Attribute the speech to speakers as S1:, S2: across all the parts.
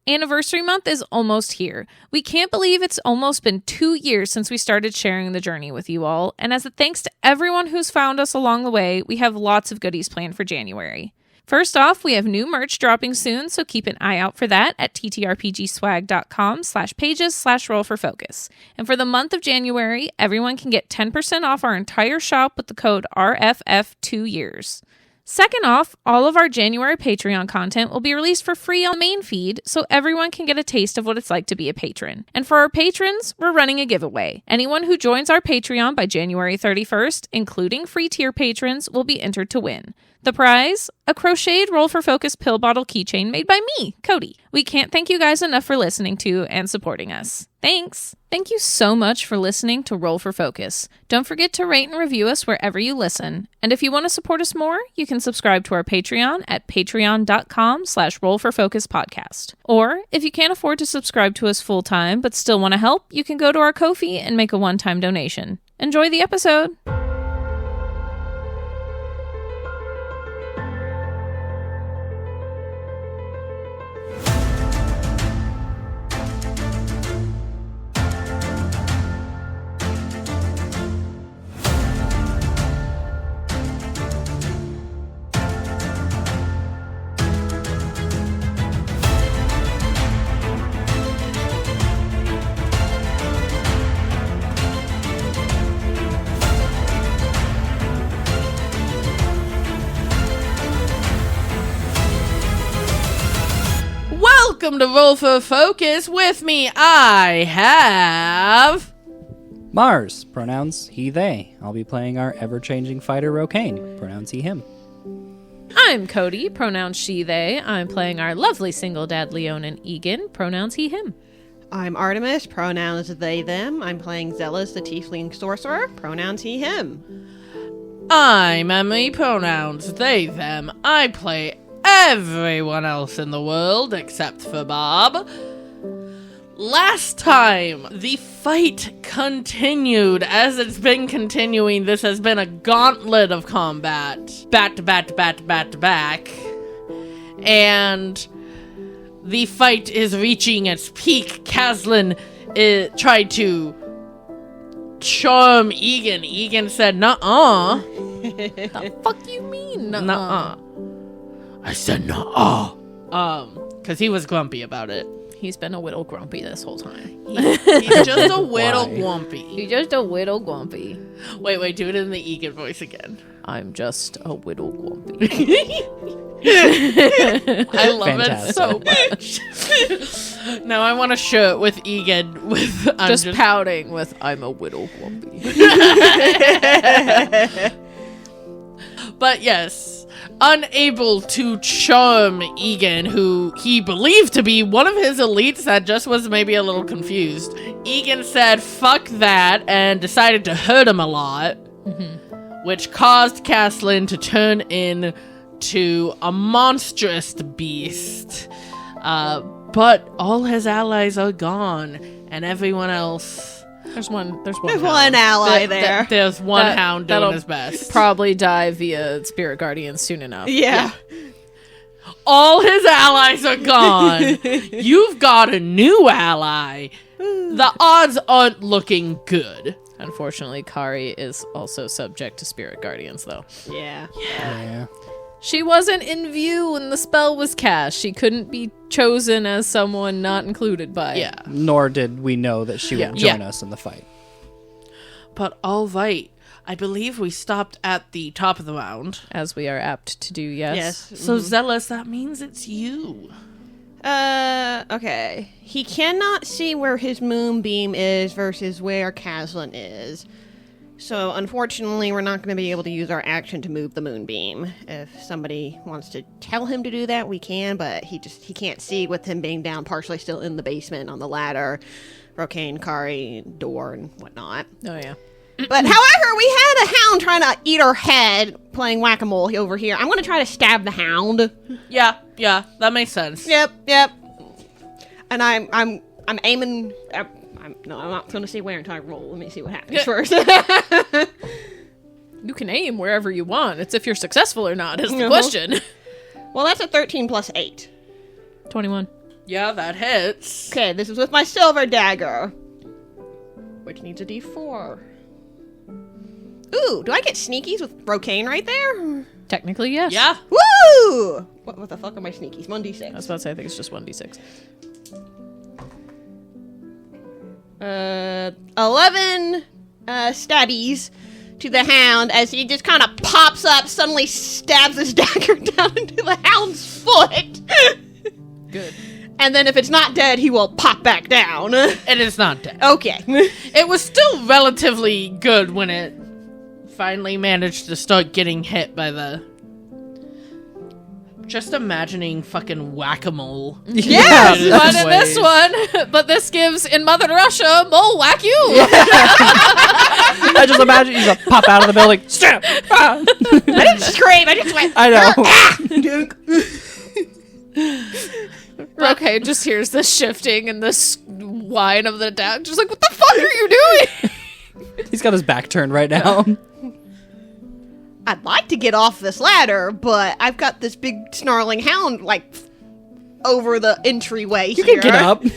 S1: Anniversary month is almost here. We can't believe it's almost been 2 years since we started sharing the journey with you all, and as a thanks to everyone who's found us along the way, we have lots of goodies planned for January. First off, we have new merch dropping soon, so keep an eye out for that at ttrpgswag.com/pages/rollforfocus. And for the month of January, everyone can get 10% off our entire shop with the code RFF2years. Second off, all of our January Patreon content will be released for free on the main feed, so everyone can get a taste of what it's like to be a patron. And for our patrons, we're running a giveaway. Anyone who joins our Patreon by January 31st, including free tier patrons, will be entered to win. The prize? A crocheted Roll for Focus pill bottle keychain made by me, Cody. We can't thank you guys enough for listening to and supporting us. Thanks! Thank you so much for listening to Roll for Focus. Don't forget to rate and review us wherever you listen. And if you want to support us more, you can subscribe to our Patreon at patreon.com/rollforfocuspodcast. Or, if you can't afford to subscribe to us full-time but still want to help, you can go to our Ko-fi and make a one-time donation. Enjoy the episode! Welcome to Roll for Focus. With me, I have...
S2: Mars, pronouns he, they. I'll be playing our ever-changing fighter Rokane, pronouns he, him.
S1: I'm Cody, pronouns she, they. I'm playing our lovely single dad Leon and Egan, pronouns he, him.
S3: I'm Artemis, pronouns they, them. I'm playing Zealous, the tiefling sorcerer, pronouns he, him.
S4: I'm Emily, pronouns they, them. I play everyone else in the world except for Bob. Last time, the fight continued. As it's been continuing, this has been a gauntlet of combat. Back to back to back to back to back. And the fight is reaching its peak. Caslin tried to charm Egan. Egan said, "Nuh-uh."
S1: The fuck you mean?
S4: Nuh-uh. I said nuh-uh. Because he was grumpy about it.
S1: He's been a little grumpy this whole time.
S4: He's just a little grumpy.
S1: He's just a little grumpy.
S4: Wait, do it in the Egan voice again.
S1: I'm just a little grumpy.
S4: I love
S2: Fantastic.
S4: it so much. Now I want a shirt with Egan with
S1: just pouting with I'm a little grumpy.
S4: But yes, unable to charm Egan, who he believed to be one of his elites that just was maybe a little confused. Egan said fuck that and decided to hurt him a lot, which caused Caslin to turn into a monstrous beast. But all his allies are gone, and everyone else...
S1: There's one
S3: ally there.
S4: There's one hound doing his best.
S1: Probably die via Spirit Guardian soon enough.
S3: Yeah.
S4: All his allies are gone. You've got a new ally. The odds aren't looking good.
S1: Unfortunately, Kari is also subject to Spirit Guardians, though.
S3: Yeah.
S1: She wasn't in view when the spell was cast. She couldn't be chosen as someone not included by it.
S4: Yeah.
S2: Nor did we know that she would join us in the fight.
S4: But all right. I believe we stopped at the top of the round.
S1: As we are apt to do, yes.
S4: So, Zealous, that means it's you.
S3: Okay. He cannot see where his moonbeam is versus where Caslin is. So, unfortunately, we're not going to be able to use our action to move the moonbeam. If somebody wants to tell him to do that, we can, but he can't see with him being down partially still in the basement on the ladder, Rokane, Kari, door, and whatnot.
S1: Oh, yeah.
S3: But, however, we had a hound trying to eat our head playing whack-a-mole over here. I'm going to try to stab the hound.
S4: Yeah, that makes sense.
S3: Yep. And I'm aiming... I'm not going to say where until I roll. Let me see what happens first.
S1: You can aim wherever you want. It's if you're successful or not is the question.
S3: Well, that's a 13 plus 8.
S1: 21.
S4: Yeah, that hits.
S3: Okay, this is with my silver dagger, which needs a d4. Ooh, do I get sneakies with Rocaine right there?
S1: Technically, yes.
S4: Yeah.
S3: Woo! What the fuck are my sneakies? 1d6.
S1: I was about to say, I think it's just 1d6.
S3: 11 stabbies to the hound as he just kind of pops up, suddenly stabs his dagger down into the hound's foot.
S1: Good.
S3: And then if it's not dead, he will pop back down.
S4: It is not dead.
S3: Okay.
S4: It was still relatively good when it finally managed to start getting hit by the... Just imagining fucking whack-a-mole.
S3: Yes!
S1: But in this one, but this gives, in Mother Russia, mole whack you.
S2: I just imagine you just pop out of the building. Stab! Ah!
S3: I didn't scream, I just went,
S2: I know.
S1: Okay, just hears the shifting and the whine of the dog. Just like, what the fuck are you doing?
S2: He's got his back turned right now.
S3: I'd like to get off this ladder, but I've got this big snarling hound, like, over the entryway
S2: You
S3: here.
S2: can get up.
S3: That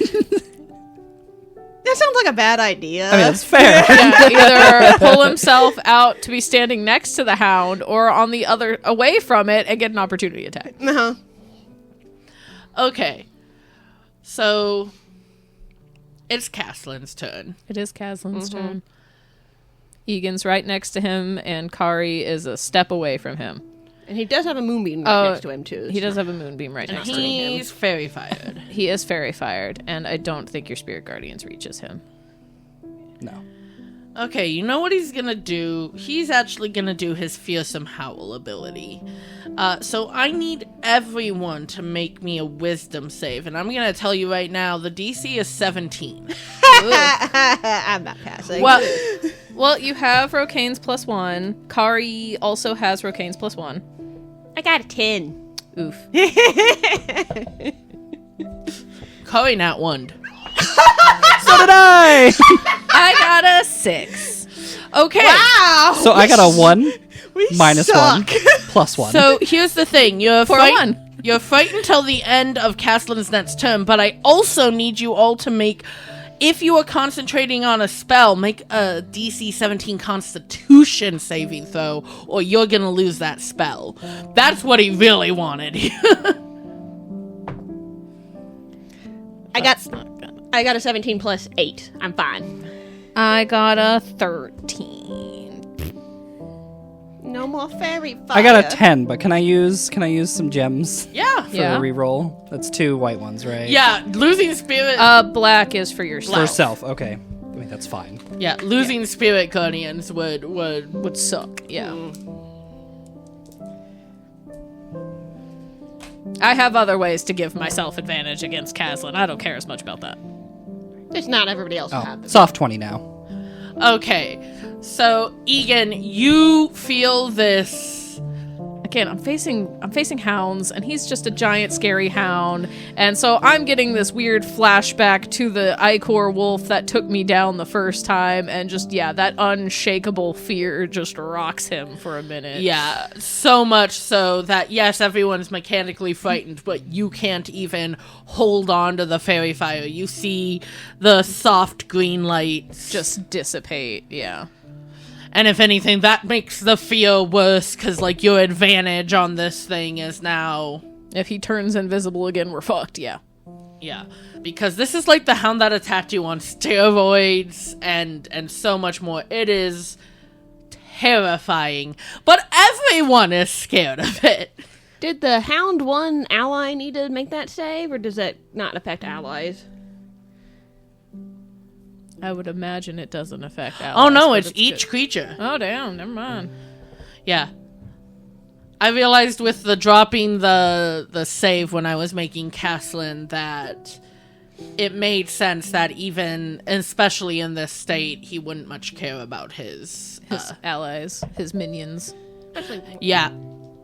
S3: sounds like a bad idea.
S2: I mean, that's fair.
S1: Yeah, either pull himself out to be standing next to the hound or on the other, away from it and get an opportunity attack.
S3: Uh-huh.
S4: Okay. So... It's Caslin's turn.
S1: It is Caslin's turn. Egan's right next to him, and Kari is a step away from him.
S3: And he does have a moonbeam right next to him, too.
S1: He does have a moonbeam right next to him.
S4: He's fairy fired.
S1: He is fairy fired, and I don't think your spirit guardians reaches him.
S2: No.
S4: Okay, you know what he's gonna do? He's actually gonna do his fearsome howl ability. So I need everyone to make me a wisdom save, and I'm gonna tell you right now, the DC is 17.
S3: I'm not passing.
S1: Well, you have Rocaine's +1. Kari also has Rocaine's +1.
S3: I got a 10.
S1: Oof.
S4: Kari nat 1.
S2: So did I!
S1: I got a 6. Okay.
S3: Wow!
S2: So I got a 1,
S3: We
S2: minus
S3: suck.
S2: 1, plus 1.
S4: So here's the thing, you're
S1: For a 1.
S4: You're frightened till the end of Caslin's next turn, but I also need you all to make, if you are concentrating on a spell, make a DC 17 Constitution saving throw, or you're gonna lose that spell. That's what he really wanted.
S3: I got a 17 plus 8. I'm fine.
S1: I got a 13.
S3: No more fairy fire.
S2: I got a 10, but can I use some gems
S4: Yeah.
S2: for
S1: Yeah.
S2: a reroll? That's 2 white ones, right?
S4: Yeah, losing spirit.
S1: Black is for yourself.
S2: For yourself, okay. I mean, that's fine.
S4: Yeah, losing spirit guardians would
S1: Would suck, yeah. I have other ways to give myself advantage against Caslin. I don't care as much about that.
S3: Just not everybody else will
S2: Oh,
S3: have them.
S2: soft 20 now.
S4: Okay. So, Egan, you feel this.
S1: Again, I'm facing hounds, and he's just a giant scary hound, and so I'm getting this weird flashback to the Icor wolf that took me down the first time, and just, yeah, that unshakable fear just rocks him for a minute.
S4: Yeah, so much so that, yes, everyone's mechanically frightened, but you can't even hold on to the fairy fire. You see the soft green lights.
S1: Just dissipate, yeah.
S4: And if anything, that makes the fear worse, because, like, your advantage on this thing is now...
S1: If he turns invisible again, we're fucked, yeah.
S4: Yeah, because this is like the hound that attacked you on steroids and so much more. It is terrifying, but everyone is scared of it.
S3: Did the Hound 1 ally need to make that save, or does that not affect allies?
S1: I would imagine it doesn't affect allies.
S4: Oh no,
S1: but
S4: it's each
S1: good.
S4: creature.
S1: Oh damn, never mind.
S4: Yeah. I realized with the dropping the save when I was making Caslin that it made sense that even, especially in this state, he wouldn't much care about his
S1: Allies, his minions.
S4: yeah.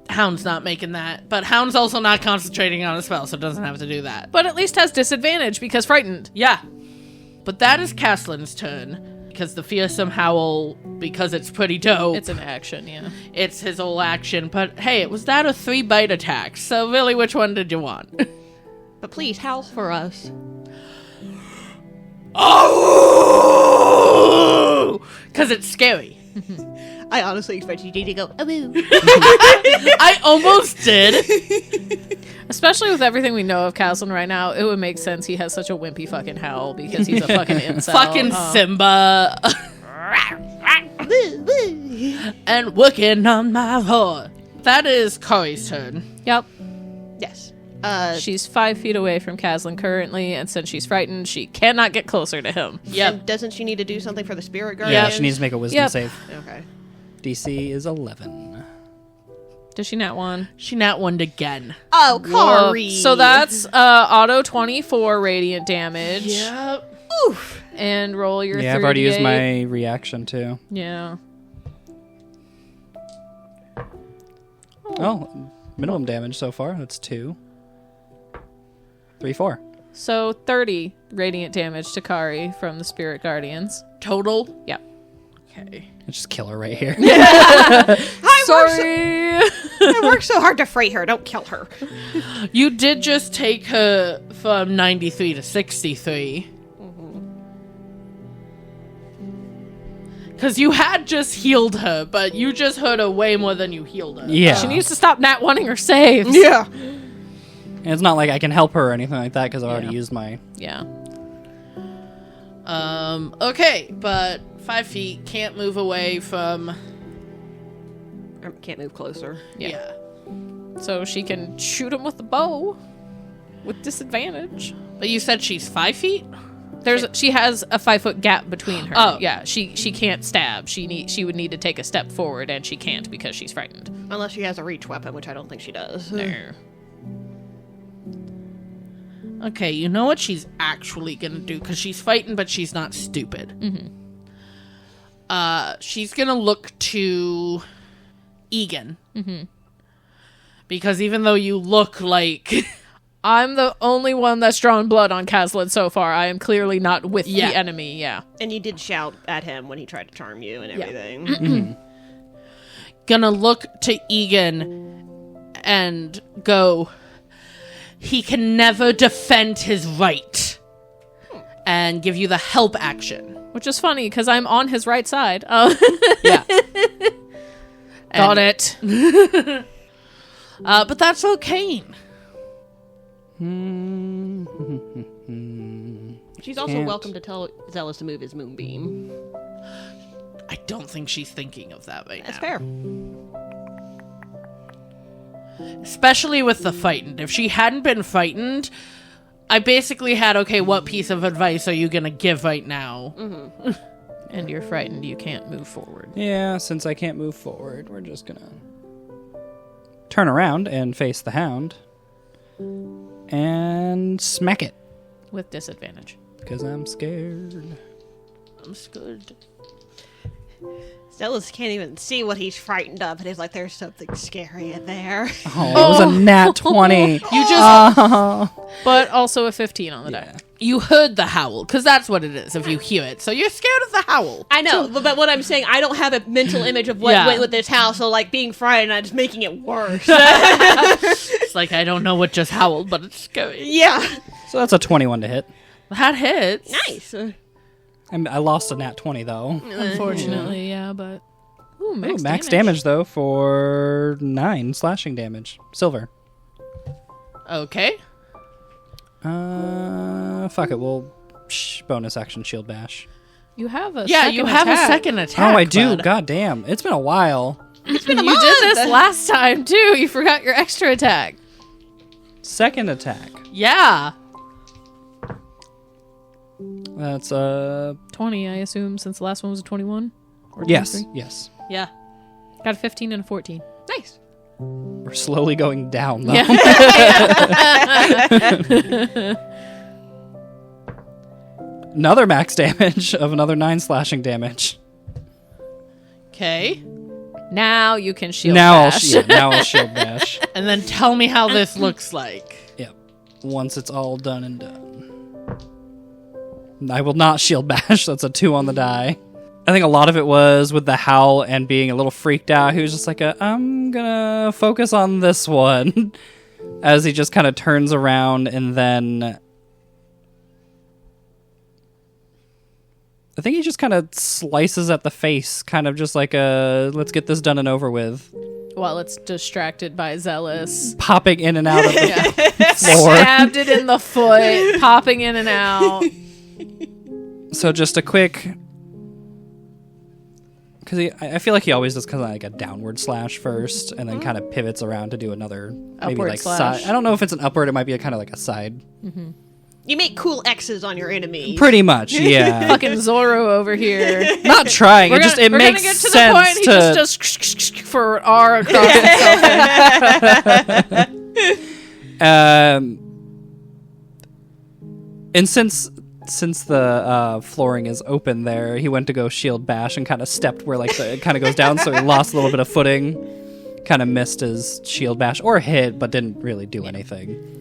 S4: Hound's not making that, but Hound's also not concentrating on a spell, so it doesn't have to do that.
S1: But at least has disadvantage because frightened.
S4: Yeah. But that is Caslin's turn, because the fearsome howl, because it's pretty dope.
S1: It's an action, yeah.
S4: It's his whole action, but hey, it was that a 3-bite attack, so really which one did you want?
S3: But please, howl for us.
S4: Oh! Because it's scary.
S3: I honestly expect you to go, oh,
S4: I almost did.
S1: Especially with everything we know of Caslin right now, it would make sense he has such a wimpy fucking howl because he's a fucking incel.
S4: Fucking Simba. And working on my heart. That is Kari's turn.
S1: Yep.
S3: Yes.
S1: She's 5 feet away from Caslin currently, and since she's frightened, she cannot get closer to him.
S4: Yep.
S3: And doesn't she need to do something for the spirit guardian?
S2: Yeah, she needs to make a wisdom save.
S3: Okay.
S2: DC is 11.
S1: Does she nat 1?
S4: She nat 1'd again.
S3: Oh, Kari.
S1: So that's auto 24 radiant damage.
S4: Yep.
S3: Oof.
S1: And roll your
S2: Yeah, I've already used
S1: 38.
S2: my reaction too.
S1: Yeah.
S2: Oh, minimum damage so far. That's 2. 3, 4.
S1: So 30 radiant damage to Kari from the Spirit Guardians.
S4: Total?
S1: Yep.
S4: Okay.
S2: Let's just kill her right here.
S1: Sorry!
S3: I worked so hard to free her. Don't kill her.
S4: You did just take her from 93 to 63. Because you had just healed her, but you just hurt her way more than you healed her.
S2: Yeah.
S1: She needs to stop nat wanting her saves.
S3: Yeah.
S2: And it's not like I can help her or anything like that because I already used my...
S1: Yeah.
S4: Okay, but 5 feet, can't move away from...
S3: I can't move closer.
S4: Yeah.
S1: So she can shoot him with the bow with disadvantage.
S4: But you said she's 5 feet?
S1: She has a 5-foot gap between her.
S4: Oh.
S1: Yeah, she can't stab. She would need to take a step forward, and she can't because she's frightened.
S3: Unless she has a reach weapon, which I don't think she does.
S1: No.
S4: Okay, you know what she's actually gonna do, because she's fighting, but she's not stupid. She's gonna look to Egan. Because even though you look like...
S1: I'm the only one that's drawn blood on Caslin so far. I am clearly not with the
S4: Yeah.
S1: enemy, yeah.
S3: And you did shout at him when he tried to charm you and
S1: Yeah.
S3: everything.
S4: Gonna look to Egan and go, he can never defend his right. And give you the help action.
S1: Which is funny, because I'm on his right side.
S4: Yeah.
S1: Got it.
S4: But that's okay.
S3: She's also
S2: Can't.
S3: welcome to tell Zealous to move his moonbeam.
S4: I don't think she's thinking of that right
S3: That's
S4: now.
S3: fair.
S4: Especially with the frightened. If she hadn't been frightened, I basically had, okay, what piece of advice are you going to give right now?
S1: And you're frightened, you can't move forward.
S2: Yeah, since I can't move forward, we're just gonna turn around and face the hound. And smack it.
S1: With disadvantage.
S2: Because I'm scared.
S4: I'm scared.
S3: Zealous can't even see what he's frightened of, and he's like, there's something scary in there.
S2: Oh, it was a nat 20.
S4: You just...
S1: But also a 15 on the die.
S4: You heard the howl, because that's what it is if you hear it. So you're scared of the howl.
S3: I know, but what I'm saying, I don't have a mental image of what
S4: Yeah.
S3: went with this house, so like being frightened, I'm just making it worse.
S4: It's like, I don't know what just howled, but it's scary.
S3: Yeah.
S2: So that's a 21 to hit.
S4: That hits.
S3: Nice.
S2: I lost a nat 20, though.
S1: Unfortunately, yeah, but... Ooh, max,
S2: Ooh, max damage, though, for 9 slashing damage. Silver.
S4: Okay.
S2: Fuck it. We'll bonus action shield bash.
S1: You have a
S4: Yeah,
S1: second
S4: you have
S1: attack.
S4: a second attack.
S2: Oh, I do.
S4: bud.
S2: God damn. It's been a while.
S1: You did this last time, too. You forgot your extra attack.
S2: Second attack.
S4: Yeah.
S2: That's
S1: 20, I assume, since the last one was a 21? Or
S2: yes,
S1: 23?
S2: yes.
S4: Yeah.
S1: Got a 15 and a 14.
S3: Nice.
S2: We're slowly going down though. Another max damage of another 9 slashing damage.
S4: Okay.
S1: Now you can shield
S2: Now
S1: bash.
S2: I'll shield bash.
S4: And then tell me how this looks like.
S2: Yep. Once it's all done and done. I will not shield bash. That's a 2 on the die. I think a lot of it was with the howl and being a little freaked out. He was just like, I'm gonna focus on this one. as he just kind of turns around and then I think he just kind of slices at the face, kind of just like a let's get this done and over with.
S1: While it's distracted by Zealous.
S2: Popping in and out of the floor.
S1: Stabbed it in the foot, popping in and out.
S2: So just a quick... Because I feel like he always does kind of like a downward slash first, and then kind of pivots around to do another maybe
S1: Upward
S2: like
S1: slash.
S2: side. I don't know if it's an upward. It might be kind of like a side.
S1: Mm-hmm.
S3: You make cool X's on your enemies.
S2: Pretty much, yeah.
S1: Fucking Zorro over here.
S2: Not trying. It
S1: We're
S2: makes
S1: gonna get to
S2: sense
S1: the point. He just does for an R across himself.
S2: And since the flooring is open there, he went to go shield bash and kind of stepped where like it kind of goes down, so he lost a little bit of footing. Kind of missed his shield bash or hit, but didn't really do anything.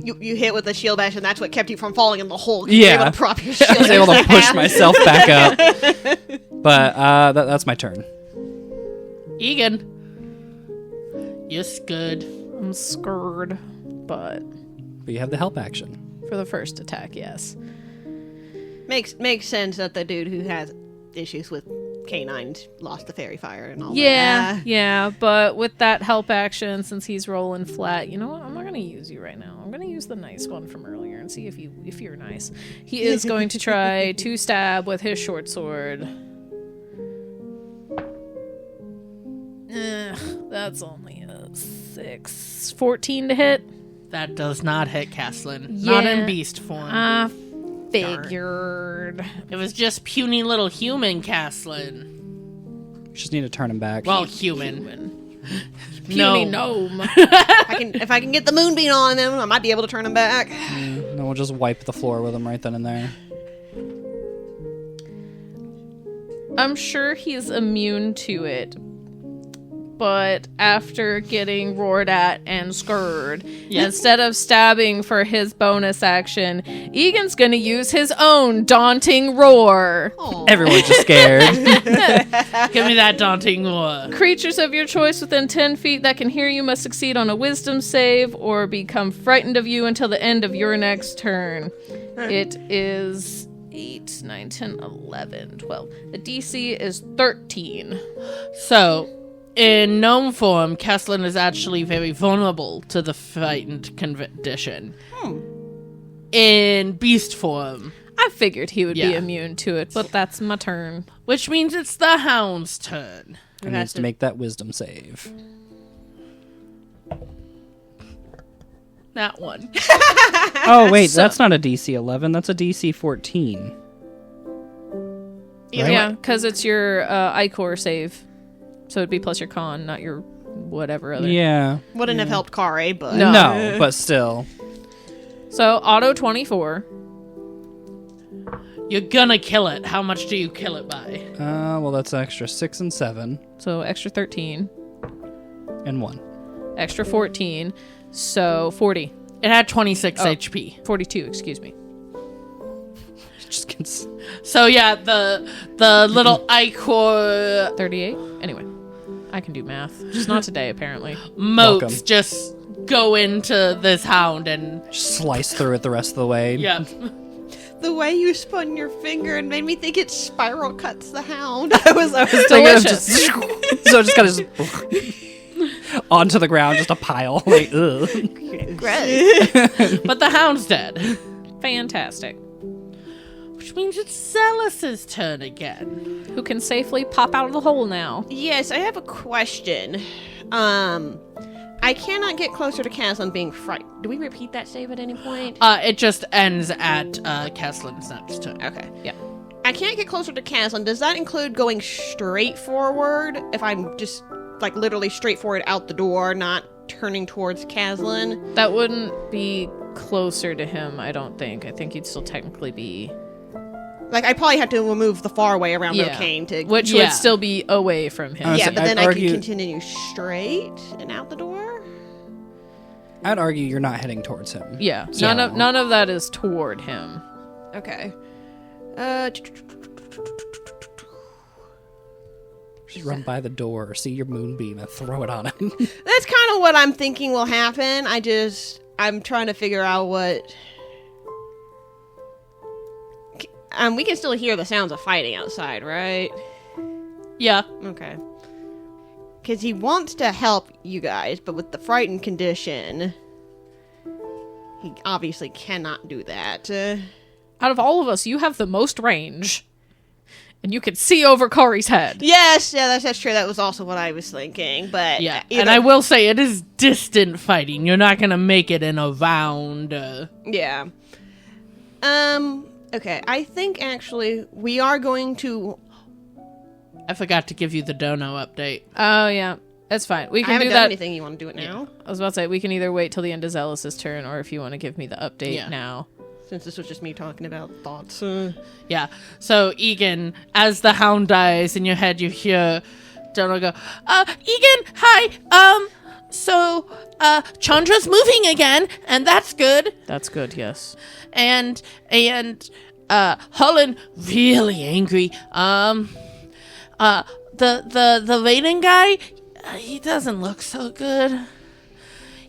S3: You hit with the shield bash, and that's what kept you from falling in the hole.
S2: Yeah.
S3: You were able to prop your shield.
S2: I was able to push myself back up. But that's my turn.
S4: Egan. You're good.
S1: I'm scared, but
S2: But you have the help action.
S1: for the first attack, yes.
S3: Makes sense that the dude who has issues with canines lost the fairy fire and all
S1: Yeah,
S3: that.
S1: yeah, but with that help action, since he's rolling flat, you know what? I'm not gonna use you right now. I'm gonna use the nice one from earlier and see if you're nice. He is going to try to stab with his short sword. That's only a 6. 14 to hit.
S4: That does not hit Caslin. Not
S1: Yeah.
S4: in beast form.
S1: I figured.
S4: It was just puny little human Caslin.
S2: You just need to turn him back.
S4: Well, human.
S1: Puny
S4: No.
S1: gnome.
S3: If I can get the moonbeam on them, I might be able to turn them back.
S2: then we'll just wipe the floor with him right then and there.
S1: I'm sure he's immune to it. But after getting roared at and scared, instead of stabbing for his bonus action, Egan's gonna use his own daunting roar.
S2: Everyone's just scared.
S4: Give me that daunting roar.
S1: Creatures of your choice within 10 feet that can hear you must succeed on a wisdom save or become frightened of you until the end of your next turn. It is 8, 9, 10, 11, 12. The DC is 13.
S4: So, in gnome form, Caslin is actually very vulnerable to the frightened condition. In beast form,
S1: I figured he would be
S4: Yeah.
S1: immune to it, but that's my turn.
S4: which means it's the hound's turn.
S2: He needs to make that wisdom save.
S4: That one.
S2: Oh, wait, that's not a DC 11. That's a DC 14. Right?
S1: Yeah, because it's your Icor save. So it'd be plus your con, not your whatever other.
S2: Yeah.
S3: Wouldn't have helped Kare, but
S1: No.
S2: No, but still.
S1: So auto 24.
S4: You're gonna kill it. How much do you kill it by?
S2: Well, that's an extra 6 and 7
S1: So extra 13.
S2: and 1.
S1: Extra 14. So 40.
S4: It had 26
S1: Oh.
S4: HP.
S1: 42, excuse me.
S2: Just gets...
S4: So yeah, the little Icor
S1: 38? Anyway. I can do math. Just not today, apparently.
S4: motes
S2: Welcome.
S4: just go into this hound and
S2: slice through it the rest of the way.
S4: yeah.
S3: the way you spun your finger and made me think it spiral cuts the hound.
S2: I was thinking of just... so it just kind of onto the ground, just a pile. Like, ugh.
S4: But the hound's dead.
S1: Fantastic.
S4: Which means it's Zealous's turn again.
S1: Who can safely pop out of the hole now?
S3: Yes, I have a question. I cannot get closer to Caslin being frightened. Do we repeat that save at any point?
S4: It just ends at Caslin's next turn.
S3: Okay.
S1: Yeah.
S3: I can't get closer to Caslin. Does that include going straight forward? If I'm just, like, literally straight forward out the door, not turning towards Caslin?
S1: That wouldn't be closer to him, I don't think. I think he'd still technically be...
S3: Like, I probably have to move the far way around O'Kane to...
S1: Which
S4: Yeah.
S1: would still be away from him.
S2: Honestly,
S3: yeah, but then
S2: I'd
S3: I
S2: argue-
S3: can continue straight and out the door?
S2: I'd argue you're not heading towards him.
S1: Yeah.
S2: So-
S1: None of that is toward him.
S3: Okay.
S2: Just run by the door, see your moonbeam, and throw it on him.
S3: That's kind of what I'm thinking will happen. I'm trying to figure out what... we can still hear the sounds of fighting outside, right?
S4: Yeah.
S3: Okay. Because he wants to help you guys, but with the frightened condition, he obviously cannot do that.
S1: Out of all of us, you have the most range. And you can see over Corey's head.
S3: Yes, yeah, that's true. That was also what I was thinking, but...
S4: Yeah, and I will say it is distant fighting. You're not going to make it in a round.
S3: Yeah. Okay, I think actually we are going to...
S4: I forgot to give you the dono update.
S1: Oh, yeah. That's fine. We
S3: I
S1: can
S3: haven't
S1: do
S3: done
S1: that.
S3: anything. You want to do it now?
S1: I was about to say, we can either wait till the end of Zealous' turn, or if you want to give me the update now.
S3: Since this was just me talking about thoughts.
S4: Yeah. So, Egan, as the hound dies in your head, you hear Dono go, Egan, hi, so, Chandra's moving again, and that's good.
S1: That's good, yes.
S4: And, Holland, really angry. The Raiden guy, he doesn't look so good.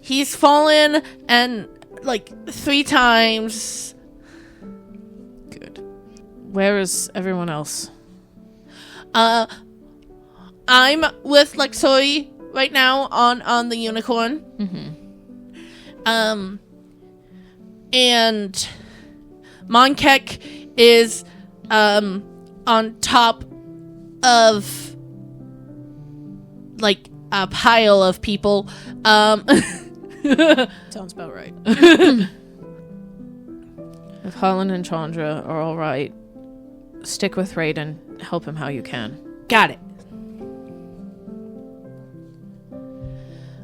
S4: He's fallen, and, 3 times.
S1: Good. Where is everyone else?
S4: I'm with Lexori right now on the unicorn.
S1: Mm-hmm.
S4: And Monkek is on top of a pile of people.
S1: Sounds about right. If Holland and Chandra are all right, stick with Raiden. Help him how you can.
S4: Got it.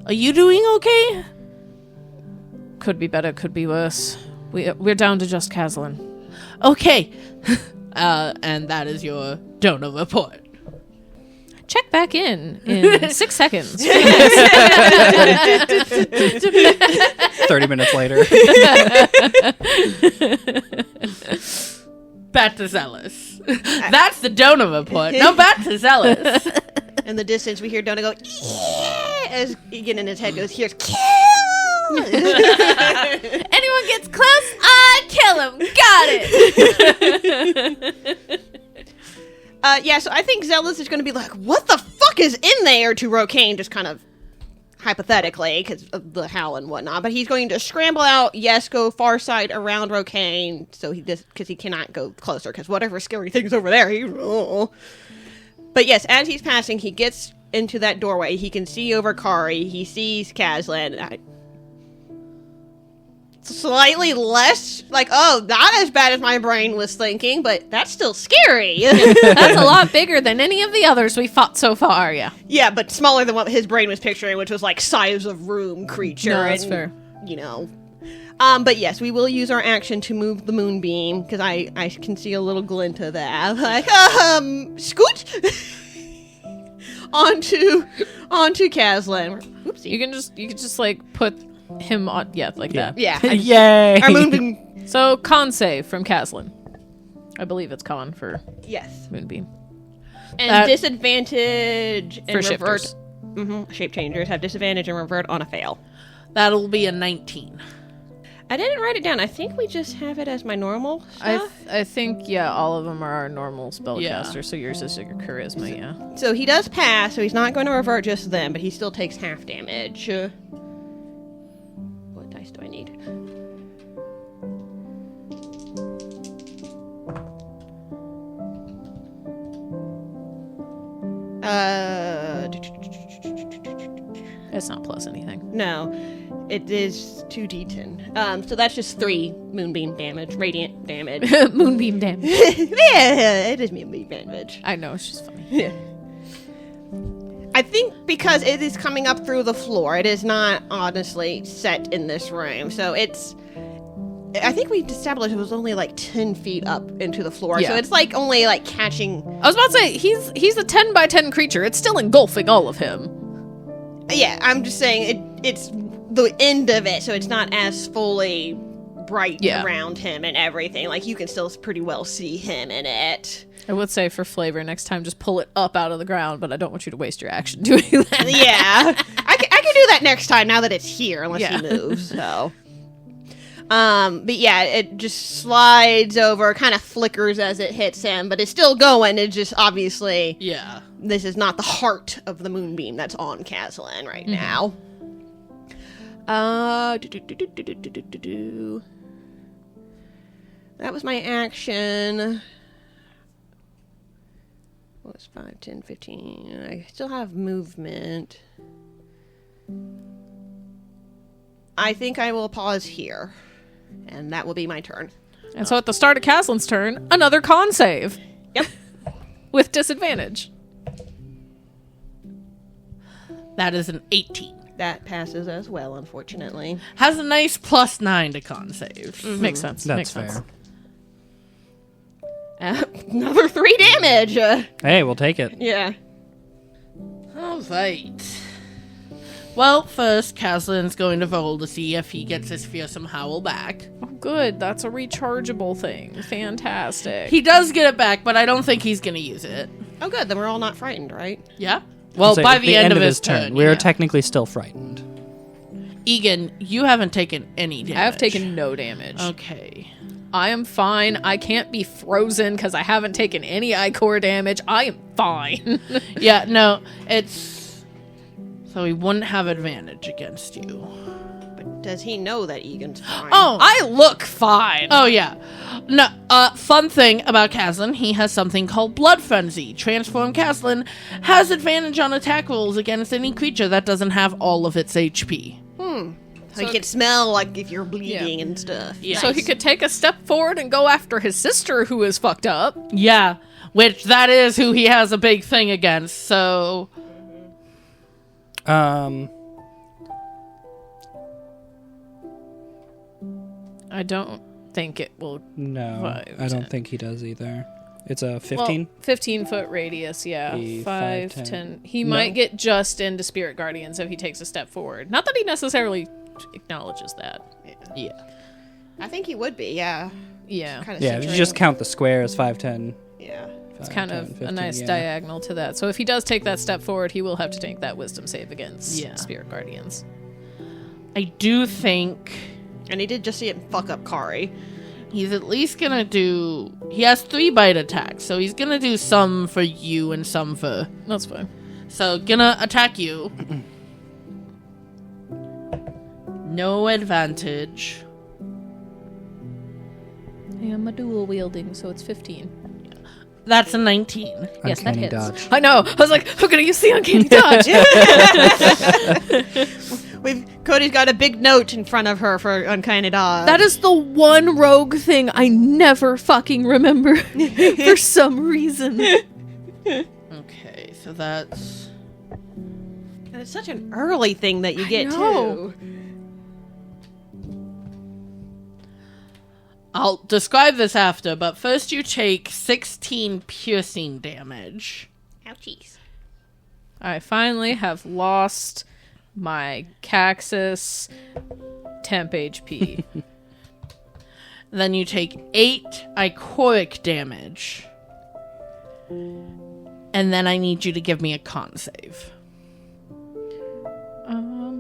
S4: Are you doing okay?
S1: Could be better, could be worse. We're down to just Caslin.
S4: Okay. And that is your donor report.
S1: Check back in 6 seconds.
S2: 30 minutes later.
S4: Back to Zealous. That's the donor report. No, back to Zealous.
S3: In the distance, we hear Donna go, yeah! As Egan in his head goes, here's kill!
S1: Anyone gets close, I kill him. Got it.
S3: Yeah, so I think Zealous is going to be like, what the fuck is in there to Rokane, just kind of hypothetically, because of the howl and whatnot. But he's going to scramble out, yes, go far side around Rokane, so because he cannot go closer, because whatever scary thing's over there, But yes, as he's passing, he gets into that doorway. He can see over Kari. He sees Caslin. Slightly less, not as bad as my brain was thinking, but that's still scary.
S1: That's a lot bigger than any of the others we fought so far, yeah.
S3: Yeah, but smaller than what his brain was picturing, which was size of room creature.
S1: No, that's fair.
S3: But yes, we will use our action to move the moonbeam, because I can see a little glint of that. Scoot! onto Caslin. Oopsie.
S1: You can just put him on, that.
S3: Yeah.
S2: Yay!
S3: Our moonbeam.
S1: So, con save from Caslin. I believe it's con for
S3: Yes.
S1: Moonbeam.
S3: And disadvantage
S1: for
S3: and revert.
S1: shifters.
S3: Shape changers have disadvantage and revert on a fail.
S4: That'll be a 19.
S3: I didn't write it down. I think we just have it as my normal stuff.
S1: I think, all of them are our normal spellcaster, so yours is your charisma, yeah.
S3: So he does pass, so he's not going to revert just then, but he still takes half damage. What dice do I need?
S1: It's not plus anything.
S3: No, it is 2d10. So that's just 3 moonbeam damage, radiant damage.
S1: Moonbeam damage.
S3: Yeah, it is moonbeam damage.
S1: I know, it's just funny.
S3: Yeah. I think because it is coming up through the floor, it is not honestly set in this room. So I think we established it was only 10 feet up into the floor.
S1: Yeah.
S3: So it's only catching.
S1: I was about to say, he's a 10 by 10 creature. It's still engulfing all of him.
S3: Yeah, I'm just saying it's the end of it, so it's not as fully bright
S1: Yeah.
S3: around him and everything. Like, you can still pretty well see him in it.
S1: I would say for flavor, next time just pull it up out of the ground, but I don't want you to waste your action doing that.
S3: Yeah. I can do that next time now that it's here, unless
S1: Yeah.
S3: he moves, so. But yeah, it just slides over, kind of flickers as it hits him, but it's still going. It's just obviously,
S4: Yeah.
S3: this is not the heart of the moonbeam that's on Caslin right now. That was my action. What was 5, 10, 15? I still have movement. I think I will pause here. And that will be my turn.
S1: And so at the start of Caslin's turn, another con save.
S3: Yep.
S1: With disadvantage.
S4: That is an 18.
S3: That passes as well, unfortunately.
S4: Has a nice +9 to con save.
S1: Makes sense.
S2: That's
S1: Makes
S2: fair.
S1: sense.
S3: Another 3 damage.
S2: Hey, we'll take it.
S3: Yeah.
S4: All right. Well, first, Caslin's going to roll to see if he gets his fearsome howl back.
S1: Oh, good. That's a rechargeable thing. Fantastic.
S4: He does get it back, but I don't think he's going to use it.
S3: Oh, good. Then we're all not frightened, right?
S4: Yeah? Well,
S2: So
S4: by
S2: at
S4: the end of his turn.
S2: we're
S4: yeah.
S2: technically still frightened.
S4: Egan, you haven't taken any damage.
S1: I have taken no damage.
S4: Okay.
S1: I am fine. I can't be frozen because I haven't taken any Icor damage. I am fine.
S4: Yeah, no, it's... So he wouldn't have advantage against you.
S3: But does he know that Egan's fine?
S4: Oh!
S1: I look fine.
S4: Oh, yeah. No, fun thing about Caslin, he has something called Blood Frenzy. Transform Caslin has advantage on attack rolls against any creature that doesn't have all of its HP.
S3: So he can smell, like, if you're bleeding and stuff.
S4: Yeah.
S1: So he could take a step forward and go after his sister who is fucked up.
S4: Yeah, which that is who he has a big thing against, so...
S1: I don't think it will.
S2: No,
S1: 5,
S2: I
S1: 10.
S2: don't think he does either. It's a 15?
S1: 15-foot radius, yeah. 5,
S2: 5,
S1: 10. He
S2: No.
S1: might get just into Spirit Guardians if he takes a step forward. Not that he necessarily acknowledges that.
S4: Yeah.
S3: I think he would be, yeah.
S1: Yeah.
S3: Kind of
S2: Yeah, if you just count the squares, 5, 10.
S3: Yeah.
S1: It's kind of a nice diagonal to that. So if he does take that step forward, he will have to take that wisdom save against Spirit Guardians.
S4: I do think
S3: And he did just see it fuck up Kari.
S4: he's at least gonna do... He has 3 bite attacks, so he's gonna do some for you and some for...
S1: That's fine.
S4: So, gonna attack you. No advantage.
S1: I am a dual wielding, so it's 15.
S4: That's a 19.
S1: Yes, that
S2: Uncanny
S1: hits.
S2: dodge.
S1: I know. I was like, I'm gonna use the uncanny dodge.
S3: Cody's got a big note in front of her for uncanny dodge.
S1: That is the one rogue thing I never fucking remember for some reason.
S4: Okay, so that's...
S3: And it's such an early thing that you get
S1: know.
S3: to.
S4: I'll describe this after, but first you take 16 piercing damage.
S3: Ouchies.
S1: I finally have lost my Caxus temp HP.
S4: Then you take 8 ichoric damage. And then I need you to give me a con save.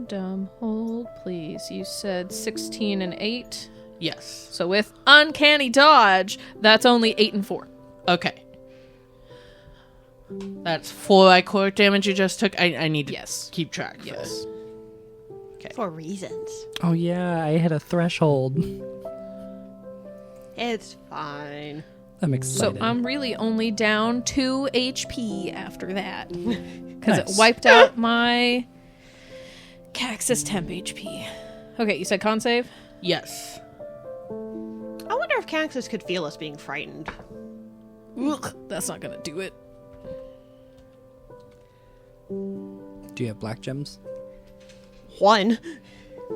S1: Dumb. Hold, please. You said 16 and 8.
S4: Yes.
S1: So with uncanny dodge, that's only 8 and 4.
S4: Okay. That's 4 ichoric damage you just took. I need to keep track.
S1: Yes.
S3: For reasons.
S2: Oh, yeah, I hit a threshold.
S3: It's fine.
S2: I'm
S1: So
S2: excited.
S1: I'm really only down 2 HP after that. Because it
S2: Nice.
S1: wiped out my Caxus temp HP. Okay, you said con save?
S4: Yes.
S3: I wonder if Caxus could feel us being frightened.
S1: Ugh, that's not gonna do it.
S2: Do you have black gems?
S3: 1.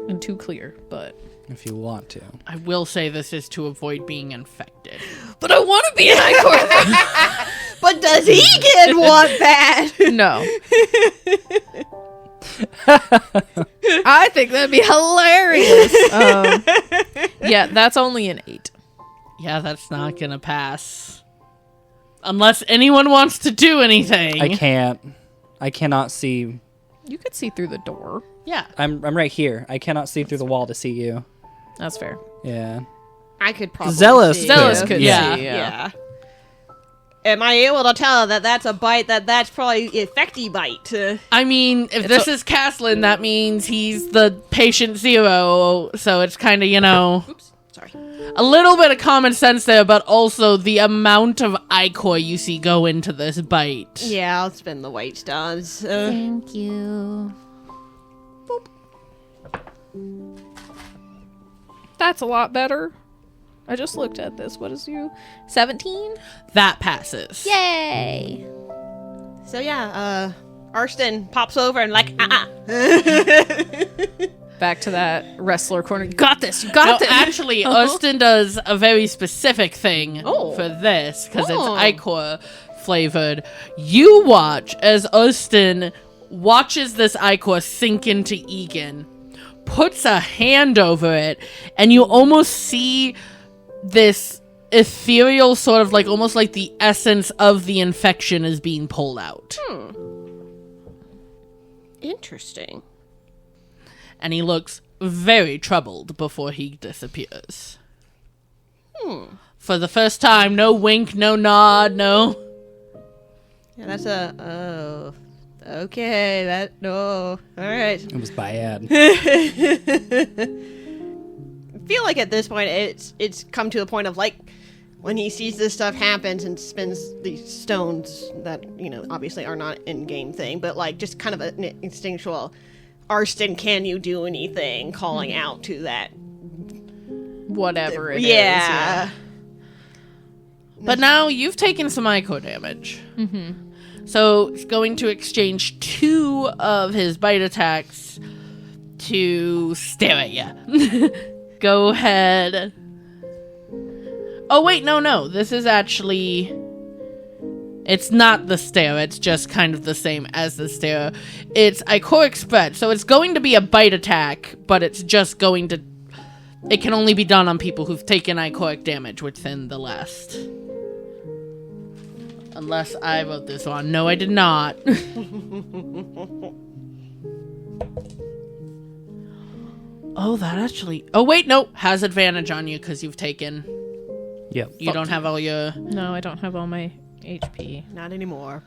S1: And 2 clear, but...
S2: If you want to.
S4: I will say this is to avoid being infected.
S1: But I want to be an Icor!
S3: But does Egan want that?
S1: No. I think that'd be hilarious. Yeah, that's only an 8.
S4: Yeah, that's not gonna pass. Unless anyone wants to do anything.
S2: I can't. I cannot see.
S1: You could see through the door.
S4: Yeah.
S2: I'm right here. I cannot see through the wall to see you.
S1: That's fair.
S2: Yeah.
S3: I could probably
S2: Zealous
S3: see.
S1: Zealous
S2: could.
S1: could
S4: Yeah.
S1: see,
S3: Yeah. Am I able to tell that that's a bite that's probably effecty bite?
S4: I mean, if this is Caslin, that means he's the patient zero, so it's kind of,
S3: Oops. Sorry.
S4: a little bit of common sense there, but also the amount of ichor you see go into this bite.
S3: Yeah, I'll spend the white stones.
S1: Thank you. That's a lot better. I just looked at this. What is you? 17?
S4: That passes.
S1: Yay!
S3: So yeah, Arston pops over and like,
S1: Back to that wrestler corner. You got this. You got
S4: No,
S1: this.
S4: actually, Austin does a very specific thing
S3: Oh.
S4: for this, because
S3: Oh.
S4: it's ichor flavored. You watch as Austin watches this ichor sink into Egan, puts a hand over it, and you almost see this ethereal sort of like almost like the essence of the infection is being pulled out.
S3: interesting.
S4: And he looks very troubled before he disappears. For the first time, no wink, no nod, no.
S3: Yeah, that's a okay. That no. All right.
S2: It was bad.
S3: I feel like at this point it's come to a point of like when he sees this stuff happens and spins these stones that obviously are not in-game thing, but like just kind of an instinctual Arston, can you do anything, calling out to that.
S1: Whatever it is.
S3: Yeah.
S4: But now you've taken some ichor damage. So it's going to exchange 2 of his bite attacks to stare at you. Go ahead. Oh, wait, no. This is actually... It's not the stare. It's just kind of the same as the stare. It's ichoric spread. So it's going to be a bite attack, but it's just going to... It can only be done on people who've taken ichoric damage within the last... Unless I wrote this on. No, I did not. Oh, that actually... Oh, wait, no. Has advantage on you because you've taken...
S2: Yep.
S4: You don't have all your...
S1: No, I don't have all my HP.
S3: Not anymore.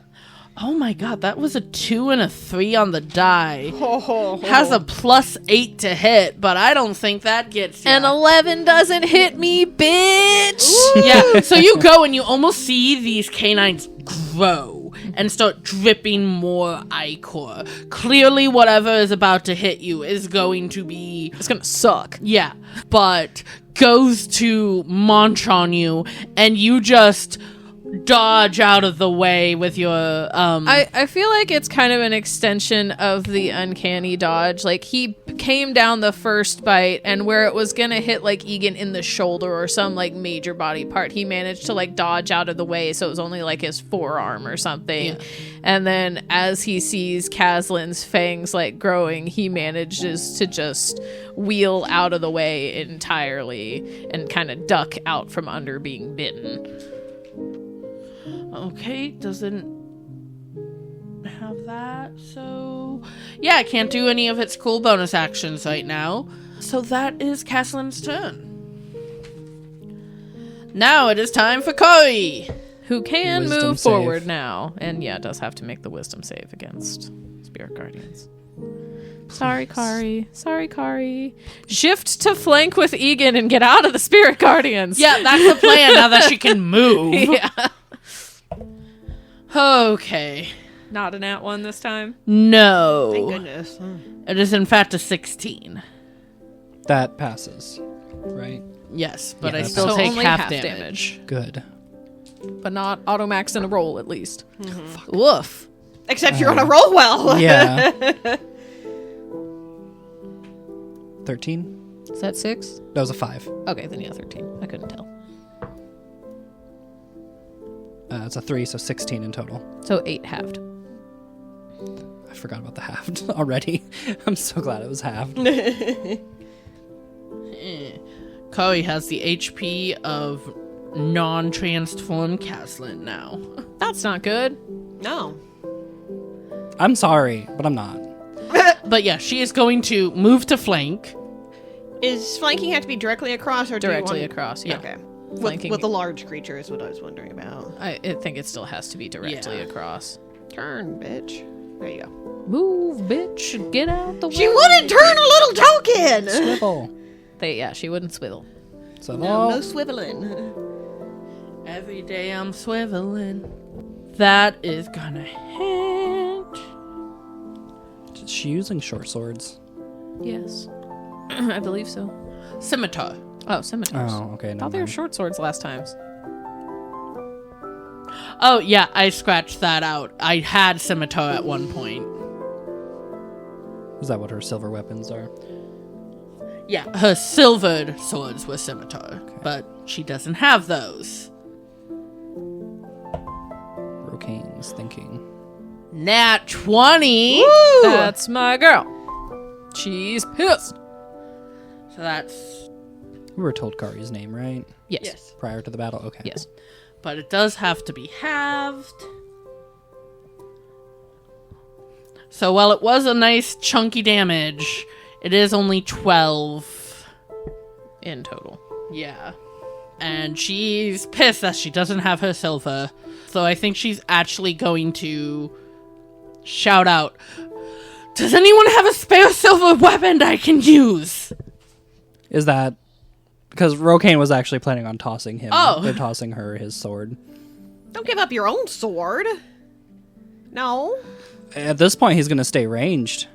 S4: Oh my god, that was a 2 and a 3 on the die.
S3: Oh,
S4: Has a +8 to hit, but I don't think that gets you.
S1: And 11 doesn't hit me, bitch!
S4: Yeah, so you go and you almost see these canines grow and start dripping more ichor. Clearly, whatever is about to hit you is going to be...
S1: It's gonna suck.
S4: Yeah, but goes to munch on you, and you just dodge out of the way with your
S1: I feel like it's kind of an extension of the uncanny dodge. Like, he came down the first bite, and where it was gonna hit, like, Egan in the shoulder or some, like, major body part, he managed to, like, dodge out of the way, so it was only, like, his forearm or something.
S4: Yeah.
S1: And then as he sees Caslin's fangs, like, growing, he manages to just wheel out of the way entirely and kind of duck out from under being bitten.
S4: Okay, doesn't have that, so... Yeah, I can't do any of its cool bonus actions right now. So that is Caslin's turn. Now it is time for Kari!
S1: Who can
S2: Wisdom
S1: move
S2: save.
S1: forward now. And yeah, does have to make the wisdom save against Spirit Guardians. Sorry, Kari. Sorry, Kari. Shift to flank with Egan and get out of the Spirit Guardians.
S4: Yeah, that's the plan now that she can move.
S1: Yeah.
S4: Okay.
S1: Not an at one this time.
S4: No.
S3: thank goodness.
S4: It is in fact a 16.
S2: That passes. Right?
S4: Yes, but
S2: Yeah,
S4: I
S2: that
S4: still
S1: So
S4: take
S1: only
S4: half damage.
S2: Good.
S1: But not automax in a roll, at least.
S4: Woof.
S3: Except you're gonna roll well.
S2: Yeah. 13?
S1: Is that 6?
S2: That was a 5.
S1: Okay, then yeah, 13. I couldn't tell.
S2: It's a 3, so 16 in total.
S1: So 8 halved.
S2: I forgot about the halved already. I'm so glad it was halved.
S4: Kari has the HP of non-transformed Caslin now.
S1: That's not good.
S3: No.
S2: I'm sorry, but I'm not.
S4: But yeah, she is going to move to flank.
S3: Is flanking have to be directly across or
S1: Directly
S3: do you want...
S1: across, yeah.
S3: Okay.
S1: Flanking.
S3: With the large creature is what I was wondering about.
S1: I think it still has to be directly across.
S3: Turn, bitch. There you go.
S1: Move, bitch. Get out the way.
S3: She wouldn't turn a little token!
S2: Swivel.
S1: She wouldn't swivel.
S2: So
S3: No swiveling.
S4: Every day I'm swiveling. That is gonna hit.
S2: Is she using short swords?
S1: Yes. I believe so.
S4: Scimitar.
S1: Oh, scimitars.
S2: Oh, okay.
S1: I
S2: No,
S1: thought they were short swords last times.
S4: Oh, yeah, I scratched that out. I had scimitar at one point.
S2: Is that what her silver weapons are?
S4: Yeah, her silvered swords were scimitar, but she doesn't have those.
S2: Rokane's thinking.
S4: Nat 20!
S1: That's my girl. She's pissed.
S4: So that's...
S2: We were told Kari's name, right?
S1: Yes.
S2: Prior to the battle? Okay.
S1: Yes.
S4: But it does have to be halved. So while it was a nice chunky damage, it is only 12
S1: In total.
S4: Yeah. And she's pissed that she doesn't have her silver. So I think she's actually going to shout out, "Does anyone have a spare silver weapon I can use?"
S2: Is that... Because Rokane was actually planning on tossing him.
S4: Oh.
S2: They're tossing her his sword.
S3: Don't give up your own sword. No.
S2: At this point, he's going to stay ranged.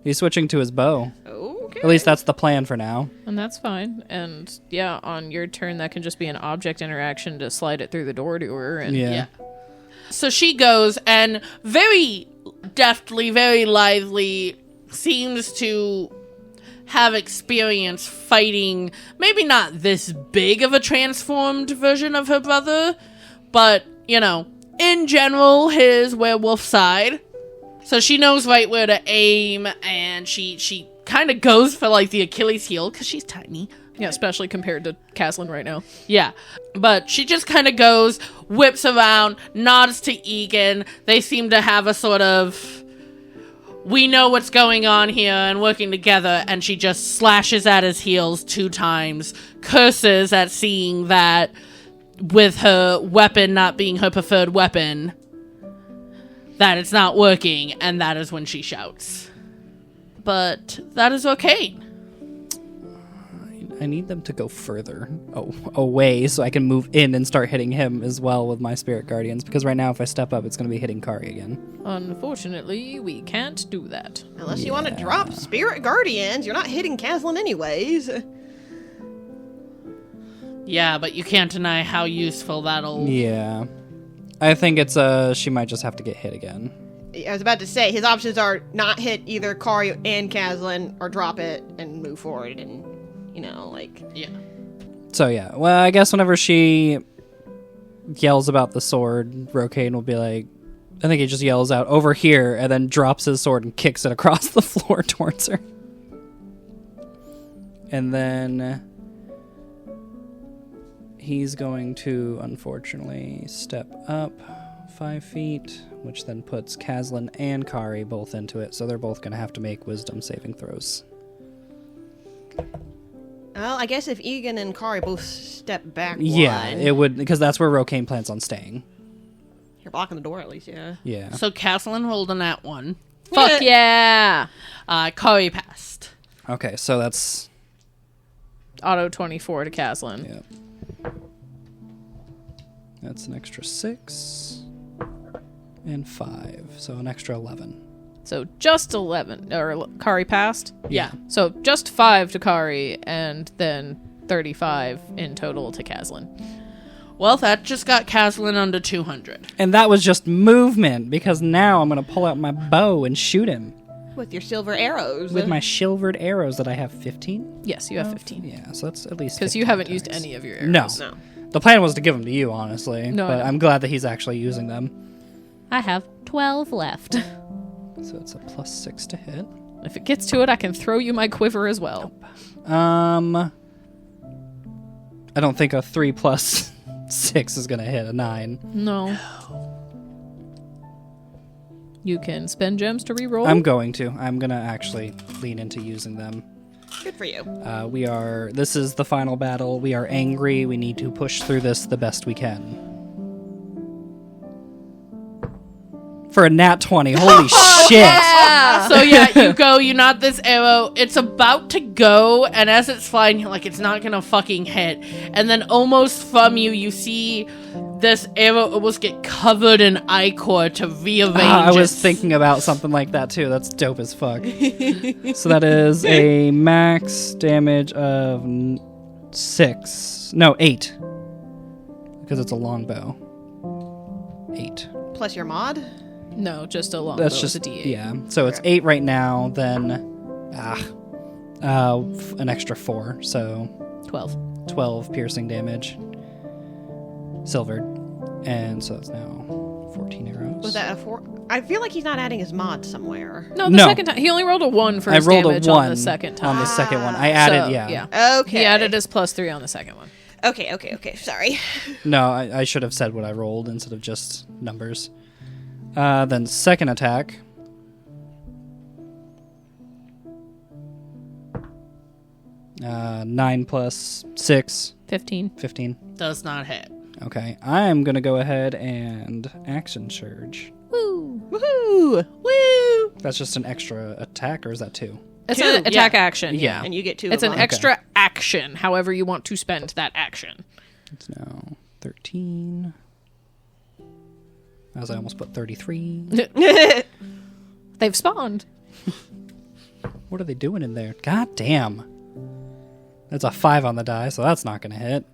S2: He's switching to his bow.
S3: Okay.
S2: At least that's the plan for now.
S1: And that's fine. And yeah, on your turn, that can just be an object interaction to slide it through the door to her. And
S2: Yeah.
S4: Yeah. So she goes and very deftly, very lively, seems to have experience fighting maybe not this big of a transformed version of her brother, but, you know, in general, his werewolf side. So she knows right where to aim, and she kind of goes for, like, the Achilles heel, because she's tiny.
S1: Yeah, especially compared to Caslin right now.
S4: Yeah, but she just kind of goes, whips around, nods to Egan. They seem to have a sort of, we know what's going on here and working together, and she just slashes at his heels 2 times, curses at seeing that with her weapon not being her preferred weapon, that it's not working, and that is when she shouts. But that is okay.
S2: I need them to go further away so I can move in and start hitting him as well with my Spirit Guardians, because right now if I step up, it's going to be hitting Kari again.
S1: Unfortunately, we can't do that.
S3: Unless you want to drop Spirit Guardians, you're not hitting Caslin anyways.
S4: Yeah, but you can't deny how useful that'll...
S2: Yeah. I think it's she might just have to get hit again.
S3: I was about to say, his options are not hit either Kari and Caslin, or drop it and move forward and, you know, like...
S4: Yeah.
S2: So yeah, well, I guess whenever she yells about the sword, Rokane will be like, I think he just yells out, "Over here," and then drops his sword and kicks it across the floor towards her. And then he's going to, unfortunately, step up 5 feet, which then puts Caslin and Kari both into it, so they're both going to have to make wisdom saving throws.
S3: Well, I guess if Egan and Kari both step back
S2: Yeah,
S3: one...
S2: it would, because that's where Rokane plans on staying.
S3: You're blocking the door, at least, yeah.
S2: Yeah.
S4: So Caslin rolled on that one.
S1: Fuck yeah!
S4: Kari passed.
S2: Okay, so that's...
S1: Auto 24 to Caslin.
S2: Yep. That's an extra 6 and 5, so an extra 11.
S1: So just 11. Or Kari passed?
S4: Yeah.
S1: So just 5 to Kari, and then 35 in total to Caslin.
S4: Well, that just got Caslin under 200.
S2: And that was just movement, because now I'm going to pull out my bow and shoot him
S3: With your silver arrows.
S2: with my silvered arrows that I have 15.
S1: Yes, you have 15.
S2: Yeah, so that's at least
S1: Because you
S2: 15
S1: haven't used
S2: attacks.
S1: any of your arrows.
S2: No.
S3: No.
S2: The plan was to give them to you, honestly.
S1: No, I
S2: but
S1: know.
S2: I'm glad that he's actually using them.
S1: I have 12 left.
S2: So it's a +6 to hit.
S1: If it gets to it, I can throw you my quiver as well.
S2: I don't think a 3 + 6 is going to hit a 9.
S1: No. You can spend gems to reroll.
S2: I'm going to. I'm going to actually lean into using them.
S3: Good for you.
S2: This is the final battle. We are angry. We need to push through this the best we can. For a nat 20. Holy shit.
S1: Yeah.
S4: So yeah, you go, you nod this arrow, it's about to go, and as it's flying, you're like, it's not gonna fucking hit. And then almost from you, you see this arrow almost get covered in ichor to rearrange
S2: I was
S4: it.
S2: thinking about something like that too. That's dope as fuck. So that is a max damage of 8. Because it's a longbow. 8.
S3: Plus your mod?
S1: No, just a long
S2: That's
S1: bow
S2: just
S1: is a D8.
S2: yeah. So it's 8 right now. Then, an extra 4. So 12 piercing damage. Silvered, and so it's now 14 arrows.
S3: Was that a 4? I feel like he's not adding his mod somewhere.
S1: No, the
S2: No.
S1: second time. He only rolled a 1 for
S2: I
S1: his
S2: rolled a
S1: damage
S2: 1
S1: on the second time.
S2: on the second one. I added,
S1: So,
S2: yeah.
S3: Okay.
S1: He added his +3 on the second one.
S3: Okay. Sorry.
S2: No, I should have said what I rolled instead of just numbers. Then second attack. Uh, 9 + 6,
S1: 15.
S2: 15.
S4: Does not hit.
S2: Okay, I'm gonna go ahead and action surge.
S1: Woo.
S3: Woohoo! Woo!
S2: That's just an extra attack, or is that 2?
S1: It's
S3: 2,
S1: an attack
S4: yeah.
S1: action.
S2: Yeah.
S3: And you get 2
S1: It's
S3: of
S1: an
S3: them.
S1: extra action, however you want to spend that action.
S2: It's now 13. As I almost put 33.
S1: They've spawned.
S2: What are they doing in there? God damn. That's a 5 on the die, so that's not gonna hit.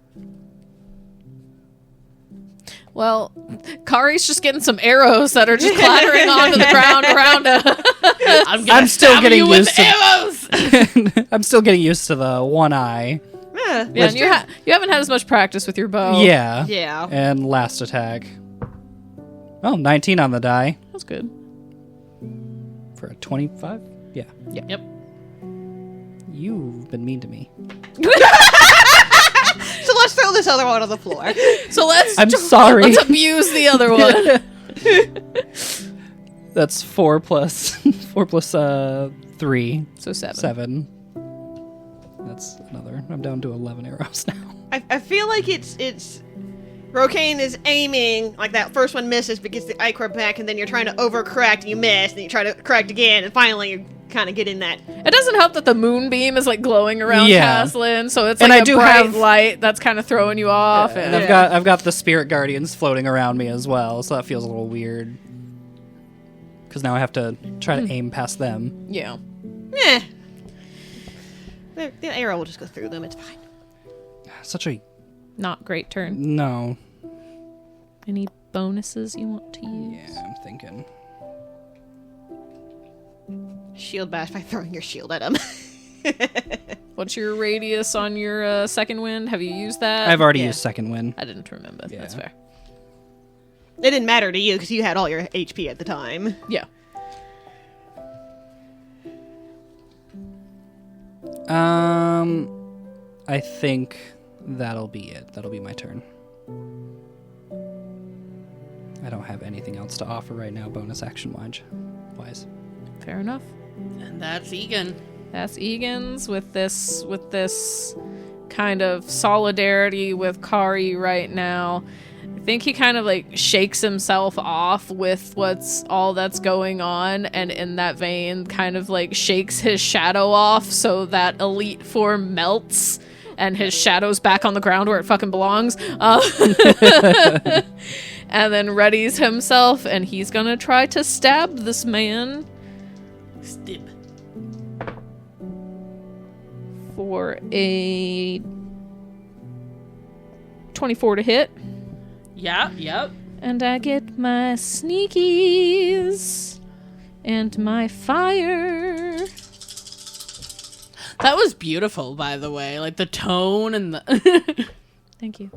S1: Well, Kari's just getting some arrows that are just clattering onto the ground around her.
S2: I'm still getting
S4: you with
S2: used to
S4: arrows.
S2: I'm still getting used to the one eye.
S3: Yeah.
S1: Yeah, and you haven't had as much practice with your bow.
S2: Yeah.
S3: Yeah.
S2: And last attack. Oh, 19 on the die
S1: That's good.
S2: for a 25. Yeah.
S4: Yep.
S2: You've been mean to me.
S3: So let's throw this other one on the floor.
S1: So
S2: I'm sorry.
S1: Let's abuse the other one.
S2: That's 4 plus 4 plus 3.
S1: So 7.
S2: 7. That's another. I'm down to 11 arrows now.
S3: I feel like it's Rokane is aiming, like that first one misses but gets the ichor back, and then you're trying to overcorrect and you miss, and you try to correct again, and finally you kind of get in that.
S1: It doesn't help that the moonbeam is like glowing around
S2: Yeah.
S1: Caslin, so it's
S2: And
S1: like
S2: I
S1: a
S2: do
S1: bright
S2: have-
S1: light that's kind of throwing you off.
S2: And
S1: And
S2: I've got the spirit guardians floating around me as well, so that feels a little weird. Because now I have to try to aim past them.
S1: yeah.
S3: Eh. The arrow will just go through them, it's fine.
S2: Such a
S1: Not great turn.
S2: no.
S1: Any bonuses you want to use?
S2: Yeah, I'm thinking.
S3: Shield bash by throwing your shield at him.
S1: What's your radius on your second wind? Have you used that?
S2: I've already
S3: yeah.
S2: used second win.
S1: I didn't remember.
S2: Yeah.
S1: That's fair.
S3: It didn't matter to you because you had all your HP at the time.
S1: Yeah.
S2: I think that'll be it. That'll be my turn. I don't have anything else to offer right now, bonus action wise.
S1: Fair enough.
S4: And that's Egan.
S1: That's Egan's with this kind of solidarity with Kari right now. I think he kind of like shakes himself off with all that's going on, and in that vein kind of like shakes his shadow off so that elite form melts and his shadow's back on the ground where it fucking belongs. And then readies himself, and he's gonna try to stab this man
S4: Stib.
S1: for a 24 to hit.
S4: Yep.
S1: And I get my sneakies and my fire.
S4: That was beautiful, by the way. Like the tone and the.
S1: Thank you.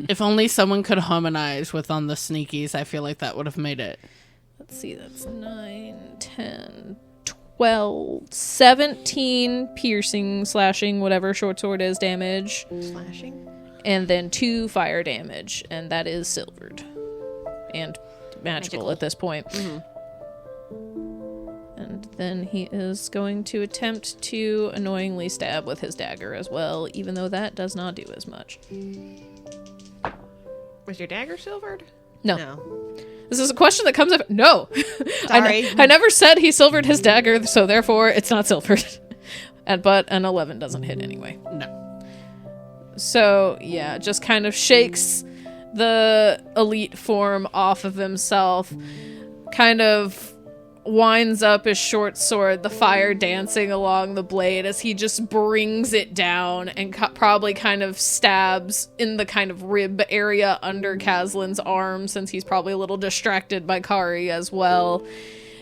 S4: If only someone could harmonize with on the sneakies, I feel like that would have made it
S1: let's see, that's 9, 10, 12, 17 piercing, slashing, whatever short sword is damage.
S3: Slashing.
S1: And then 2 fire damage, and that is silvered. And magical at this point.
S3: Mm-hmm.
S1: And then he is going to attempt to annoyingly stab with his dagger as well, even though that does not do as much.
S3: Was your dagger silvered?
S1: No. This is a question that comes up. No.
S3: Sorry.
S1: I never said he silvered his dagger, so therefore it's not silvered. But an 11 doesn't hit anyway.
S4: No.
S1: So, yeah, just kind of shakes the elite form off of himself, kind of winds up his short sword, the fire dancing along the blade as he just brings it down and probably kind of stabs in the kind of rib area under Kaslin's arm, since he's probably a little distracted by Kari as well.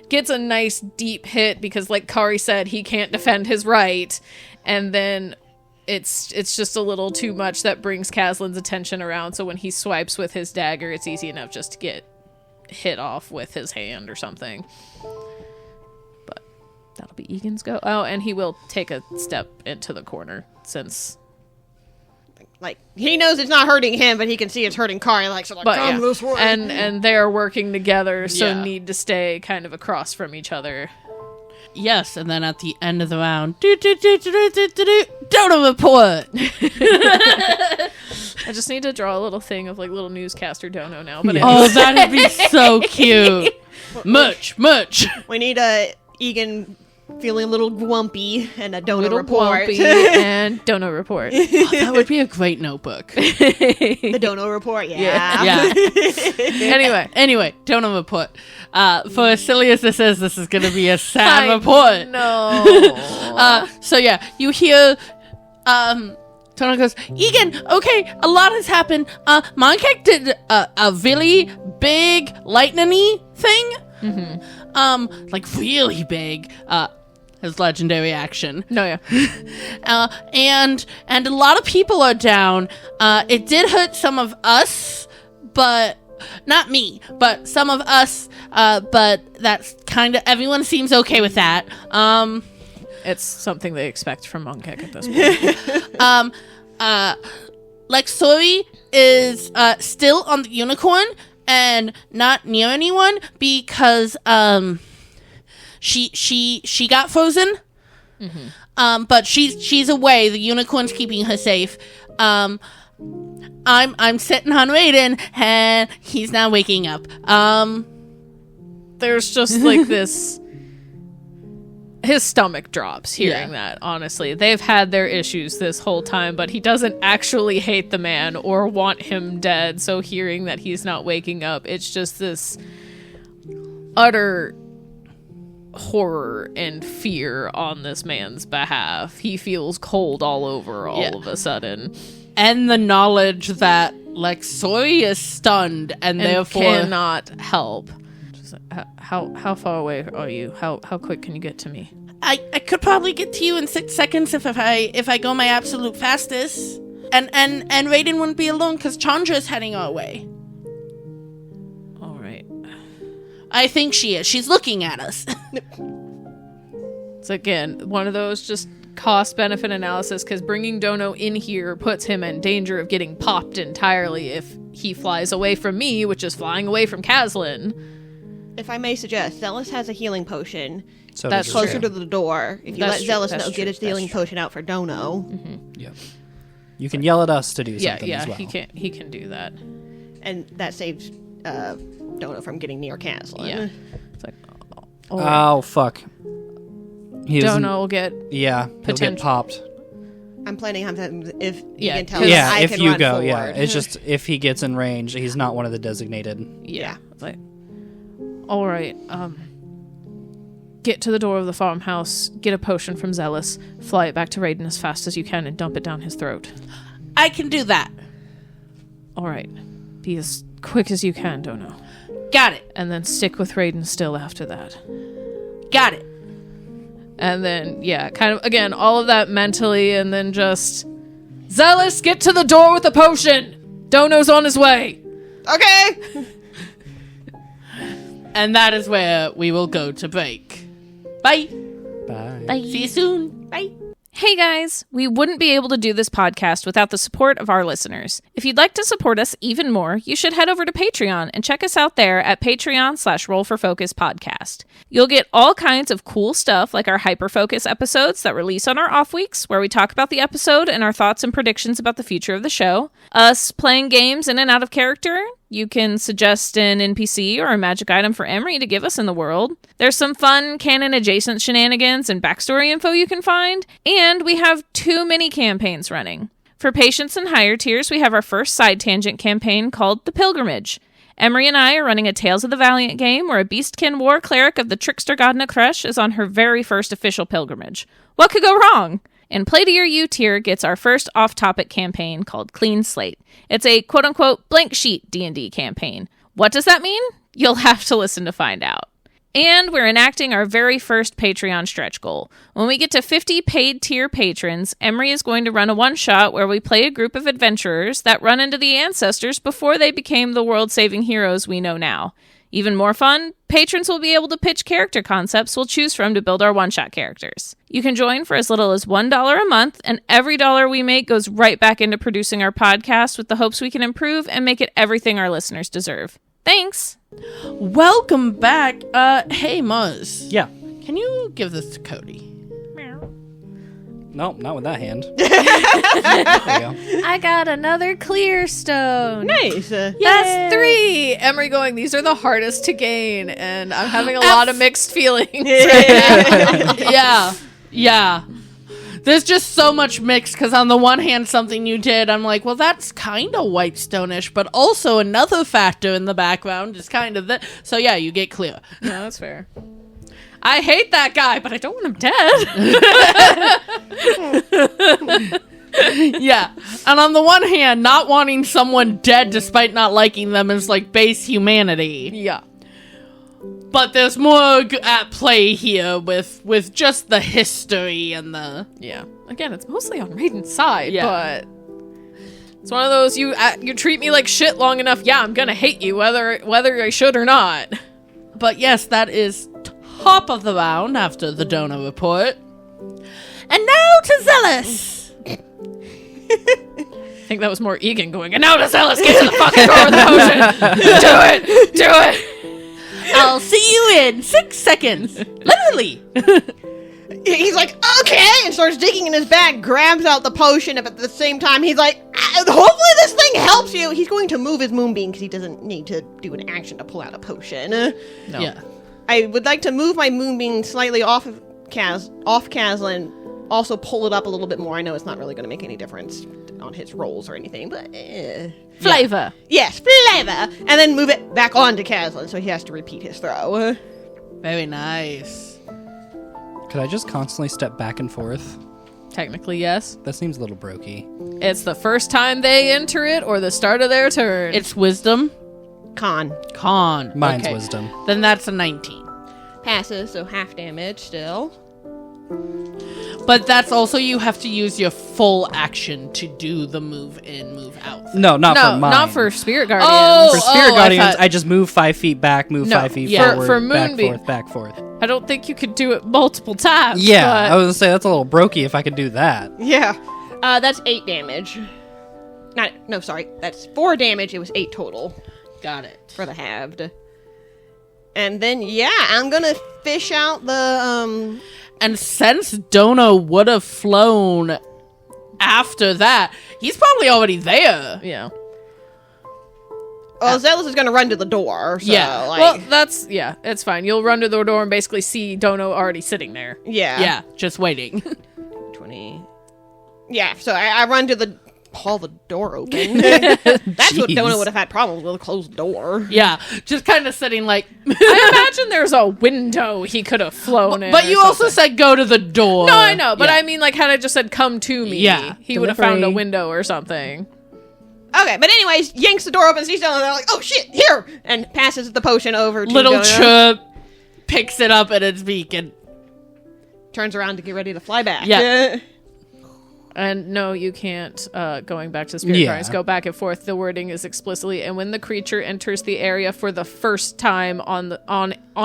S1: Gets a nice deep hit because, like Kari said, he can't defend his right, and then it's just a little too much that brings Kaslin's attention around, so when he swipes with his dagger, it's easy enough just to get hit off with his hand or something. But that'll be Egan's go. Oh, and he will take a step into the corner, since
S3: Like, he knows it's not hurting him, but he can see it's hurting Kari. Like, so like,
S1: but
S3: come
S1: yeah.
S3: this way.
S1: And they're working together, so
S4: Yeah.
S1: need to stay kind of across from each other.
S4: Yes, and then at the end of the round, Dono report.
S1: I just need to draw a little thing of like little newscaster Dono now. But
S4: Oh, that'd be so cute. Much.
S3: We need Egan feeling a little grumpy and a donut
S1: little
S3: report.
S1: Plumpy and Dono report.
S4: Oh, that would be a great notebook.
S3: The donut report, yeah.
S4: Yeah. Anyway, Dono report. For as silly as this is going to be a sad report.
S1: No.
S4: So yeah, you hear, Tono goes, Egan, okay, a lot has happened. Monkek did a really big lightning-y thing. Mm-hmm. Like really big. His legendary action.
S1: No, yeah.
S4: And a lot of people are down. It did hurt some of us, but not me, but some of us. But that's kind of, everyone seems okay with that.
S1: It's something they expect from Monkek at this point.
S4: Lexori is still on the unicorn and not near anyone because she got frozen. Mm-hmm. But she's away. The unicorn's keeping her safe. I'm sitting on Raiden and he's not waking up.
S1: There's just like this. His stomach drops hearing that, honestly. They've had their issues this whole time, but he doesn't actually hate the man or want him dead, so hearing that he's not waking up, it's just this utter horror and fear on this man's behalf. He feels cold all over all of a sudden.
S4: And the knowledge that Lexori is stunned and therefore
S1: cannot help. How far away are you? How quick can you get to me?
S4: I could probably get to you in 6 seconds if I go my absolute fastest. And Raiden wouldn't be alone because Chandra's heading our way.
S1: All right.
S4: I think she is. She's looking at us.
S1: It's again one of those just cost-benefit analysis, because bringing Dono in here puts him in danger of getting popped entirely if he flies away from me, which is flying away from Kaslin.
S3: If I may suggest, Zealous has a healing potion.
S2: So
S1: That's
S2: does
S3: Closer
S1: true.
S3: to the door. If you
S1: That's
S3: let
S1: true,
S3: Zealous
S1: that's
S3: know,
S1: true,
S3: get his
S1: that's
S3: healing
S1: true.
S3: potion out for Dono.
S2: Yep. You can yell at us to do something
S1: Yeah,
S2: as well.
S1: he can do that.
S3: And that saves Dono from getting near Kaslin.
S1: Yeah. It's like,
S2: Oh, fuck. He doesn't-
S1: Dono will get
S2: Yeah, he'll get
S1: Potential.
S2: popped.
S3: I'm planning on him if you
S1: Yeah,
S3: can tell us
S2: Yeah,
S3: I
S2: if
S3: can
S2: you
S3: run
S2: go,
S3: forward.
S2: yeah. It's just, if he gets in range, he's not one of the designated.
S1: Yeah. It's like, all right, get to the door of the farmhouse, get a potion from Zealous, fly it back to Raiden as fast as you can, and dump it down his throat.
S4: I can do that.
S1: All right. Be as quick as you can, Dono.
S4: Got it.
S1: And then stick with Raiden still after that.
S4: Got it.
S1: And then, yeah, kind of, again, all of that mentally, and then just, Zealous, get to the door with the potion! Dono's on his way!
S3: Okay!
S4: And that is where we will go to break. Bye.
S2: Bye.
S4: See you soon. Bye.
S1: Hey guys, we wouldn't be able to do this podcast without the support of our listeners. If you'd like to support us even more, you should head over to Patreon and check us out there at Patreon/RollForFocus podcast. You'll get all kinds of cool stuff like our Hyperfocus episodes that release on our off weeks, where we talk about the episode and our thoughts and predictions about the future of the show, us playing games in and out of character. You can suggest an NPC or a magic item for Emery to give us in the world. There's some fun canon-adjacent shenanigans and backstory info you can find. And we have 2 mini-campaigns running. For patients and higher tiers, we have our first side tangent campaign called The Pilgrimage. Emery and I are running a Tales of the Valiant game where a beastkin war cleric of the trickster god Nakresh is on her very first official pilgrimage. What could go wrong? And Play to Your U tier gets our first off-topic campaign called Clean Slate. It's a quote-unquote blank sheet D&D campaign. What does that mean? You'll have to listen to find out. And we're enacting our very first Patreon stretch goal. When we get to 50 paid tier patrons, Emery is going to run a one-shot where we play a group of adventurers that run into the ancestors before they became the world-saving heroes we know now. Even more fun, patrons will be able to pitch character concepts we'll choose from to build our one-shot characters. You can join for as little as $1 a month, and every dollar we make goes right back into producing our podcast with the hopes we can improve and make it everything our listeners deserve. Thanks!
S4: Welcome back. Hey, Muzz.
S2: Yeah.
S4: Can you give this to Cody?
S2: No, not with that hand. There you go.
S1: I got another clear stone.
S3: Nice.
S1: That's 3. Emery going, these are the hardest to gain, and I'm having a lot of mixed feelings right now.
S4: Yeah. There's just so much mix, because on the one hand, something you did, I'm like, well, that's kind of Whitestone-ish, but also another factor in the background is kind of that. So yeah, you get clear.
S1: No, that's fair. I hate that guy, but I don't want him dead.
S4: Yeah. And on the one hand, not wanting someone dead despite not liking them is like base humanity.
S1: Yeah.
S4: But there's more at play here with just the history and the...
S1: Yeah. Again, it's mostly on Raiden's side,
S4: Yeah.
S1: but it's one of those, you treat me like shit long enough, yeah, I'm gonna hate you, whether I should or not.
S4: But yes, that is top of the round after the donor report. And now to Zealous!
S1: I think that was more Egan going, and now to Zealous, get to the fucking door with the potion! Do it!
S4: I'll see you in 6 seconds. Literally.
S3: He's like, okay, and starts digging in his bag, grabs out the potion, but at the same time, he's like, hopefully this thing helps you. He's going to move his moonbeam because he doesn't need to do an action to pull out a potion.
S1: No.
S4: Yeah.
S3: I would like to move my moonbeam slightly off Kazlan, also pull it up a little bit more. I know it's not really going to make any difference on his rolls or anything, but
S1: Flavor.
S3: yes, flavor, and then move it back onto Kazlan, so he has to repeat his throw.
S4: Very nice.
S2: Could I just constantly step back and forth?
S1: Technically, yes.
S2: That seems a little brokey.
S1: It's the first time they enter it or the start of their turn.
S4: It's wisdom.
S3: Con
S2: Mine's
S4: Okay.
S2: wisdom.
S4: Then that's a 19.
S3: passes, so half damage still.
S4: But that's also you have to use your full action to do the move in, move out.
S2: No, not for mine.
S1: not for Spirit Guardians.
S2: For Spirit
S4: I
S2: Guardians,
S4: thought-
S2: I just move 5 feet back, move
S1: No,
S2: 5 feet
S1: yeah.
S2: forward,
S1: For
S2: back,
S1: Moonbeam.
S2: forth, back, forth.
S1: I don't think you could do it multiple times.
S2: Yeah,
S1: but
S2: I was gonna say that's a little brokey if I could do that.
S3: Yeah. That's 8 damage. Sorry. That's 4 damage. It was 8 total
S4: Got it.
S3: for the halved. And then, yeah, I'm gonna fish out the,
S4: And since Dono would have flown after that, he's probably already there.
S1: yeah.
S3: Well, Zealous is gonna run to the door, so,
S4: Yeah.
S1: Well, it's fine. You'll run to the door and basically see Dono already sitting there.
S4: Yeah, just waiting.
S3: 20. Yeah, so I run to the pull the door open. That's what
S2: Jeez.
S3: Donut would have had problems with, a closed door.
S4: Yeah, just kind of sitting like...
S1: I imagine there's a window he could have flown in.
S4: But
S1: or
S4: you also
S1: something.
S4: said go to the door.
S1: No, I know, but
S4: Yeah.
S1: I mean, like, had I just said come to me,
S4: Yeah.
S1: he would have found a
S2: Delivery.
S1: window or something.
S3: Okay, but anyways, yanks the door open, sees Donut, and they're like, oh shit, here! And passes the potion over to
S4: Little
S3: Donut.
S4: chirp picks it up in its beak and...
S3: Turns around to get ready to fly back.
S4: Yeah.
S1: And no, you can't, going back to spirit drawings, go back and forth. The wording is explicitly, and when the creature enters the area for the first time on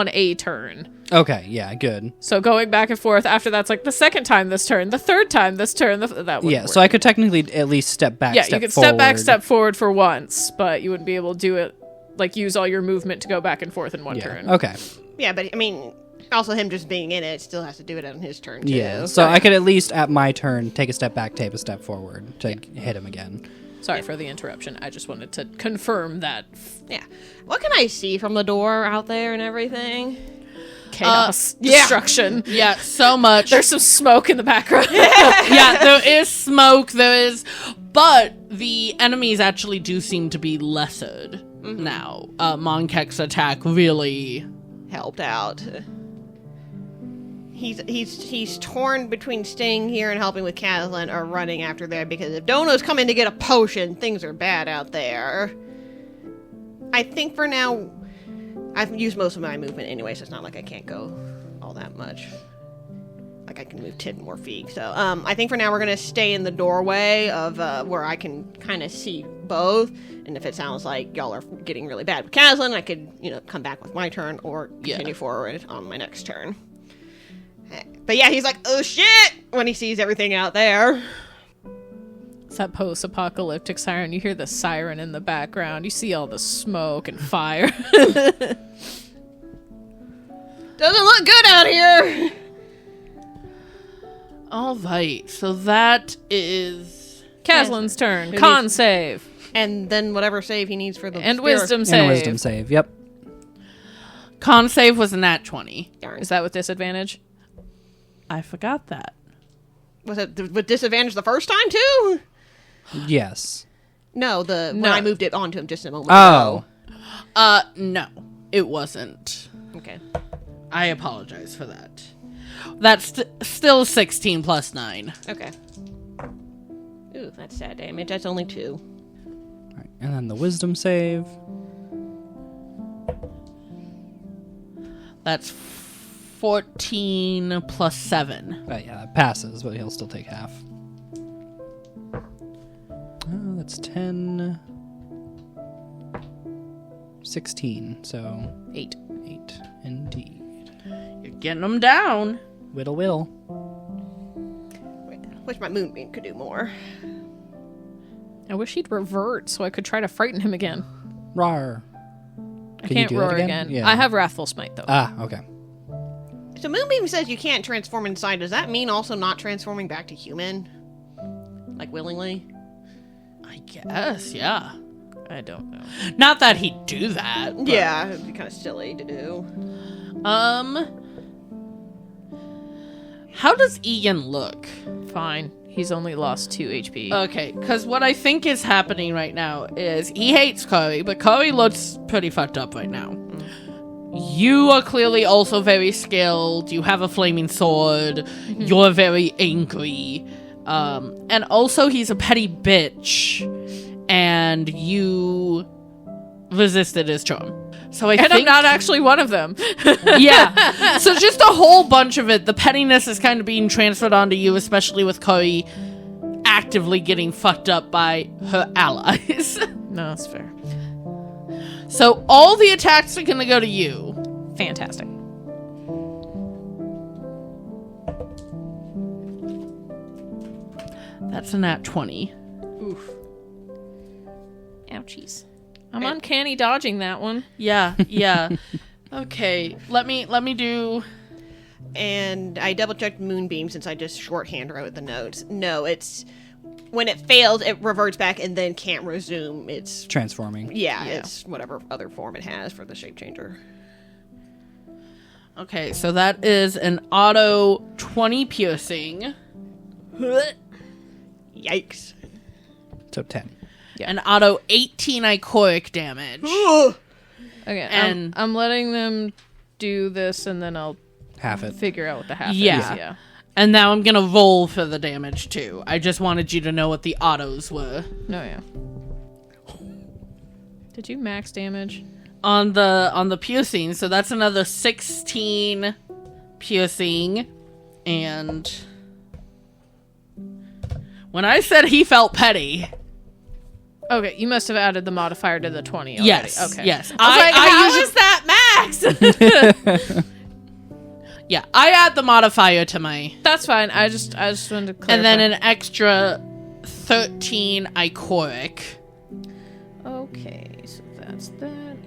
S1: a turn.
S2: Okay, yeah, good.
S1: So going back and forth after that's like the second time this turn, the third time this turn, that would
S2: Yeah, so I could technically at least step back,
S1: yeah,
S2: step
S1: you could
S2: forward.
S1: step back, step forward for once, but you wouldn't be able to do it, like use all your movement to go back and forth in one turn.
S2: Okay.
S3: Yeah, but I mean, also him just being in it still has to do it on his turn, too.
S2: Yeah, so I could at least, at my turn, take a step back, take a step forward to hit him again.
S1: Sorry for the interruption. I just wanted to confirm that
S3: Yeah. What can I see from the door out there and everything?
S1: chaos, destruction.
S4: Yeah, so much.
S1: There's some smoke in the background.
S4: Yeah, there is smoke, but the enemies actually do seem to be lessered now. Monkek's attack really
S3: Helped out. He's torn between staying here and helping with Caslin or running after there, because if Dono's coming to get a potion, things are bad out there. I think for now, I've used most of my movement anyway, so it's not like I can't go all that much. Like I can move 10 more feet. So I think for now we're going to stay in the doorway of where I can kind of see both. And if it sounds like y'all are getting really bad with Caslin, I could, come back with my turn or continue forward on my next turn. But yeah, he's like, oh shit, when he sees everything out there.
S1: It's that post-apocalyptic siren. You hear the siren in the background. You see all the smoke and fire.
S3: Doesn't look good out here.
S4: All right, so that is
S1: Caslin's turn. Con save.
S3: And then whatever save he needs for the
S1: And
S3: spirit.
S1: wisdom save.
S2: And a wisdom save, yep.
S4: con save was a nat 20.
S3: Darn.
S1: Is that with disadvantage?
S4: I forgot that.
S3: Was it with disadvantage the first time too?
S2: Yes.
S3: No, when
S1: No.
S3: I moved it onto him just a moment ago.
S4: No, it wasn't.
S3: Okay.
S4: I apologize for that. That's still 16 plus 9.
S3: Okay. Ooh, that's sad damage. That's only 2.
S2: All right, and then the wisdom save.
S4: That's 14 plus 7.
S2: Yeah, that passes, but he'll still take half. Oh, that's 10. 16, so
S1: 8.
S2: 8, indeed.
S4: You're getting them down.
S2: Whittle.
S3: Wish my moonbeam could do more.
S1: I wish he'd revert so I could try to frighten him again.
S2: Rawr.
S1: I
S2: Can you
S1: can't
S2: do that
S1: roar
S2: again?
S1: again.
S2: Yeah.
S1: I have Wrathful Smite, though.
S2: Ah, okay.
S3: So moonbeam says you can't transform inside. Does that mean also not transforming back to human? Like willingly?
S4: I guess, yeah.
S1: I don't know.
S4: Not that he'd do that. But,
S3: Yeah, it'd be kind of silly to do.
S4: How does Ian look?
S1: Fine. He's only lost 2 HP.
S4: Okay, because what I think is happening right now is he hates Curry, but Curry looks pretty fucked up right now. You are clearly also very skilled. You have a flaming sword. You're very angry. And also he's a petty bitch. And you resisted his charm. So I think
S1: I'm not actually one of them.
S4: yeah. So just a whole bunch of it. The pettiness is kind of being transferred onto you, especially with Curry actively getting fucked up by her allies.
S1: No, that's fair.
S4: So all the attacks are going to go to you.
S1: Fantastic.
S4: That's a nat 20.
S3: Oof.
S1: Ouchies. I'm uncanny dodging that one.
S4: Yeah. Okay, let me do...
S3: And I double checked moonbeam since I just shorthand wrote the notes. No, it's when it fails, it reverts back and then can't resume its
S2: Transforming.
S3: yeah, it's whatever other form it has for the shape changer.
S4: Okay, so that is an auto 20 piercing.
S3: Yikes.
S2: So 10.
S4: An auto 18 ichoric damage.
S1: Okay,
S4: And-
S1: I'm letting them do this, and then I'll
S2: Half it.
S1: figure out what the half
S4: Yeah.
S1: is. Yeah.
S4: And now I'm gonna roll for the damage too. I just wanted you to know what the autos were.
S1: No, yeah. Did you max damage?
S4: On the piercing, so that's another 16 piercing, and When I said he felt petty...
S1: Okay, you must have added the modifier to the 20 already.
S4: Yes,
S1: Okay.
S4: yes.
S1: I was like, how is that max?
S4: Yeah, I add the modifier to my...
S1: That's fine. I just wanted to clarify.
S4: And then an extra 13 ichoric.
S1: Okay, so that's that.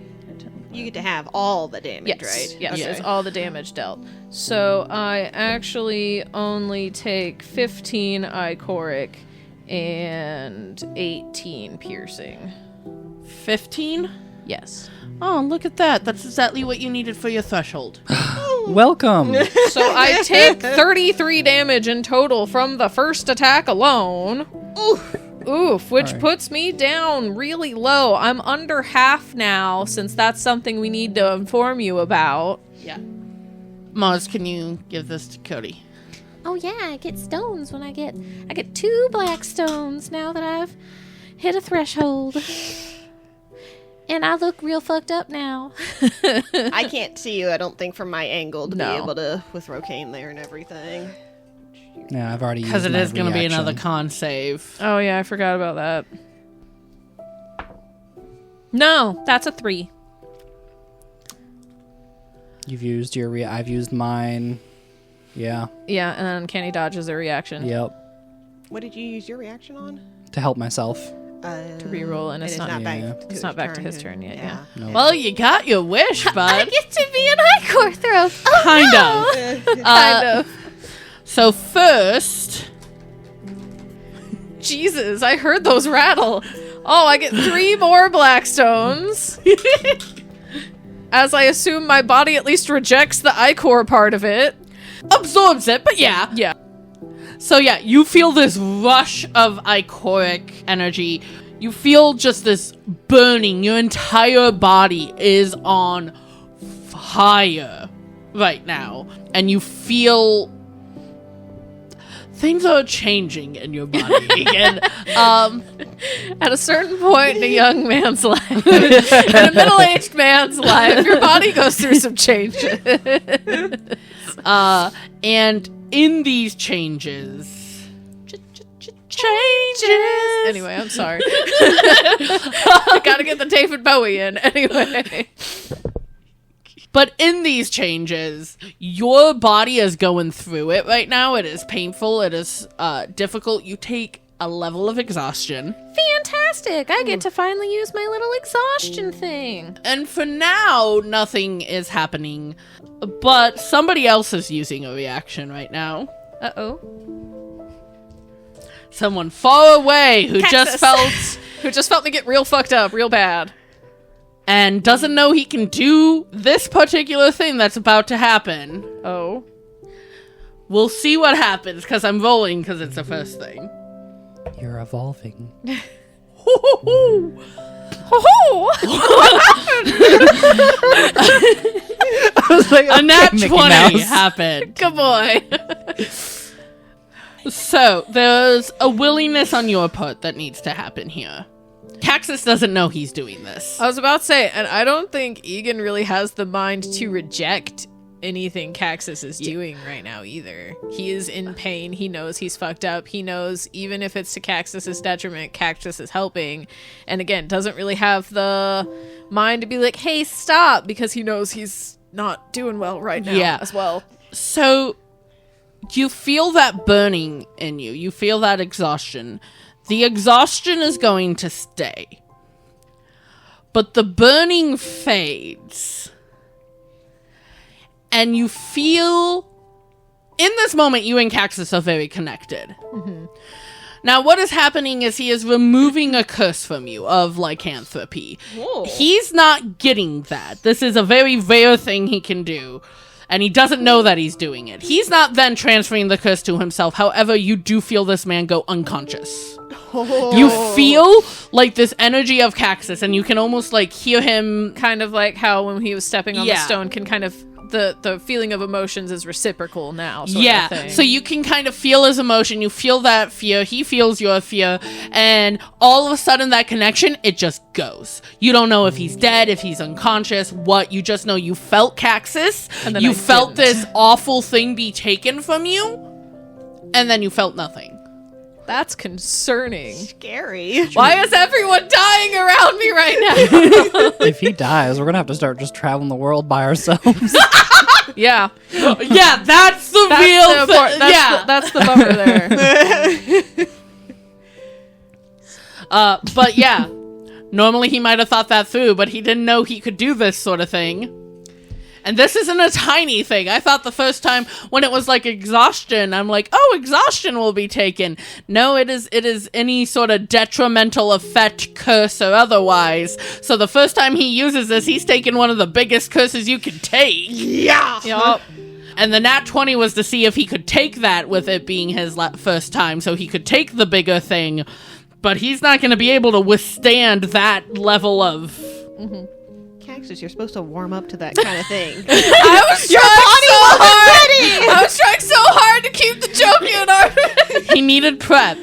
S3: You get to have all the damage,
S1: Yes,
S3: right?
S1: yes,
S3: Okay.
S1: it's all the damage dealt. So I actually only take 15 ichoric and 18 piercing.
S4: 15?
S1: Yes.
S4: Oh, look at that. That's exactly what you needed for your threshold.
S2: Welcome.
S1: So I take 33 damage in total from the first attack alone. Oof, which
S2: Alright.
S1: puts me down really low. I'm under half now, since that's something we need to inform you about.
S4: Yeah. Mars, can you give this to Cody?
S5: Oh yeah, I get stones when I get 2 black stones now that I've hit a threshold. And I look real fucked up now.
S3: I can't see you, I don't think, from my angle to
S1: No.
S3: be able to, with Rocane there and everything.
S2: Yeah, I've already used
S4: Because it
S2: my
S4: is going to be
S2: reaction.
S4: another con save.
S1: Oh yeah, I forgot about that. No, that's a 3.
S2: You've used your I've used mine. Yeah.
S1: Yeah, and then Uncanny Dodge is a reaction
S2: Yep.
S3: What did you use your reaction on?
S2: To help myself.
S1: to reroll, and
S3: It
S1: it's
S3: is
S1: not,
S3: not back.
S2: Yeah.
S3: to
S1: it's not back to his
S3: to-
S1: turn yet. Yeah.
S2: No.
S4: Well, you got your wish,
S5: I
S4: bud.
S5: get to be an Ichor throw. Oh,
S4: Kind
S5: no.
S4: of.
S1: Kind of.
S4: So first...
S1: Jesus, I heard those rattle. Oh, I get 3 more blackstones. As I assume my body at least rejects the ichor part of it.
S4: absorbs it, but yeah.
S1: Yeah.
S4: So yeah, you feel this rush of ichoric energy. You feel just this burning. Your entire body is on fire right now. And you feel things are changing in your body again.
S1: At a certain point in a young man's life, in a middle-aged man's life, your body goes through some changes.
S4: And in these changes...
S1: Anyway, I'm sorry. I gotta get the David Bowie in. Anyway.
S4: But in these changes, your body is going through it right now. It is painful. It is difficult. You take a level of exhaustion.
S5: Fantastic. I get to finally use my little exhaustion thing.
S4: And for now, nothing is happening. But somebody else is using a reaction right now.
S1: Uh-oh.
S4: Someone far away who
S1: Texas. Who just felt me get real fucked up, real bad.
S4: and doesn't know he can do this particular thing that's about to happen.
S1: Oh.
S4: We'll see what happens, because I'm rolling because it's the first thing.
S2: You're evolving. I was like,
S4: A nat
S2: Mickey
S4: 20
S2: Mouse.
S4: happened.
S1: Good boy.
S4: So, there's a willingness on your part that needs to happen here. Caxus doesn't know he's doing this.
S1: I was about to say, and I don't think Egan really has the mind to reject anything Caxus is doing right now either. He is in pain. He knows he's fucked up. He knows even if it's to Caxus's detriment, Caxus is helping. And again, doesn't really have the mind to be like, hey, stop, because he knows he's not doing well right now
S4: Yeah.
S1: as well.
S4: So, you feel that burning in you. You feel that exhaustion. The exhaustion is going to stay. But the burning fades. And you feel... In this moment, you and Caxus are very connected.
S1: Mm-hmm.
S4: Now, what is happening is he is removing a curse from you of lycanthropy.
S1: Whoa.
S4: He's not getting that. This is a very rare thing he can do. And he doesn't know that he's doing it. He's not then transferring the curse to himself. However, you do feel this man go unconscious. You feel like this energy of Caxus, and you can almost like hear him.
S1: Kind of like how when he was stepping on the
S4: Yeah.
S1: stone can kind of... The feeling of emotions is reciprocal now. Sort
S4: Yeah,
S1: of thing.
S4: so you can kind of feel his emotion. You feel that fear. He feels your fear. And all of a sudden, that connection, it just goes. You don't know if he's dead, if he's unconscious, what. You just know you felt Caxus.
S1: And then
S4: You
S1: I
S4: felt
S1: didn't.
S4: this awful thing be taken from you. And then you felt nothing.
S1: That's concerning.
S3: Scary.
S1: Why is everyone dying around me right now?
S2: If he dies, we're gonna have to start just traveling the world by ourselves.
S1: Yeah.
S4: Yeah, that's the
S1: That's
S4: real
S1: the
S4: thing. Yeah.
S1: that's the bummer there.
S4: But yeah, normally he might have thought that through, but he didn't know he could do this sort of thing. And this isn't a tiny thing. I thought the first time when it was like exhaustion, I'm like, oh, exhaustion will be taken. No, it is any sort of detrimental effect, curse or otherwise. So the first time he uses this, he's taken one of the biggest curses you can take.
S3: Yeah.
S1: Yup.
S4: And the nat 20 was to see if he could take that with it being his first time, so he could take the bigger thing. But he's not going to be able to withstand that level of...
S3: Cactus, you're supposed to warm up to that kind of thing.
S1: I was trying so hard to keep the joke in.
S4: He needed prep.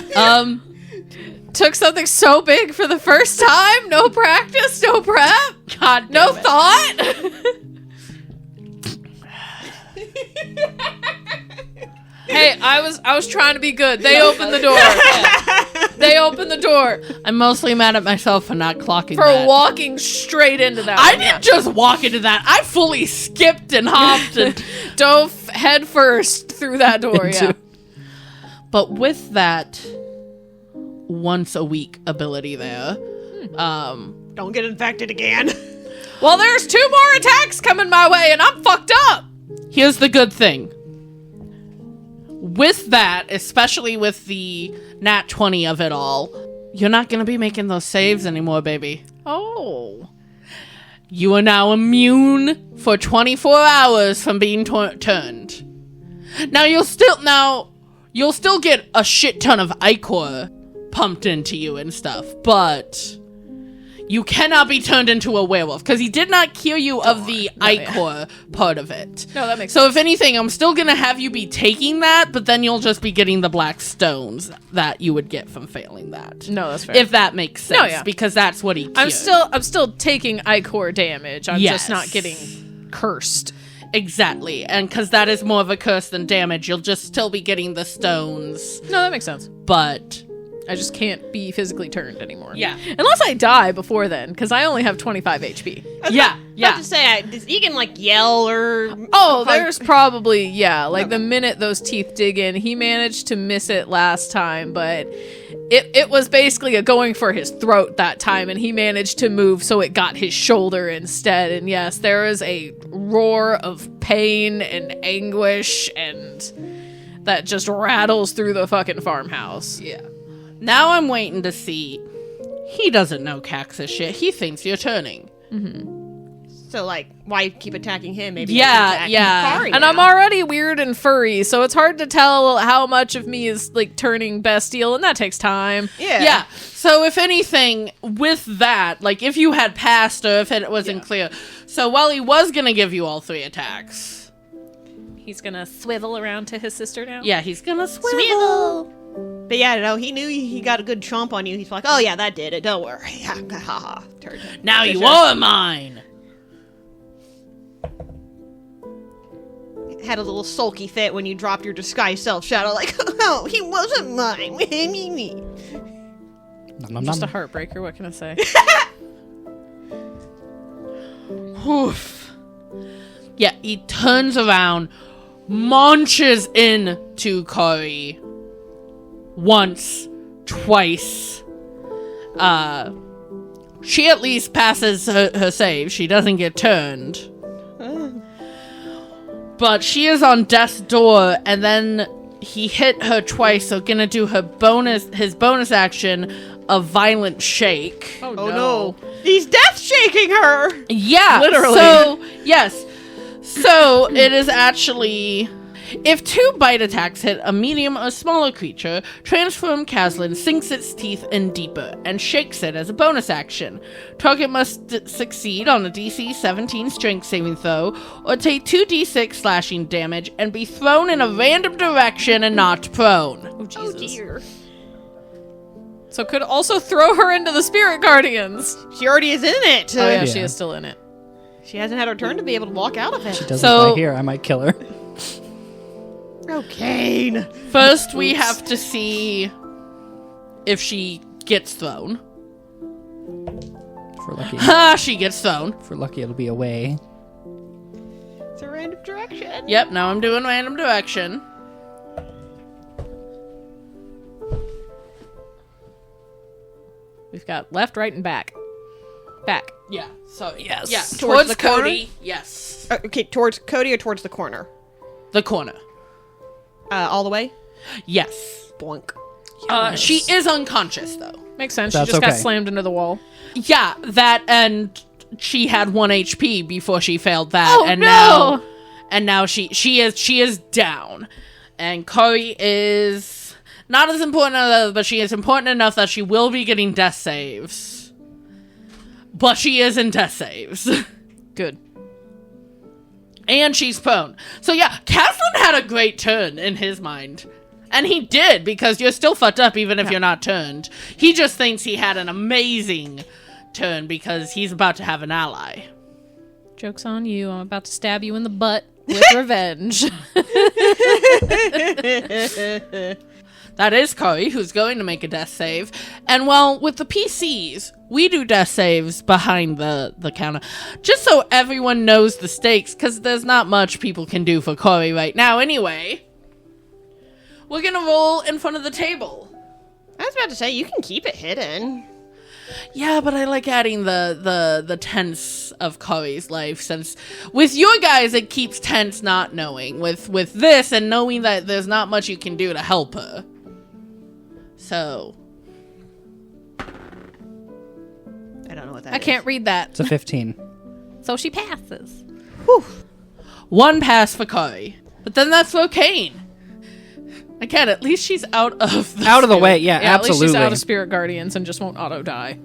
S1: Took something so big for the first time. No practice, no prep.
S4: God damn
S1: No
S4: it.
S1: thought. Hey, I was trying to be good. They opened the door. They opened the door
S4: I'm mostly mad at myself for not clocking
S1: for
S4: that.
S1: walking straight into that.
S4: I
S1: one.
S4: didn't just walk into that. I fully skipped and hopped and...
S1: Dove head first through that door. Yeah.
S4: But with that once a week ability there,
S3: Don't get infected again.
S1: Well, there's 2 more attacks coming my way, and I'm fucked up.
S4: here's the good thing. With that, especially with the nat 20 of it all, you're not going to be making those saves anymore, baby.
S1: Oh.
S4: You are now immune for 24 hours from being turned. Now you'll still get a shit ton of ichor pumped into you and stuff, but you cannot be turned into a werewolf because he did not cure you of the ichor part of it.
S1: No, that makes
S4: So
S1: sense.
S4: if anything, I'm still gonna have you be taking that, but then you'll just be getting the black stones that you would get from failing that.
S1: No, that's fair.
S4: If that makes sense,
S1: No, yeah.
S4: because that's what he cured.
S1: I'm still taking ichor damage. I'm
S4: Yes.
S1: just not getting cursed.
S4: Exactly, and because that is more of a curse than damage, you'll just still be getting the stones,
S1: No, that makes sense.
S4: but
S1: I just can't be physically turned anymore.
S4: Yeah.
S1: Unless I die before then, because I only have 25 HP.
S4: yeah.
S3: About to say, does Egan yell or?
S1: Oh, there's probably, the minute those teeth dig in, he managed to miss it last time, but it was basically a going for his throat that time, and he managed to move so it got his shoulder instead. And yes, there is a roar of pain and anguish, and that just rattles through the fucking farmhouse.
S4: Yeah. Now I'm waiting to see. He doesn't know Cax's shit. He thinks you're turning.
S3: So why keep attacking him? Maybe
S4: Yeah,
S3: I can attack
S4: yeah.
S3: Kari
S1: And
S3: now.
S1: I'm already weird and furry, so it's hard to tell how much of me is turning bestial, and that takes time.
S3: Yeah.
S4: So if anything, with that, if you had passed or if it wasn't clear. So while he was going to give you all 3 attacks.
S1: He's gonna swivel around to his sister now.
S4: Yeah, he's going to swivel.
S5: Swivel.
S3: But yeah, no, he knew he got a good chomp on you. He's like, oh yeah, that did it. Don't worry. Haha.
S4: Now you are mine.
S3: Had a little sulky fit when you dropped your disguised self shadow. Oh, he wasn't mine.
S1: Just a heartbreaker, what can I say?
S4: Oof. Yeah, he turns around, launches into Kari. Once, twice. She at least passes her save. She doesn't get turned. But she is on death's door, and then he hit her twice, so gonna do his bonus action, a violent shake.
S3: Oh no. He's death shaking her.
S4: Yeah,
S1: Literally.
S4: So, yes. So, it is actually... If 2 bite attacks hit a medium or smaller creature, Transform Caslin sinks its teeth in deeper and shakes it as a bonus action. Target must succeed on a DC 17 strength saving throw or take 2d6 slashing damage and be thrown in a random direction and not prone.
S1: Oh, Jesus.
S3: Oh dear.
S1: So could also throw her into the Spirit Guardians.
S3: She already is in it.
S1: Oh, yeah,
S2: Yeah.
S1: she is still in it.
S3: She hasn't had her turn to be able to walk out of it.
S2: She does
S4: So-
S2: it right here. I might kill her.
S3: Oh, Kane.
S4: First, we have to see if she gets thrown.
S2: If we're lucky.
S4: Ha! She gets thrown.
S2: If we're lucky, it'll be away.
S3: It's a random direction.
S4: Yep, now I'm doing random direction.
S1: We've got left, right, and back. Back.
S4: Yeah, so,
S1: Yes.
S4: yeah,
S3: Towards
S4: towards
S3: the corner?
S4: Cody, yes.
S3: Okay, towards Cody or towards the corner?
S4: The corner.
S3: All the way?
S4: Yes.
S3: Boink.
S4: She is unconscious, though.
S1: Makes sense.
S2: That's
S1: she just got
S2: okay.
S1: slammed into the wall.
S4: Yeah, that and she had 1 HP before she failed that,
S1: Oh,
S4: and
S1: no!
S4: now she is down, and Corey is not as important as others, but she is important enough that she will be getting death saves. But she is in death saves,
S1: Good.
S4: and she's prone. So yeah, Caslin had a great turn in his mind. And he did, because you're still fucked up even if you're not turned. He just thinks he had an amazing turn because he's about to have an ally.
S1: Joke's on you. I'm about to stab you in the butt with revenge.
S4: That is Corey, who's going to make a death save. And well, with the PCs, we do death saves behind the counter. Just so everyone knows the stakes, because there's not much people can do for Corey right now anyway. We're gonna roll in front of the table.
S3: I was about to say, you can keep it hidden.
S4: Yeah, but I like adding the tense of Corey's life, since with your guys it keeps tense not knowing. With this and knowing that there's not much you can do to help her. So
S3: I don't know what that
S1: I can't read that.
S2: It's a 15.
S1: So she passes.
S4: one pass for Corey. But then that's Rokane. Again, at least she's out of
S2: The way, yeah,
S1: At least she's
S2: absolutely.
S1: out of Spirit Guardians and just won't auto die.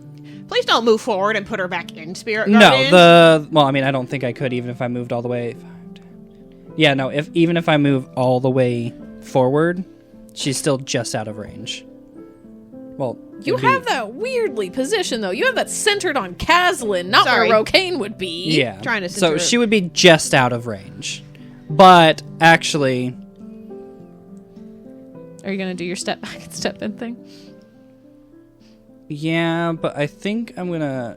S3: Please don't move forward and put her back in Spirit
S2: No,
S3: Guardians.
S2: well, I mean, I don't think I could even if I moved all the way. Yeah, no, even if I move all the way forward, she's still just out of range. Well,
S1: You
S2: it'd be-
S1: have that weirdly positioned, though. You have that centered on Caslin, not
S3: Sorry.
S1: where Rokane would be.
S2: Yeah.
S3: Trying to
S2: so
S3: center-
S2: she would be just out of range. But actually,
S1: Are you going to do your step back and step in thing?
S2: yeah, but I think I'm gonna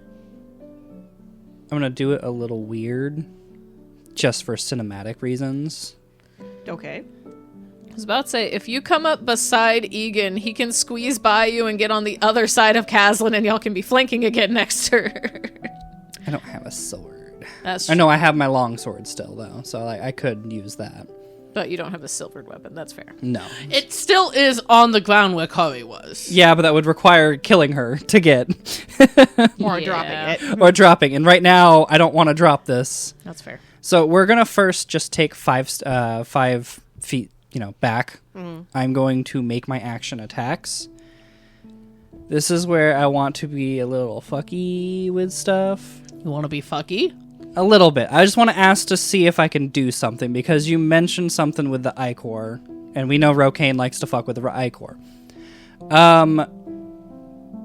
S2: do it a little weird, just for cinematic reasons.
S3: Okay.
S1: I was about to say, if you come up beside Egan, he can squeeze by you and get on the other side of Caslin, and y'all can be flanking again next to her.
S2: I don't have a sword.
S1: That's
S2: I know I have my long sword still though, so I could use that.
S1: But you don't have a silvered weapon. That's fair.
S2: No.
S4: It still is on the ground where Corey was.
S2: Yeah, but that would require killing her to get
S3: Or
S1: Yeah.
S3: dropping it.
S2: or dropping. And right now, I don't want to drop this.
S1: That's fair.
S2: So we're gonna first just take 5 feet, back. I'm going to make my action attacks. This is where I want to be a little fucky with stuff.
S4: You want to be fucky?
S2: A little bit. I just want to ask to see if I can do something, because you mentioned something with the Ichor, and we know Rokane likes to fuck with the Ichor.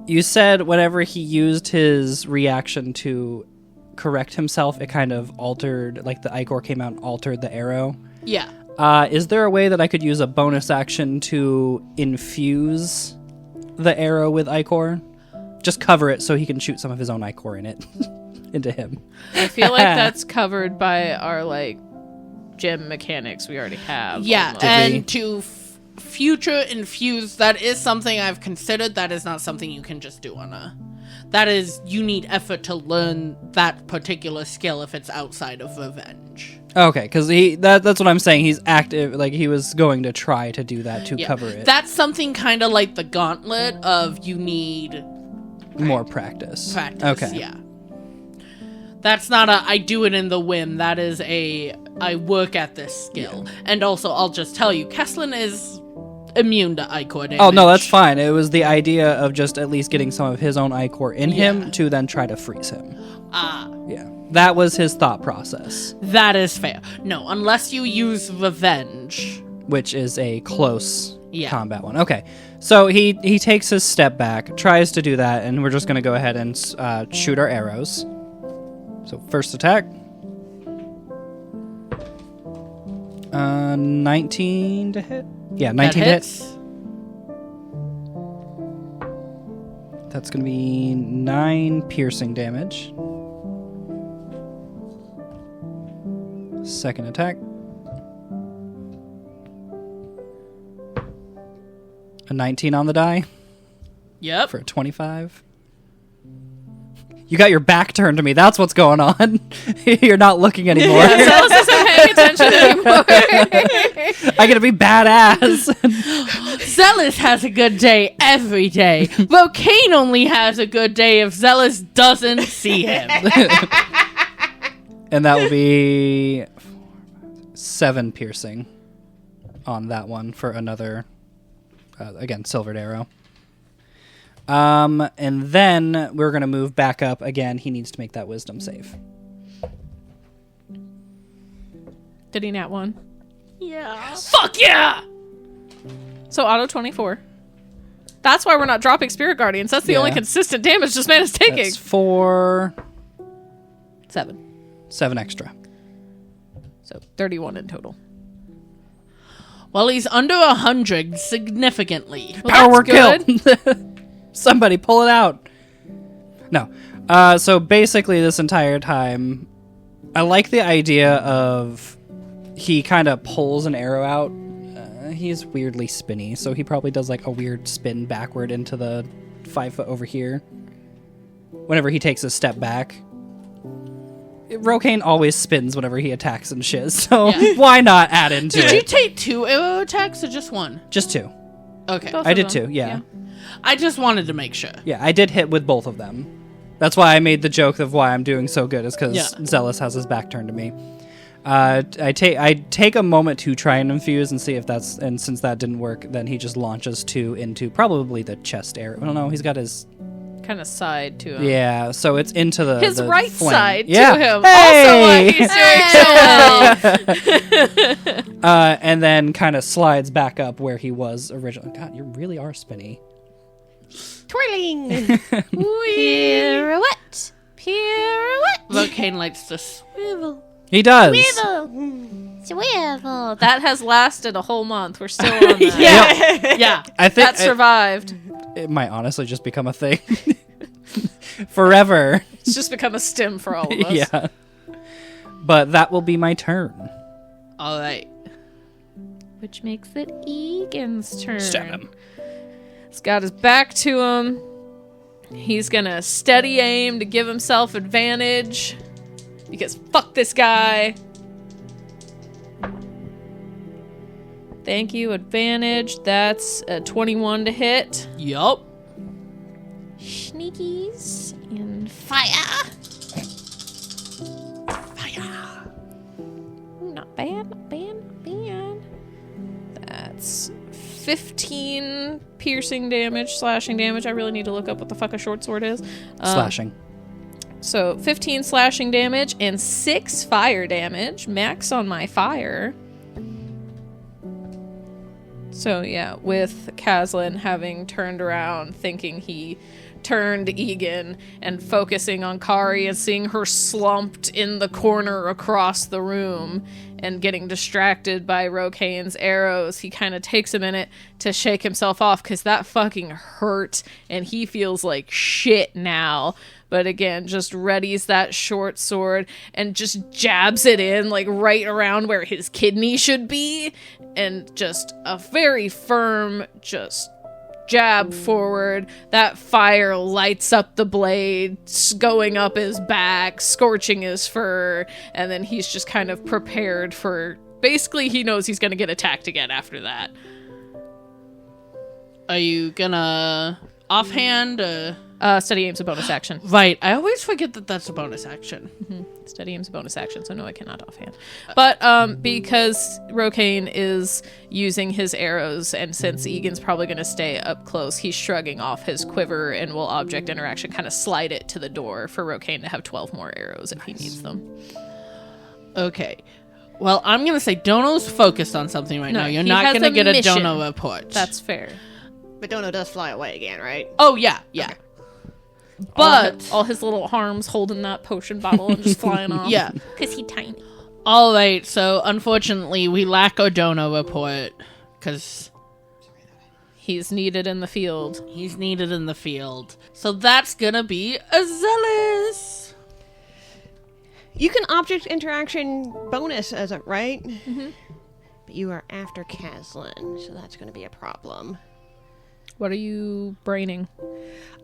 S2: You said whenever he used his reaction to correct himself, it kind of altered, like the Ichor came out and altered the arrow.
S4: Yeah.
S2: Is there a way that I could use a bonus action to infuse the arrow with Ichor? Just cover it so he can shoot some of his own Ichor in it. Into him.
S1: I feel like that's covered by our, gem mechanics we already have.
S4: Yeah,
S1: almost.
S4: and to future infuse, that is something I've considered. That is not something you can just do on a... That is, you need effort to learn that particular skill if it's outside of revenge.
S2: Okay, because that's what I'm saying. He's active, he was going to try to do that to
S4: Yeah.
S2: cover it.
S4: That's something kind of like the gauntlet of you need
S2: More practice.
S4: practice.
S2: Okay.
S4: Yeah. That's not a I do it in the whim. That is a I work at this skill. And also, I'll just tell you, Caslin is immune to Ichor damage.
S2: Oh, no, that's fine. It was the idea of just at least getting some of his own Ichor in him to then try to freeze him.
S4: Ah,
S2: Yeah. That was his thought process,
S4: that is fair. No, unless you use revenge.
S2: which is a close
S4: Yeah.
S2: combat one. Okay. So he takes his step back, tries to do that, and we're just going to go ahead and shoot our arrows. So first attack. 19 to hit? Yeah, 19
S4: That
S2: to hit.
S4: hits.
S2: That's going to be 9 piercing damage. Second attack. A 19 on the die
S4: Yep.
S2: for a 25. You got your back turned to me. That's what's going on. You're not looking anymore.
S1: Zealous isn't paying attention anymore.
S2: I gotta be badass.
S4: Zealous has a good day every day. Rokane only has a good day if Zealous doesn't see him.
S2: And that will be 7 piercing on that one for another, again, silvered arrow. And then we're going to move back up. Again, he needs to make that wisdom save.
S1: Did he nat 1?
S4: Yeah.
S1: Fuck yeah! So auto 24. That's why we're not dropping Spirit Guardians. That's the
S2: Yeah.
S1: only consistent damage this man is taking.
S2: That's 4,
S1: 7.
S2: 7 extra.
S1: So 31 in total.
S4: Well, he's under 100 significantly.
S1: Well,
S2: Power
S1: that's
S2: kill. Somebody pull it out. No. So basically this entire time, I like the idea of he kind of pulls an arrow out. He's weirdly spinny, so he probably does like a weird spin backward into the 5 foot over here. Whenever he takes a step back. Rokane always spins whenever he attacks and shit, so
S4: Yeah.
S2: why not add into
S4: Did you
S2: it?
S4: take 2 arrow attacks or just 1?
S2: Just 2.
S4: Okay.
S1: Both
S2: I
S1: of
S2: did
S1: them.
S2: 2, yeah.
S4: I just wanted to make sure.
S2: Yeah, I did hit with both of them. That's why I made the joke of why I'm doing so good, is because
S4: Yeah.
S2: Zealous has his back turned to me. I take a moment to try and infuse and see if that's, and since that didn't work, then he just launches 2 into probably the chest area. I don't know, he's got his,
S1: Kind of side to him.
S2: yeah, so it's into the
S1: His
S2: the
S1: right
S2: flank.
S1: side
S2: Yeah.
S1: to him.
S2: Hey!
S1: Also what he's doing so well.
S2: And then kind of slides back up where he was originally. God, you really are spinny.
S3: Twirling.
S5: Pirouette. Pirouette.
S4: Rokane likes to swivel.
S2: He does.
S5: Swivel. Swivel.
S1: That has lasted a whole month. We're still on that.
S4: Yeah. Yeah.
S2: I think
S1: That survived.
S2: it might honestly just become a thing. Forever.
S1: It's just become a stim for all of us.
S2: Yeah. But that will be my turn.
S4: All right.
S1: Which makes it Egan's turn.
S2: Stab him.
S1: He's got his back to him. He's gonna steady aim to give himself advantage. Because fuck this guy. Thank you, advantage. That's a 21 to hit.
S4: Yup.
S5: Sneakies and fire.
S4: Fire.
S5: Ooh, not bad, not bad, not bad.
S1: That's 15 piercing damage, slashing damage. I really need to look up what the fuck a short sword is.
S2: Slashing.
S1: So 15 slashing damage and 6 fire damage. Max on my fire. So yeah, with Kazlin having turned around thinking he turned Egan and focusing on Kari and seeing her slumped in the corner across the room and getting distracted by Rokane's arrows, he kind of takes a minute to shake himself off because that fucking hurt and he feels like shit now. But again, just readies that short sword and just jabs it in like right around where his kidney should be, and just a very firm just jab forward. That fire lights up the blade, going up his back, scorching his fur, and then he's just kind of prepared for, basically he knows he's going to get attacked again after that.
S4: Are you gonna offhand?
S1: Steady aim's a bonus action.
S4: Right. I always forget that that's a bonus action.
S1: Steady aim's a bonus action, so no, I cannot offhand. But because Rokane is using his arrows, and since Egan's probably going to stay up close, he's shrugging off his quiver and will object interaction kind of slide it to the door for Rokane to have 12 more arrows if he needs them.
S4: Okay. Well, I'm gonna say Dono's focused on something right
S1: No,
S4: now. You're
S1: he
S4: not
S1: has
S4: gonna
S1: a
S4: get a
S1: mission.
S4: Dono report.
S1: That's fair.
S3: But Dono does fly away again, right?
S4: Oh yeah, yeah. But
S1: all his little arms holding that potion bottle and just flying off.
S4: yeah.
S5: Because he tiny.
S4: All right. So unfortunately, we lack a Dono report because
S1: He's needed in the field.
S4: He's needed in the field. So that's gonna be a zealous.
S3: You can object interaction bonus as it, right? Mm-hmm. But you are after Caslin, so that's going to be a problem.
S1: What are you braining?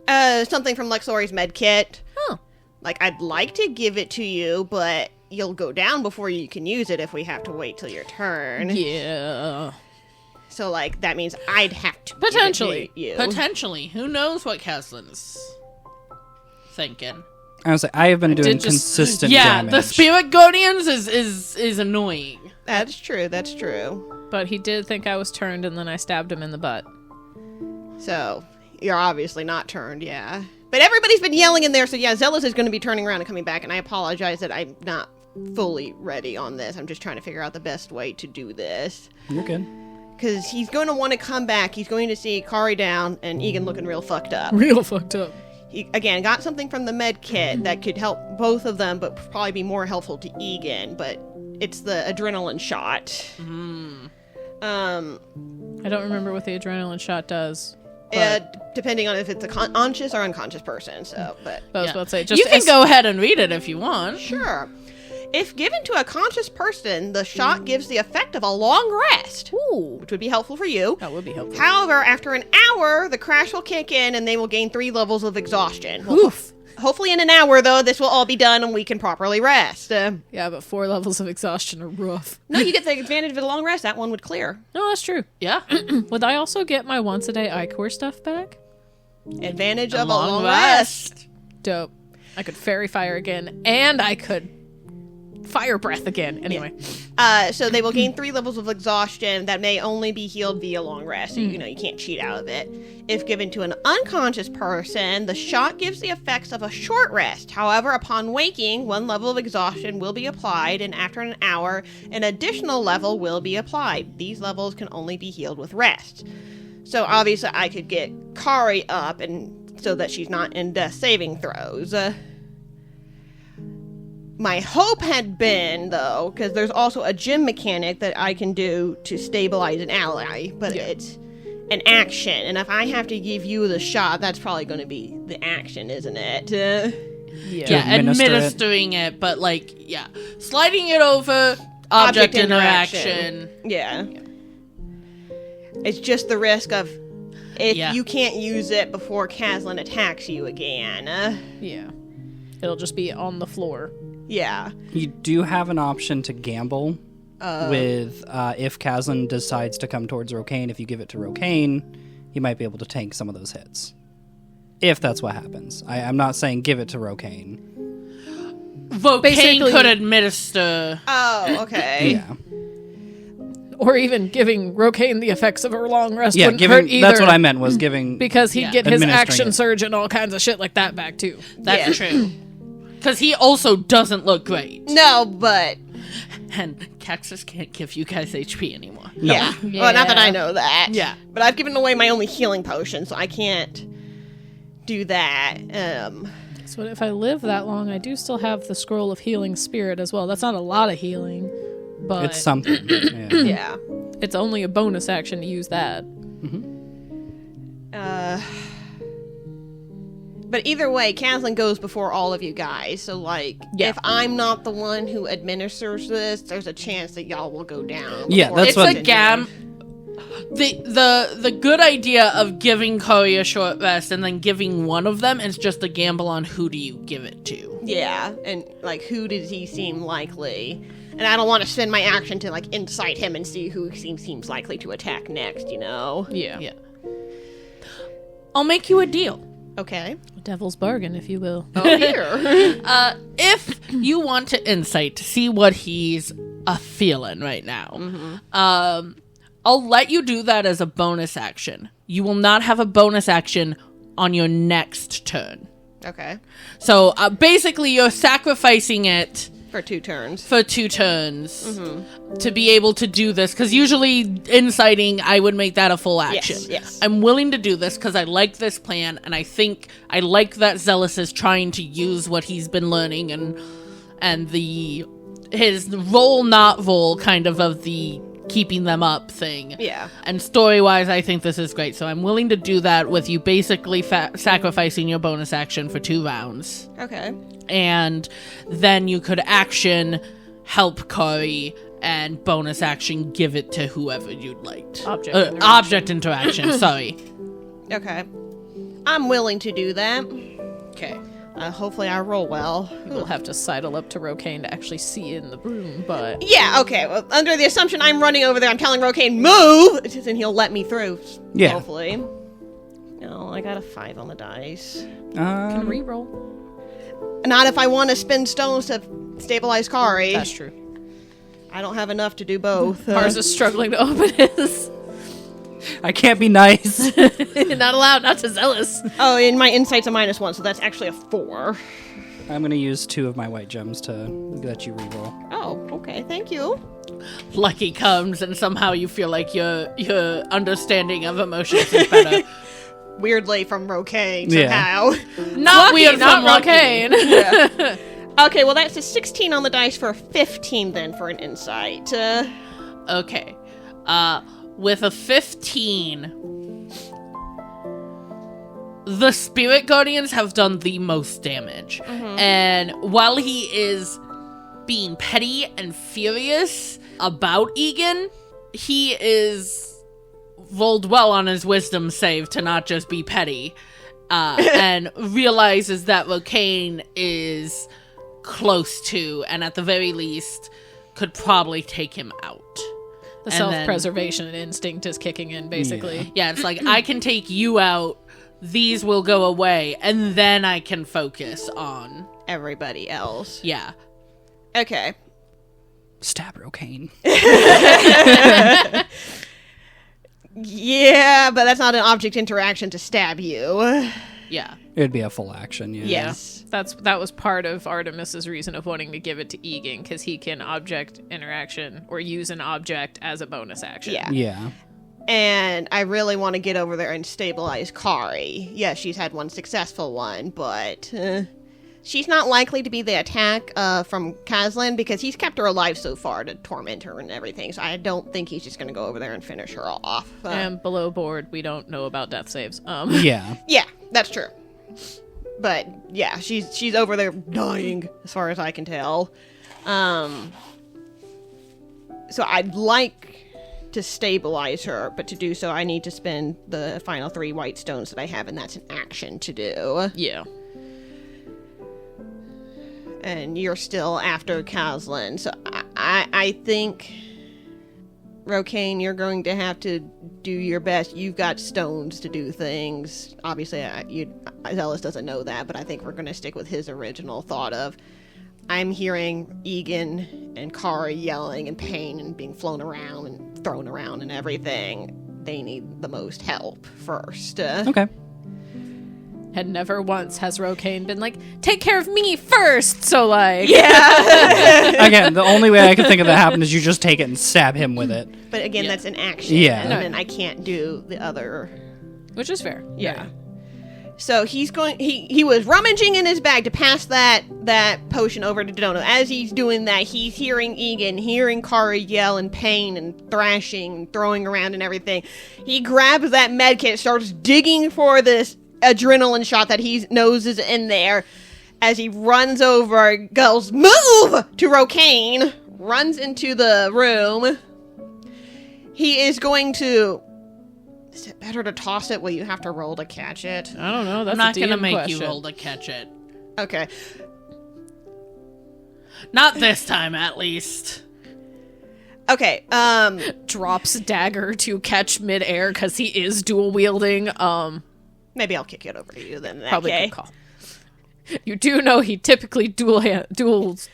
S3: Something from Lexori's med kit.
S1: Oh.
S3: Like, I'd like to give it to you, but you'll go down before you can use it if we have to wait till your turn.
S1: Yeah.
S3: So, like, that means I'd have to
S1: Potentially.
S3: give it to you.
S4: Potentially. Who knows what Caslin's thinking?
S2: I was like, I have been doing
S1: did just-
S2: consistent
S4: Yeah,
S2: damage.
S4: the Spirit Guardians is annoying.
S3: That's true, that's true.
S1: But he did think I was turned, and then I stabbed him in the butt.
S3: So, you're obviously not turned, yeah. But everybody's been yelling in there, so yeah, Zealous is going to be turning around and coming back, and I apologize that I'm not fully ready on this. I'm just trying to figure out the best way to do this.
S2: You're good.
S3: Because he's going to want to come back. He's going to see Kari down and Egan looking real fucked up.
S1: Real fucked up.
S3: He, again, got something from the med kit that could help both of them, but probably be more helpful to Egan, but it's the adrenaline shot.
S1: I don't remember what the adrenaline shot does.
S3: Depending on if it's a conscious or unconscious person, so, but...
S1: I was
S4: Yeah.
S1: about to say, just
S4: You can go ahead and read it if you want.
S3: Sure. If given to a conscious person, the shot gives the effect of a long rest,
S1: Ooh.
S3: which would be helpful for you.
S1: That would be helpful.
S3: However, after an hour, the crash will kick in and they will gain 3 levels of exhaustion. Well,
S1: Oof.
S3: hopefully in an hour, though, this will all be done and we can properly rest.
S1: Yeah, but 4 levels of exhaustion are rough.
S3: No, you get the advantage of a long rest. That one would clear.
S1: No, that's true.
S4: Yeah.
S1: Would I also get my once-a-day iCore stuff back?
S3: Advantage of a long rest.
S1: Dope. I could fairy fire again, and I could fire breath again. Anyway.
S3: So they will gain 3 levels of exhaustion that may only be healed via long rest. So, you can't cheat out of it. If given to an unconscious person, the shot gives the effects of a short rest. However, upon waking, 1 level of exhaustion will be applied, and after an hour, an additional level will be applied. These levels can only be healed with rest. So obviously I could get Kari up and so that she's not in death saving throws. My hope had been, though, because there's also a gym mechanic that I can do to stabilize an ally, but it's an action, and if I have to give you the shot, that's probably going to be the action, isn't it?
S4: Yeah,
S2: administer
S4: administering it, but sliding it over, object interaction.
S3: Yeah. It's just the risk of if
S4: Yeah.
S3: you can't use it before Caslin attacks you again.
S1: Yeah. It'll just be on the floor.
S3: Yeah.
S2: You do have an option to gamble with if Caslin decides to come towards Rokane. If you give it to Rokane, he might be able to tank some of those hits. If that's what happens. I'm not saying give it to Rokane.
S4: Vokane
S1: Basically-
S4: could administer.
S3: Oh, okay.
S2: Yeah.
S1: Or even giving Rokane the effects of a long rest
S2: Yeah,
S1: wouldn't hurt
S2: giving
S1: either.
S2: that's what I meant was giving
S1: Because he'd
S4: Yeah.
S1: get his
S2: Administering
S1: action
S2: it.
S1: surge and all kinds of shit like that back, too.
S4: That's true. Because he also doesn't look great.
S3: No, but
S4: And Caxus can't give you guys HP anymore.
S3: yeah. Well, not that I know that.
S4: Yeah.
S3: But I've given away my only healing potion, so I can't do that.
S1: So if I live that long, I do still have the Scroll of Healing Spirit as well. That's not a lot of healing, but
S2: it's something. Yeah.
S3: Yeah.
S1: it's only a bonus action to use that.
S3: But either way, Caslin goes before all of you guys. So, if I'm not the one who administers this, there's a chance that y'all will go down.
S2: Yeah,
S3: before
S2: that's
S4: It's
S2: what-
S4: a gam. The good idea of giving Kari a short rest and then giving one of them is just a gamble on who do you give it to.
S3: Yeah, and who does he seem likely? And I don't want to spend my action to incite him and see who seems likely to attack next.
S1: Yeah.
S4: I'll make you a deal.
S3: Okay.
S1: Devil's bargain, if you will.
S3: Oh, here.
S4: If you want to insight to see what he's feeling right now, I'll let you do that as a bonus action. You will not have a bonus action on your next turn.
S3: Okay.
S4: So basically, you're sacrificing it
S3: For 2 turns.
S4: for 2 turns to be able to do this. Because usually, inciting, I would make that a full action.
S3: yes.
S4: I'm willing to do this because I like this plan, and I think I like that Zealous is trying to use what he's been learning and his roll not roll kind of the keeping them up thing.
S3: Yeah.
S4: And story-wise, I think this is great. So I'm willing to do that with you basically sacrificing your bonus action for 2 rounds.
S3: Okay.
S4: And then you could action help Kari and bonus action give it to whoever you'd like. Object interaction, sorry.
S3: Okay. I'm willing to do that.
S4: Okay.
S3: Hopefully I roll well.
S1: We'll have to sidle up to Rocaine to actually see in the room, but...
S3: Yeah, okay. Well, under the assumption I'm running over there, I'm telling Rocaine, move! And he'll let me through.
S2: Yeah.
S3: Hopefully. No, I got a 5 on the dice.
S1: Can re-roll.
S3: Not if I want to spend stones to stabilize Kari.
S1: That's true.
S3: I don't have enough to do both.
S1: Mars is struggling to open his.
S2: I can't be nice.
S1: Not allowed, not to Zealous.
S3: Oh, and my insight's a -1, so that's actually a 4.
S2: I'm going to use 2 of my white gems to let you reroll.
S3: Oh, okay. Thank you.
S4: Lucky comes and somehow you feel like your understanding of emotions is better.
S3: Weirdly from Rocaine,
S2: Yeah.
S3: somehow.
S4: Not weird
S1: not
S4: from Lucky.
S1: Rocaine.
S3: Okay, well, that's a 16 on the dice for a 15 then for an insight.
S4: Okay. With a 15, the Spirit Guardians have done the most damage. And while he is being petty and furious about Egan, he is rolled well on his wisdom save to not just be petty. And realizes that Rocaine is close to, and at the very least, could probably take him out.
S1: The
S4: And
S1: self-preservation instinct is kicking in, basically.
S4: Yeah, it's like, I can take you out, these will go away, and then I can focus on...
S3: Everybody else.
S4: Yeah.
S3: Okay.
S2: Stab Rocaine.
S3: Yeah, but that's not an object interaction to stab you.
S4: Yeah.
S2: It would be a full action, yeah.
S3: Yes.
S1: That was part of Artemis's reason of wanting to give it to Egan, because he can object interaction or use an object as a bonus action.
S3: Yeah.
S2: Yeah.
S3: And I really want to get over there and stabilize Kari. Yeah, she's had one successful one, but she's not likely to be the attack from Kazlan because he's kept her alive so far to torment her and everything. So I don't think he's just going to go over there and finish her off.
S1: And below board, we don't know about death saves.
S2: Yeah.
S3: Yeah, that's true. But yeah, she's over there dying as far as I can tell. So I'd like to stabilize her, but to do so I need to spend the final 3 white stones that I have, and that's an action to do.
S1: Yeah.
S3: And you're still after Kazlan, so I think, Rocaine, you're going to have to do your best. You've got stones to do things. Obviously, Zealous doesn't know that, but I think we're going to stick with his original thought of, I'm hearing Egan and Kari yelling in pain and being flown around and thrown around and everything. They need the most help first.
S2: Okay.
S1: And never once has Rocaine been like, take care of me first! So, like...
S3: Yeah!
S2: Again, the only way I can think of that happen is you just take it and stab him with it.
S3: But again, that's an action.
S2: Yeah.
S3: And then I can't do the other...
S1: Which is fair.
S3: Yeah. So he's going. He was rummaging in his bag to pass that potion over to Dono. As he's doing that, he's hearing Egan, hearing Kari yell in pain and thrashing, and throwing around and everything. He grabs that med kit, starts digging for this adrenaline shot that he knows is in there. As he runs over, goes, move to Rocaine, runs into the room. He is going to... Is it better to toss it? Will you have to roll to catch it?
S1: I don't know. That's
S4: I'm not
S1: going to
S4: make you roll to catch it.
S3: Okay.
S4: Not this time, at least.
S3: Okay,
S1: Drops dagger to catch midair because he is dual wielding.
S3: maybe I'll kick it over to you then. In that
S1: Probably
S3: case.
S1: good call. You do know he typically dual wields.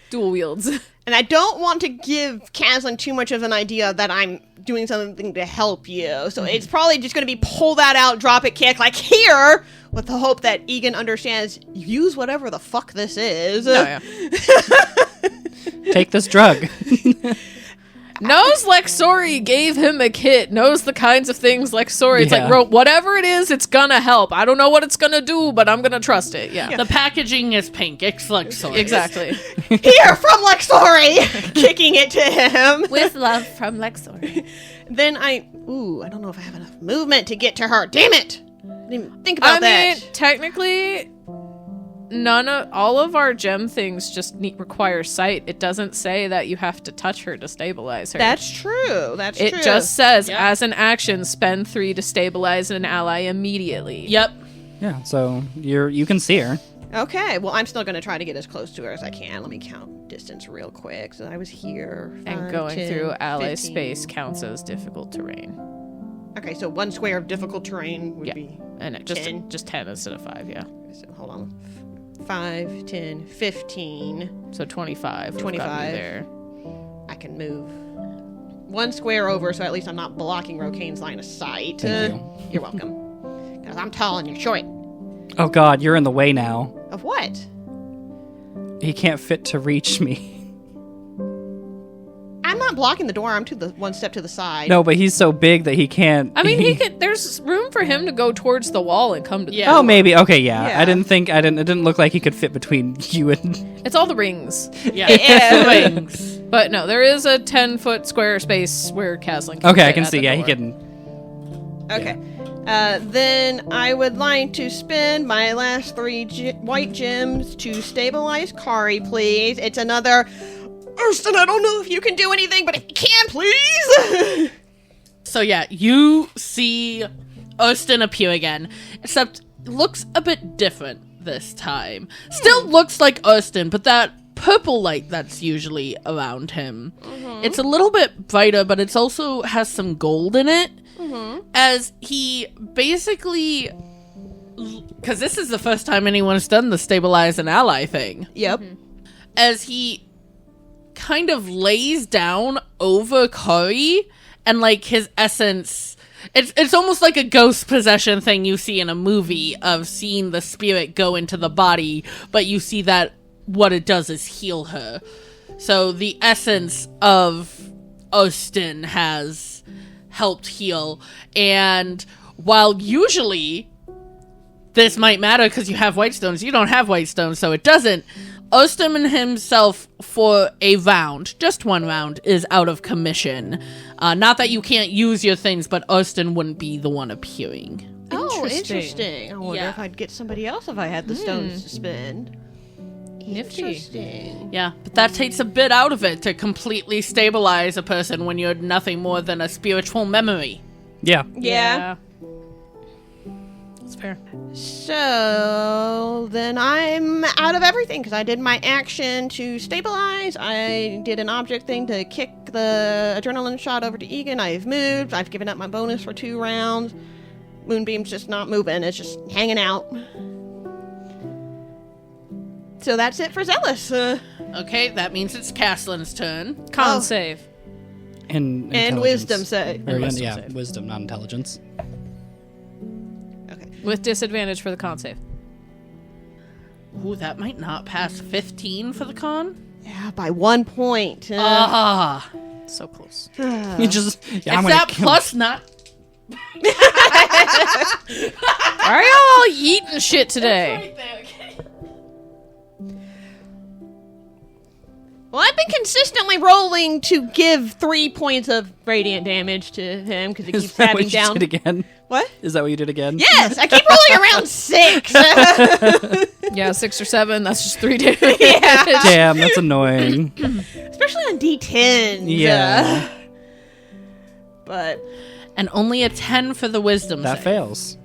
S3: And I don't want to give Kazlan too much of an idea that I'm doing something to help you. So it's probably just going to be pull that out, drop it, kick, like here, with the hope that Egan understands, use whatever the fuck this is.
S1: Oh, yeah.
S2: Take this drug.
S1: Knows Lexori gave him a kit. Knows the kinds of things Lexori. It's
S2: Yeah.
S1: like, whatever it is, it's gonna help. I don't know what it's gonna do, but I'm gonna trust it. Yeah.
S4: The packaging is pink. It's Luxor.
S1: Exactly.
S3: Here from Lexori, kicking it to him.
S5: With love from Lexor.
S3: Then I don't know if I have enough movement to get to her. Damn it! I didn't even think about that.
S1: mean, technically, all of our gem things just require sight. It doesn't say that you have to touch her to stabilize her.
S3: That's true.
S1: it
S3: true.
S1: just says,
S4: Yep.
S1: as an action, spend 3 to stabilize an ally immediately.
S4: Yep.
S2: Yeah, so you can see her.
S3: Okay, well, I'm still going to try to get as close to her as I can. Let me count distance real quick. So I was here.
S1: And
S3: 5,
S1: going
S3: 10,
S1: through ally
S3: 15.
S1: space counts as difficult terrain.
S3: Okay, so 1 square of difficult terrain would
S1: Yeah.
S3: be...
S1: And it
S3: 10.
S1: just 10 instead of 5, yeah.
S3: So hold on. 5, 10, 15.
S1: So 25. We've got you
S3: 25.
S1: there.
S3: I can move 1 square over, so at least I'm not blocking Rokane's line of sight.
S2: Thank you.
S3: You're welcome. Because I'm tall and you're short.
S2: Oh god, you're in the way now.
S3: Of what?
S2: He can't fit to reach me.
S3: I'm not blocking the door. I'm to the 1 step to the side.
S2: No, but he's so big that he can't.
S1: I mean, there's room for him to go towards the wall and come to the
S4: Yeah.
S2: Oh, maybe. Okay, yeah.
S3: Yeah.
S2: I didn't think. It didn't look like he could fit between you and.
S1: It's all the rings.
S4: Yeah. It's wings.
S1: But no, there is a 10-foot square space where Caslin can
S2: Okay, I
S1: fit
S2: can
S1: at
S2: see.
S1: the
S2: Yeah, he
S1: door.
S2: can.
S3: Okay. Then I would like to spend my last 3 white gems to stabilize Kari, please. It's another... Urston, I don't know if you can do anything, but if you can, please!
S4: So yeah, you see Austin appear again, except looks a bit different this time. Still looks like Austin, but that purple light that's usually around him. It's a little bit brighter, but it's also has some gold in it. As he basically... Because this is the first time anyone's done the stabilize an ally thing.
S3: Yep.
S4: As he kind of lays down over Kari and like his essence, it's almost like a ghost possession thing you see in a movie of seeing the spirit go into the body, but you see that what it does is heal her. So the essence of Austin has helped heal, and while usually this might matter because you have white stones, you don't have white stones, so it doesn't. Austin himself, for a round, just 1 round, is out of commission. Not that you can't use your things, but Austin wouldn't be the one appearing.
S3: Oh, interesting. I wonder
S4: Yeah.
S3: if I'd get somebody else if I had the stones to spend.
S1: Nifty.
S3: Interesting.
S4: Yeah, but that takes a bit out of it to completely stabilize a person when you're nothing more than a spiritual memory.
S2: Yeah.
S3: Yeah.
S1: That's fair.
S3: So then I'm out of everything because I did my action to stabilize. I did an object thing to kick the adrenaline shot over to Egan. I've moved. I've given up my bonus for 2 rounds. Moonbeam's just not moving. It's just hanging out. So that's it for Zealous.
S4: Okay, that means it's Castlin's turn.
S1: Con
S3: Oh.
S1: save.
S2: And
S3: And wisdom save.
S2: Or,
S1: wisdom
S2: yeah,
S1: save.
S2: wisdom, not intelligence.
S3: Okay.
S1: With disadvantage for the con save.
S4: Ooh, that might not pass 15 for the con.
S3: Yeah, by 1 point.
S4: Ah,
S1: So close.
S2: You just. Yeah,
S4: it's
S2: I'm gonna
S4: that
S2: kill-
S4: plus not.
S1: Are y'all all eating shit today?
S4: Right there, okay.
S3: Well, I've been consistently rolling to give 3 points of radiant damage to him because he
S2: Is
S3: keeps
S2: that
S3: having
S2: what you
S3: down.
S2: did again?
S3: What?
S2: Is that what you did again?
S3: Yes, I keep rolling around 6.
S1: Yeah, 6 or 7. That's just 3 damage.
S3: Yeah.
S2: Damn, that's annoying.
S3: Especially on D10s.
S2: Yeah.
S3: But
S4: And only a 10 for the wisdom
S2: That
S4: save.
S2: fails.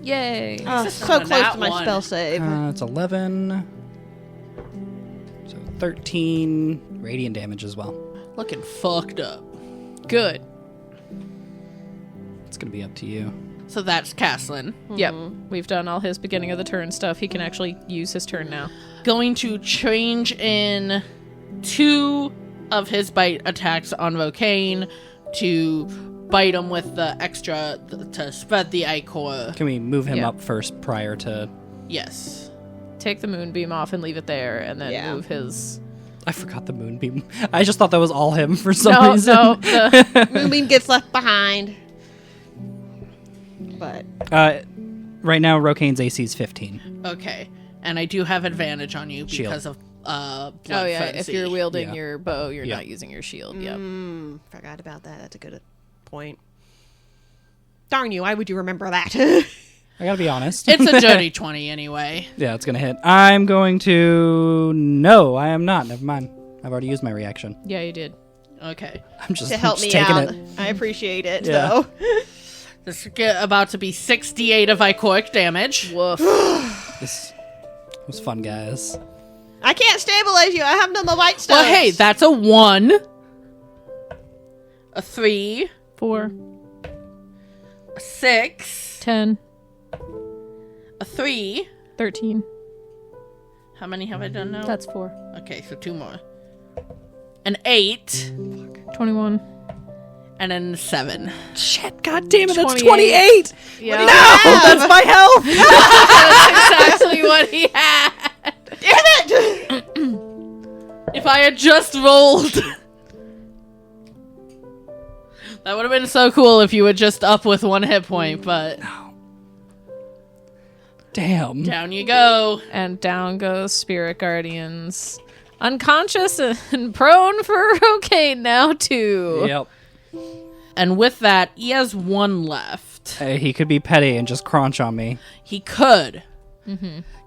S1: Yay.
S3: oh,
S4: This is
S3: so
S4: on
S3: close
S4: that
S3: to my
S4: one.
S3: spell save.
S2: It's 11. So 13 radiant damage as well.
S4: Looking fucked up.
S1: Good.
S2: It's going to be up to you.
S4: So that's Caslin.
S1: Yep. We've done all his beginning of the turn stuff. He can actually use his turn now.
S4: Going to change in 2 of his bite attacks on Rokane to bite him with the extra to spread the ichor.
S2: Can we move him
S1: Yeah.
S2: up first prior to...
S4: Yes.
S1: Take the moonbeam off and leave it there, and then
S3: Yeah.
S1: move his
S2: I forgot the moonbeam. I just thought that was all him for some
S1: No,
S2: reason.
S1: no. The,
S3: Moonbeam gets left behind. But
S2: Right now, Rokane's AC is 15.
S4: Okay. And I do have advantage on you
S2: Shield.
S4: because of blood
S1: oh yeah, if
S4: frenzy.
S1: you're wielding
S2: Yeah.
S1: your bow, you're
S2: Yeah.
S1: not using your shield. Yep.
S3: forgot about that. That's a good point. Darn you, why would you remember that?
S2: I gotta be honest.
S4: It's a dirty 20 anyway.
S2: Yeah, it's gonna hit. I'm going to... No, I am not. Never mind. I've already used my reaction.
S1: Yeah, you did.
S4: Okay.
S2: I'm just,
S3: to help
S2: I'm just
S3: me
S2: taking
S3: out.
S2: it.
S3: I appreciate it,
S2: Yeah.
S3: though.
S4: This is about to be 68 of Ichoric damage.
S1: Woof.
S2: This was fun, guys.
S3: I can't stabilize you. I have no more white stones.
S4: Well, hey, that's a 1. A 3.
S1: 4,
S4: A 6.
S1: 10,
S4: A 3.
S1: 13.
S4: How many have I done now?
S1: That's 4.
S4: Okay, so 2 more. An 8.
S1: 21.
S4: And then 7.
S2: Shit, god damn it, that's
S1: 28.
S2: 28!
S1: Yeah.
S2: No, that's my health!
S4: That's exactly what he had.
S3: Damn it!
S4: If I had just rolled. That would have been so cool if you were just up with 1 hit point, but
S2: Damn.
S4: down you go.
S1: And down goes Spirit Guardians. Unconscious and prone for Rokane now, too.
S2: Yep.
S4: And with that, he has 1 left.
S2: He could be petty and just crunch on me.
S4: He could.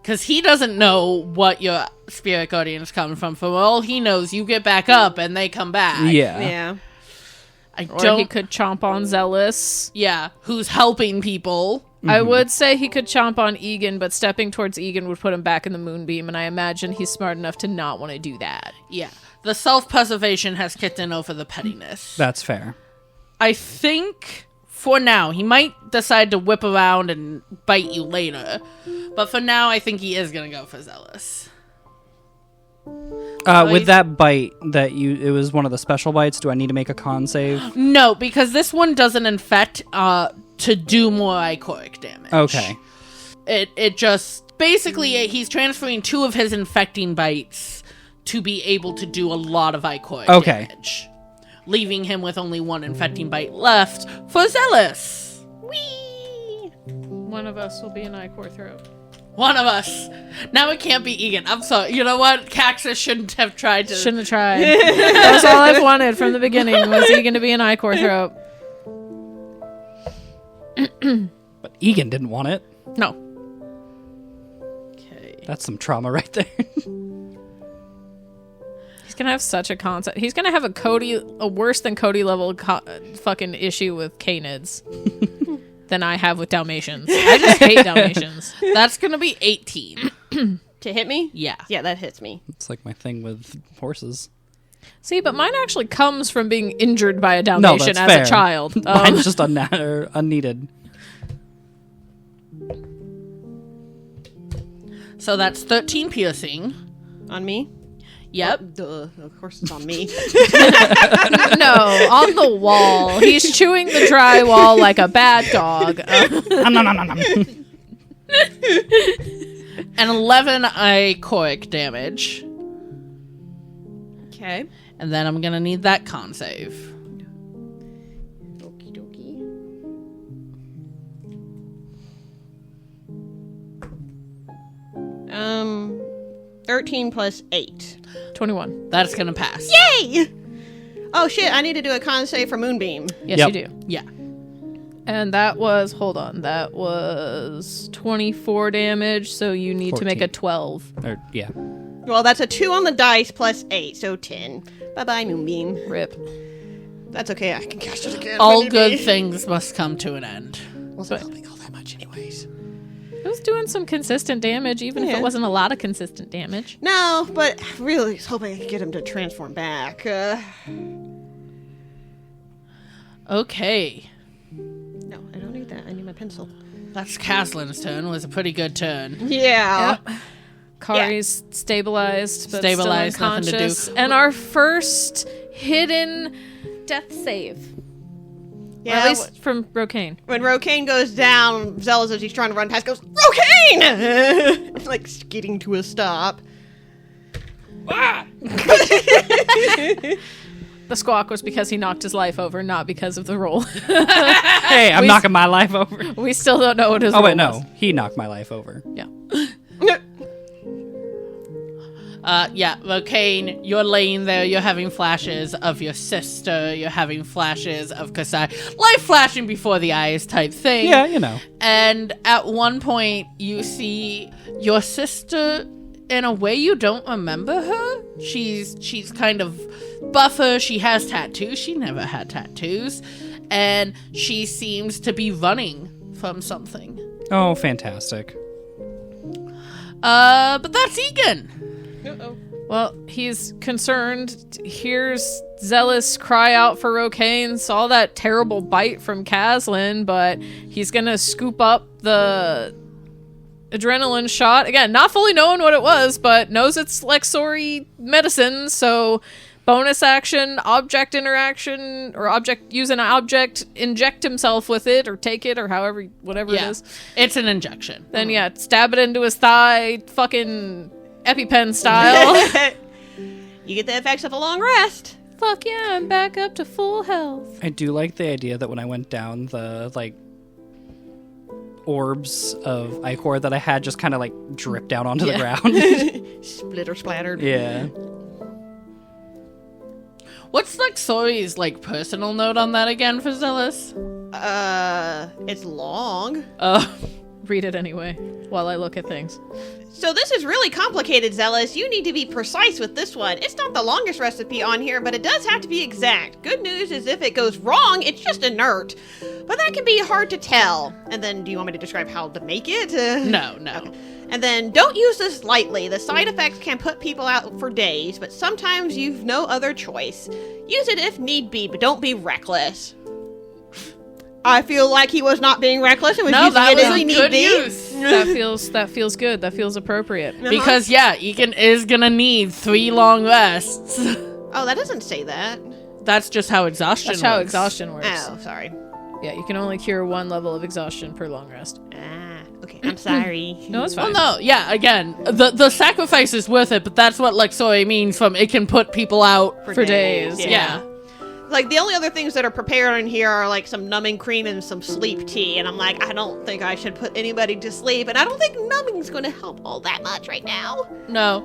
S4: Because he doesn't know what your Spirit Guardian is coming from. For all he knows, you get back up and they come back.
S2: Yeah.
S3: Yeah.
S4: I
S1: Or
S4: don't...
S1: he could chomp on Zealous.
S4: Yeah, who's helping people.
S1: I would say he could chomp on Egan, but stepping towards Egan would put him back in the moonbeam, and I imagine he's smart enough to not want to do that.
S4: Yeah. The self-preservation has kicked in over the pettiness.
S2: That's fair.
S4: I think for now, he might decide to whip around and bite you later. But for now, I think he is going to go for Zealous.
S2: With that bite that it was one of the special bites, do I need to make a con save?
S4: No, because this one doesn't infect to do more Ichoric damage.
S2: Okay.
S4: It just... Basically, he's transferring 2 of his infecting bites to be able to do a lot of Ichoric damage. Leaving him with only 1 infecting bite left for Zealous.
S3: Whee!
S1: One of us will be an Icor throat.
S4: One of us. Now it can't be Egan. I'm sorry. You know what? Caxus shouldn't have tried to...
S1: Shouldn't have tried. That's all I've wanted from the beginning, was Egan to be an Icor throat.
S2: But Egan didn't want it.
S1: No.
S4: Okay.
S2: That's some trauma right there.
S1: He's gonna have such a concept. He's gonna have a worse than Cody level fucking issue with canids than I have with Dalmatians. I just hate Dalmatians.
S4: That's going to be 18.
S3: To hit me?
S4: Yeah.
S3: Yeah, that hits me.
S2: It's like my thing with horses.
S1: See, but mine actually comes from being injured by a Dalmatian
S2: that's
S1: as
S2: fair.
S1: a child.
S2: Mine's just unneeded.
S4: So that's 13 piercing.
S3: On me?
S4: Yep.
S3: Duh. Of course it's on me.
S1: No, on the wall. He's chewing the drywall like a bad dog.
S4: And 11 Ichoric damage.
S3: Okay.
S4: And then I'm going to need that con save.
S3: Okie dokie. 13 plus 8.
S1: 21.
S4: That's going to pass.
S3: Yay! Oh shit, I need to do a con save for Moonbeam.
S1: Yes,
S2: Yep.
S1: you do.
S4: Yeah.
S1: And that was, hold on, that was 24 damage, so you need to make a
S2: 14.
S1: 12.
S2: Or, yeah.
S3: Well, that's a 2 on the dice plus 8, so 10. Bye-bye, Moonbeam.
S1: Rip.
S3: That's okay, I can cast it again.
S4: All
S3: when
S4: good
S3: need be.
S4: things must come to an end.
S3: Wasn't helping all that much anyways.
S1: It was doing some consistent damage, even if
S3: Yeah.
S1: it wasn't a lot of consistent damage.
S3: No, but really I was hoping I could get him to transform back.
S4: Okay.
S3: No, I don't need that. I need my pencil.
S4: That's Caslin's turn. It was a pretty good turn.
S3: Yeah.
S1: Kari's stabilized, but
S4: Stabilized,
S1: still
S4: nothing to do.
S1: unconscious. And our first hidden death save.
S3: Yeah,
S1: Or at least from Rokane.
S3: when Rokane goes down, Zealous, as he's trying to run past, goes, Rokane! like skidding to a stop.
S1: The squawk was because he knocked his life over, not because of the roll.
S2: Hey, I'm knocking my life over.
S1: We still don't know what his
S2: Oh,
S1: roll
S2: wait, no.
S1: was.
S2: He knocked my life over.
S1: Yeah.
S4: Yeah, Rokane, you're laying there, you're having flashes of your sister, you're having flashes of Kasai. Life flashing before the eyes type thing.
S2: Yeah, you know.
S4: And at one point, you see your sister in a way you don't remember her. She's kind of buffer, she has tattoos, she never had tattoos. And she seems to be running from something.
S2: Oh, fantastic.
S4: But that's Egan.
S1: Well, he's concerned, hears Zealous cry out for Rokane, saw that terrible bite from Caslin, but he's gonna scoop up the adrenaline shot. Again, not fully knowing what it was, but knows it's Lexori medicine, so bonus action, object interaction, or use an object, inject himself with it, or take it, or however, whatever it is.
S4: It's an injection.
S1: Then, yeah, stab it into his thigh, fucking EpiPen style.
S3: You get the effects of a long rest.
S1: Fuck yeah, I'm back up to full health.
S2: I do like the idea that when I went down, the, like, orbs of Ichor that I had just kind of, like, dripped down onto the ground.
S3: Splitter splattered.
S2: Yeah.
S4: What's Lexori's, like, personal note on that again for Zealous?
S3: It's long.
S1: Read it anyway, while I look at things.
S3: So this is really complicated, Zealous. You need to be precise with this one. It's not the longest recipe on here, but it does have to be exact. Good news is if it goes wrong, it's just inert. But that can be hard to tell. And then, do you want me to describe how to make it?
S4: No.
S3: Okay. And then, don't use this lightly. The side effects can put people out for days, but sometimes you've no other choice. Use it if need be, but don't be reckless. I feel like he was not being reckless and was using it as he need be.
S4: use.
S1: That feels good. That feels appropriate.
S4: Because, yeah, Egan is gonna need 3 long rests.
S3: Oh, that doesn't say that.
S4: That's just how exhaustion
S1: That's how
S4: works.
S1: exhaustion works.
S3: Oh, sorry.
S1: Yeah, you can only cure 1 level of exhaustion per long rest.
S3: Okay, I'm sorry.
S1: No, it's
S4: Well,
S1: fine.
S4: no, yeah, again, the sacrifice is worth it, but that's what Lexori means from it can put people out.
S1: For days.
S4: Yeah.
S3: Like, the only other things that are prepared in here are, like, some numbing cream and some sleep tea. And I'm like, I don't think I should put anybody to sleep. And I don't think numbing's going to help all that much right now.
S4: No.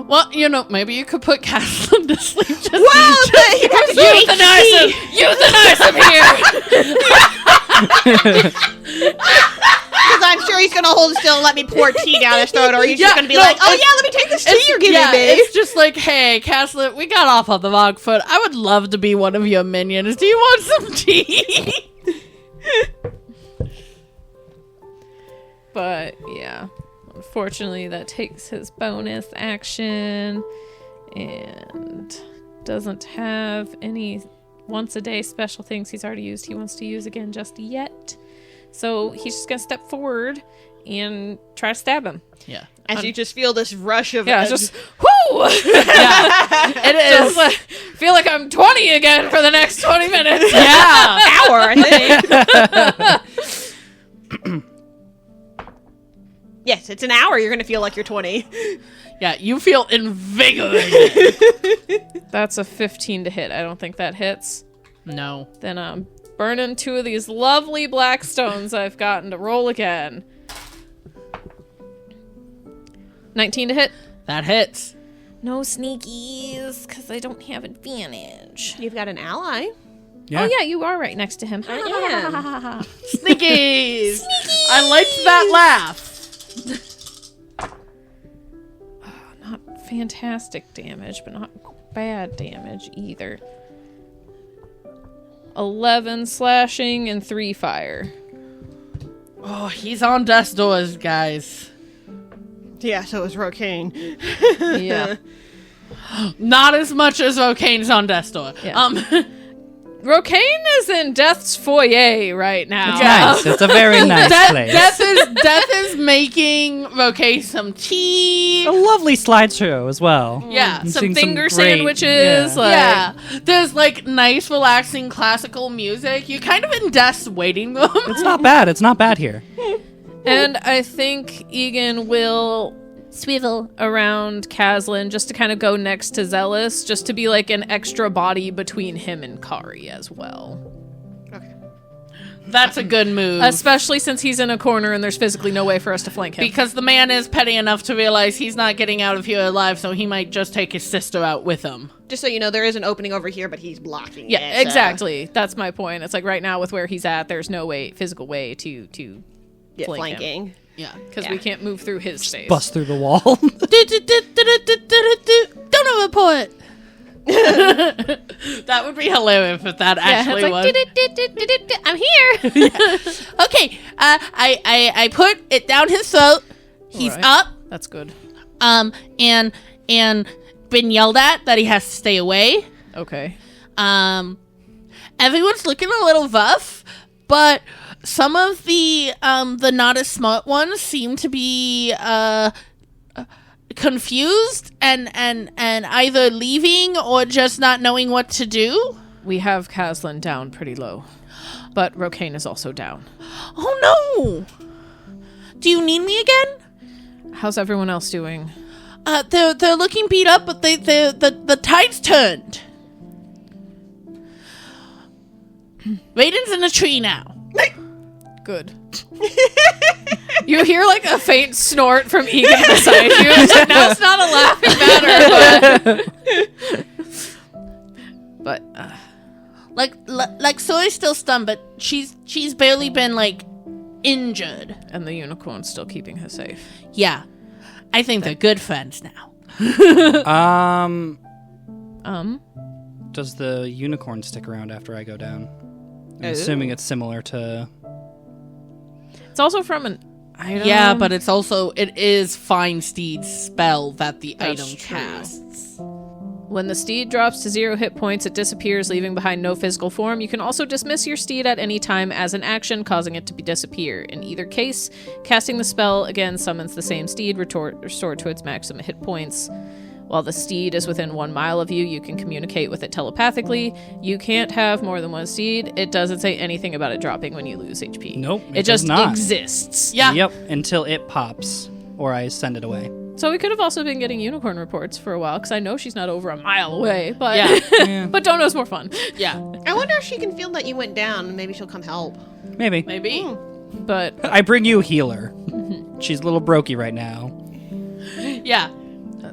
S4: Well, you know, maybe you could put Caslin to sleep. Just
S3: Well, but he'd have to take
S4: euthanize him! Euthanize him here!
S3: Because I'm sure he's going to hold still and let me pour tea down his throat. Or he's just going to be like, oh, yeah, let me take this tea you're giving me.
S4: It's just like, hey, Caslin, we got off on the wrong foot. I would love to be one of your minions. Do you want some tea?
S1: But, yeah. Unfortunately, that takes his bonus action. And doesn't have any once-a-day special things he's already used he wants to use again just yet. So he's just going to step forward and try to stab him.
S4: Yeah.
S3: As you just feel this rush of...
S1: Yeah, just, whoo!
S4: Yeah. It is.
S1: Just like, feel like I'm 20 again for the next 20 minutes.
S4: Yeah.
S3: hour, I think. Yes, it's an hour. You're going to feel like you're 20.
S4: Yeah, you feel invigorated.
S1: That's a 15 to hit. I don't think that hits.
S4: No.
S1: Then I'm burning 2 of these lovely black stones I've gotten to roll again. 19 to hit.
S4: That hits.
S1: No sneakies, because I don't have advantage.
S3: You've got an ally.
S2: Yeah.
S1: Oh, yeah, you are right next to him.
S3: I am.
S4: Sneakies. I liked that laugh.
S1: Not fantastic damage, but not bad damage either. 11 slashing and 3 fire.
S4: Oh, he's on death's doors, guys.
S3: Yeah, so is Rokane.
S1: Yeah.
S4: Not as much as Rokane's on death's door.
S1: Yeah. Rokane is in Death's foyer right now.
S2: It's nice. It's a very nice place.
S4: Death is making Rokane some tea.
S2: A lovely slideshow as well.
S4: Yeah.
S2: I'm
S1: Some
S2: seeing
S1: finger
S2: great-
S1: sandwiches.
S2: yeah.
S1: Like,
S4: Yeah, there's like nice, relaxing classical music. You're kind of in Death's waiting room.
S2: It's not bad. It's not bad here.
S1: And I think Egan will
S5: Swivel.
S1: around Caslin just to kind of go next to Zealous, just to be like an extra body between him and Kari as well.
S3: Okay.
S4: That's a good move.
S1: Especially since he's in a corner and there's physically no way for us to flank him.
S4: Because the man is petty enough to realize he's not getting out of here alive, so he might just take his sister out with him.
S3: Just so you know, there is an opening over here, but he's blocking it.
S1: Yeah, exactly. That's my point. It's like right now with where he's at, there's no physical way to
S3: Yeah,
S1: flank him.
S3: flanking.
S4: Yeah.
S1: Because we can't move through his space.
S2: Bust through the wall.
S4: Don't report. That would be hilarious if that actually
S5: it's
S4: was.
S5: like, I'm here.
S4: Okay, I put it down his throat. He's
S1: Alright.
S4: up.
S1: That's good.
S4: And been yelled at that he has to stay away.
S1: Okay.
S4: Everyone's looking a little rough, but some of the not as smart ones seem to be confused and either leaving or just not knowing what to do.
S1: We have Caslin down pretty low. But Rokane is also down.
S4: Oh no! Do you need me again?
S1: How's everyone else doing?
S4: They're looking beat up, but the tide's turned. Raiden's in a tree now.
S1: Good. You hear like a faint snort from Egan beside you. It's like, now it's not a laughing matter, but
S4: Like Soy's still stunned, but she's barely been like injured.
S1: and the unicorn's still keeping her safe.
S4: Yeah, I think they're good friends now.
S2: Does the unicorn stick around after I go down? I'm assuming it's similar to...
S1: It's also from an item.
S4: Yeah, but it is Find Steed's spell that the
S1: That's
S4: item
S1: true.
S4: casts.
S1: When the steed drops to 0 hit points, it disappears, leaving behind no physical form. You can also dismiss your steed at any time as an action, causing it to disappear. In either case, casting the spell again summons the same steed, restored to its maximum hit points. While the steed is within 1 mile of you, you can communicate with it telepathically. You can't have more than one steed. It doesn't say anything about it dropping when you lose HP.
S2: Nope,
S1: It
S2: it does
S1: just
S2: not.
S1: exists.
S4: Yeah.
S2: Yep, until it pops, or I send it away.
S1: So we could have also been getting unicorn reports for a while, because I know she's not over a mile away, but
S4: Yeah.
S1: but Dono's more fun.
S4: Yeah,
S3: I wonder if she can feel that you went down. Maybe she'll come help.
S2: Maybe.
S4: maybe.
S1: But
S2: I bring you a healer. She's a little brokey right now.
S4: Yeah.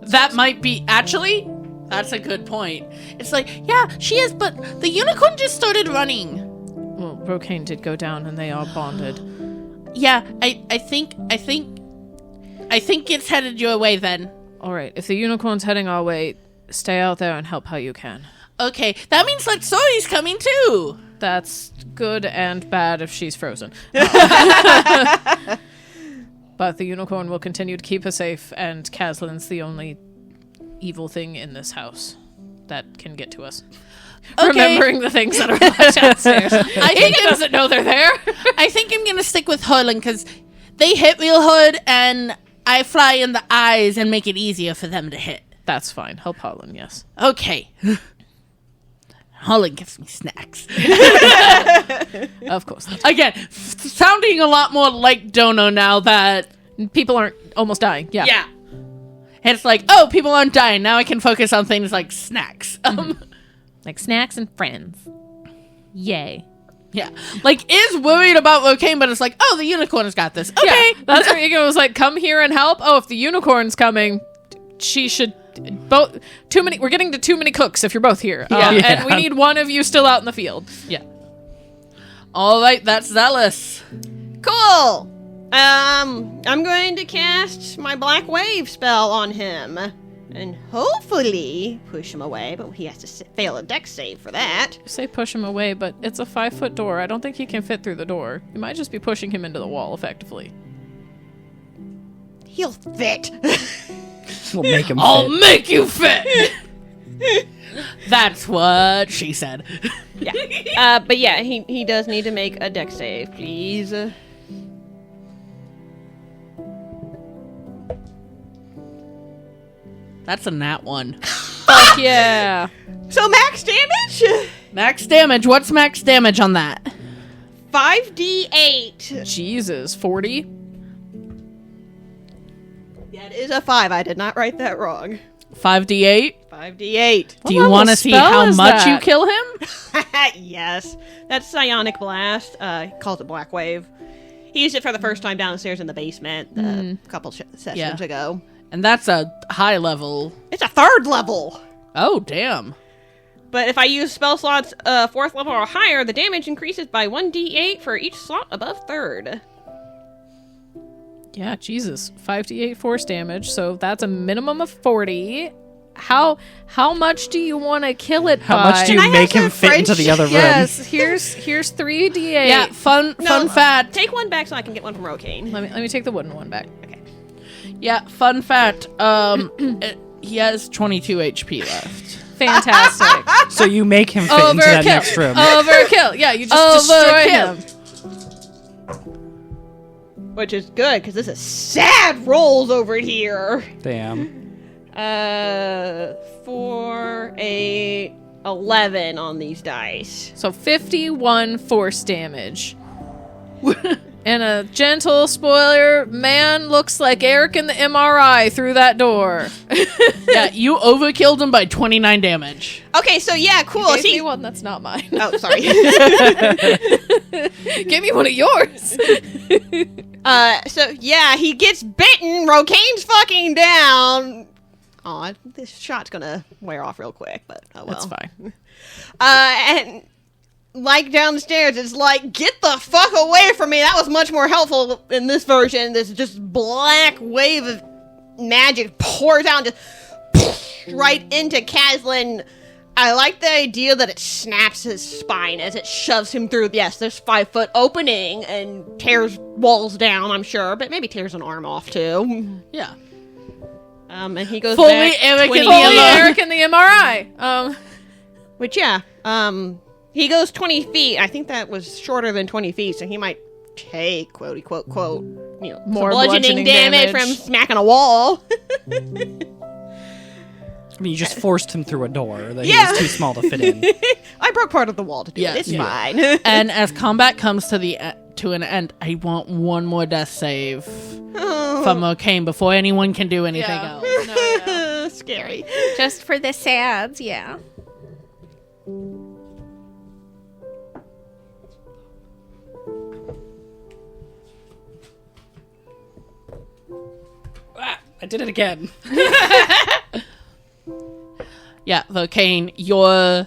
S4: That might be actually. That's a good point. It's like, yeah, she is, but the unicorn just started running.
S1: well, Rokane did go down, and they all bonded.
S4: Yeah, I think it's headed your way then.
S1: All right, if the unicorn's heading our way, stay out there and help how you can.
S4: Okay, that means like Sori's coming too.
S1: That's good and bad if she's frozen. But the unicorn will continue to keep her safe, and Caslin's the only evil thing in this house that can get to us.
S4: Okay.
S1: Remembering the things that are left downstairs.
S4: I think
S1: Egan doesn't know they're there.
S4: I think I'm gonna stick with Harlan because they hit real hard, and I fly in the eyes and make it easier for them to hit.
S1: That's fine. Help Harlan, yes.
S4: Okay. Harlan gives me snacks.
S1: Of course. That's
S4: Again, sounding a lot more like Dono now that...
S1: people aren't almost dying. Yeah.
S4: Yeah. It's like, oh, people aren't dying. Now I can focus on things like snacks.
S5: Like snacks and friends. Yay.
S4: Yeah. Like, is worried about Rokane, but it's like, oh, the unicorn's got this. Okay.
S1: Yeah, that's where Egan was like, come here and help. Oh, if the unicorn's coming, she should both we're getting to too many cooks if you're both here. And we need one of you still out in the field.
S4: Yeah. All right, that's Zealous.
S3: Cool. I'm going to cast my Black Wave spell on him. And hopefully push him away, but he has to fail a dex save for that.
S1: You say push him away, but it's a 5-foot door. I don't think he can fit through the door. You might just be pushing him into the wall effectively.
S3: He'll fit.
S2: We'll make him
S4: I'll
S2: fit.
S4: make you fit. That's what she said.
S3: Yeah. But yeah, he does need to make a dex save, please.
S4: That's a nat one.
S1: Fuck yeah.
S3: So max damage?
S4: Max damage. What's max damage on that?
S3: 5d8.
S1: Jesus, 40?
S3: That is a 5. I did not write that wrong.
S4: 5d8.
S3: 5d8.
S4: Do you
S1: level
S4: want to see
S1: spell
S4: how
S1: is
S4: much you
S1: that?
S4: kill him?
S3: Yes. That's Psionic Blast. He calls it Black Wave. He used it for the first time downstairs in the basement a couple sessions ago.
S4: And that's a high level.
S3: It's a 3rd level.
S4: Oh, damn.
S3: But if I use spell slots 4th level or higher, the damage increases by 1d8 for each slot above 3rd.
S1: Yeah, Jesus. 5d8 force damage, so that's a minimum of 40. How much do you want to kill it
S2: How
S1: by?
S2: much do you
S3: Can I
S2: make
S3: have
S2: him
S3: some
S2: fit into the other room?
S1: Yes, here's 3d8.
S4: Yeah, fun fact.
S3: Take one back so I can get one from Rokane.
S1: Let me take the wooden one back.
S4: Yeah, fun fact. He has 22 HP left.
S1: Fantastic.
S2: So you make him fit into that next room.
S1: Overkill. Yeah, you just destroy him.
S3: Which is good, because this is sad rolls over here.
S2: Damn.
S3: 4, 8, 11 on these dice.
S1: So 51 force damage. And a gentle spoiler, man looks like Eric in the MRI through that door.
S4: Yeah, you overkilled him by 29 damage.
S3: Okay, so yeah, cool.
S1: Gave
S3: See,
S1: me one that's not mine.
S3: oh, sorry.
S1: Give me one of yours.
S3: So yeah, he gets bitten. Rokane's fucking down. Aw, this shot's gonna wear off real quick, but oh well.
S1: That's fine.
S3: And like downstairs, it's like, get the fuck away from me. That was much more helpful in this version. This just black wave of magic pours out and just right into Caslin. I like the idea that it snaps his spine as it shoves him through. Yes, there's 5-foot opening and tears walls down, I'm sure, but maybe tears an arm off too.
S4: Yeah.
S3: And he goes
S4: Fully
S3: back
S4: Eric
S3: 20
S4: in the
S1: Fully
S4: MRI.
S1: Eric in the MRI.
S3: Which, yeah, he goes 20 feet. I think that was shorter than 20 feet, so he might take, quote, quote, you know,
S1: More
S3: some bludgeoning damage from smacking a wall.
S2: I mean, you just forced him through a door that he
S3: Yeah.
S2: was too small to fit in.
S3: I broke part of the wall to do
S4: Yeah,
S3: it. It's
S4: yeah.
S3: fine.
S4: And as combat comes to to an end, I want one more death save from Rokane before anyone can do anything
S1: Yeah.
S4: else.
S3: Scary.
S5: Just for the sads, yeah.
S2: Ah, I did it again.
S4: Yeah, Rokane, you're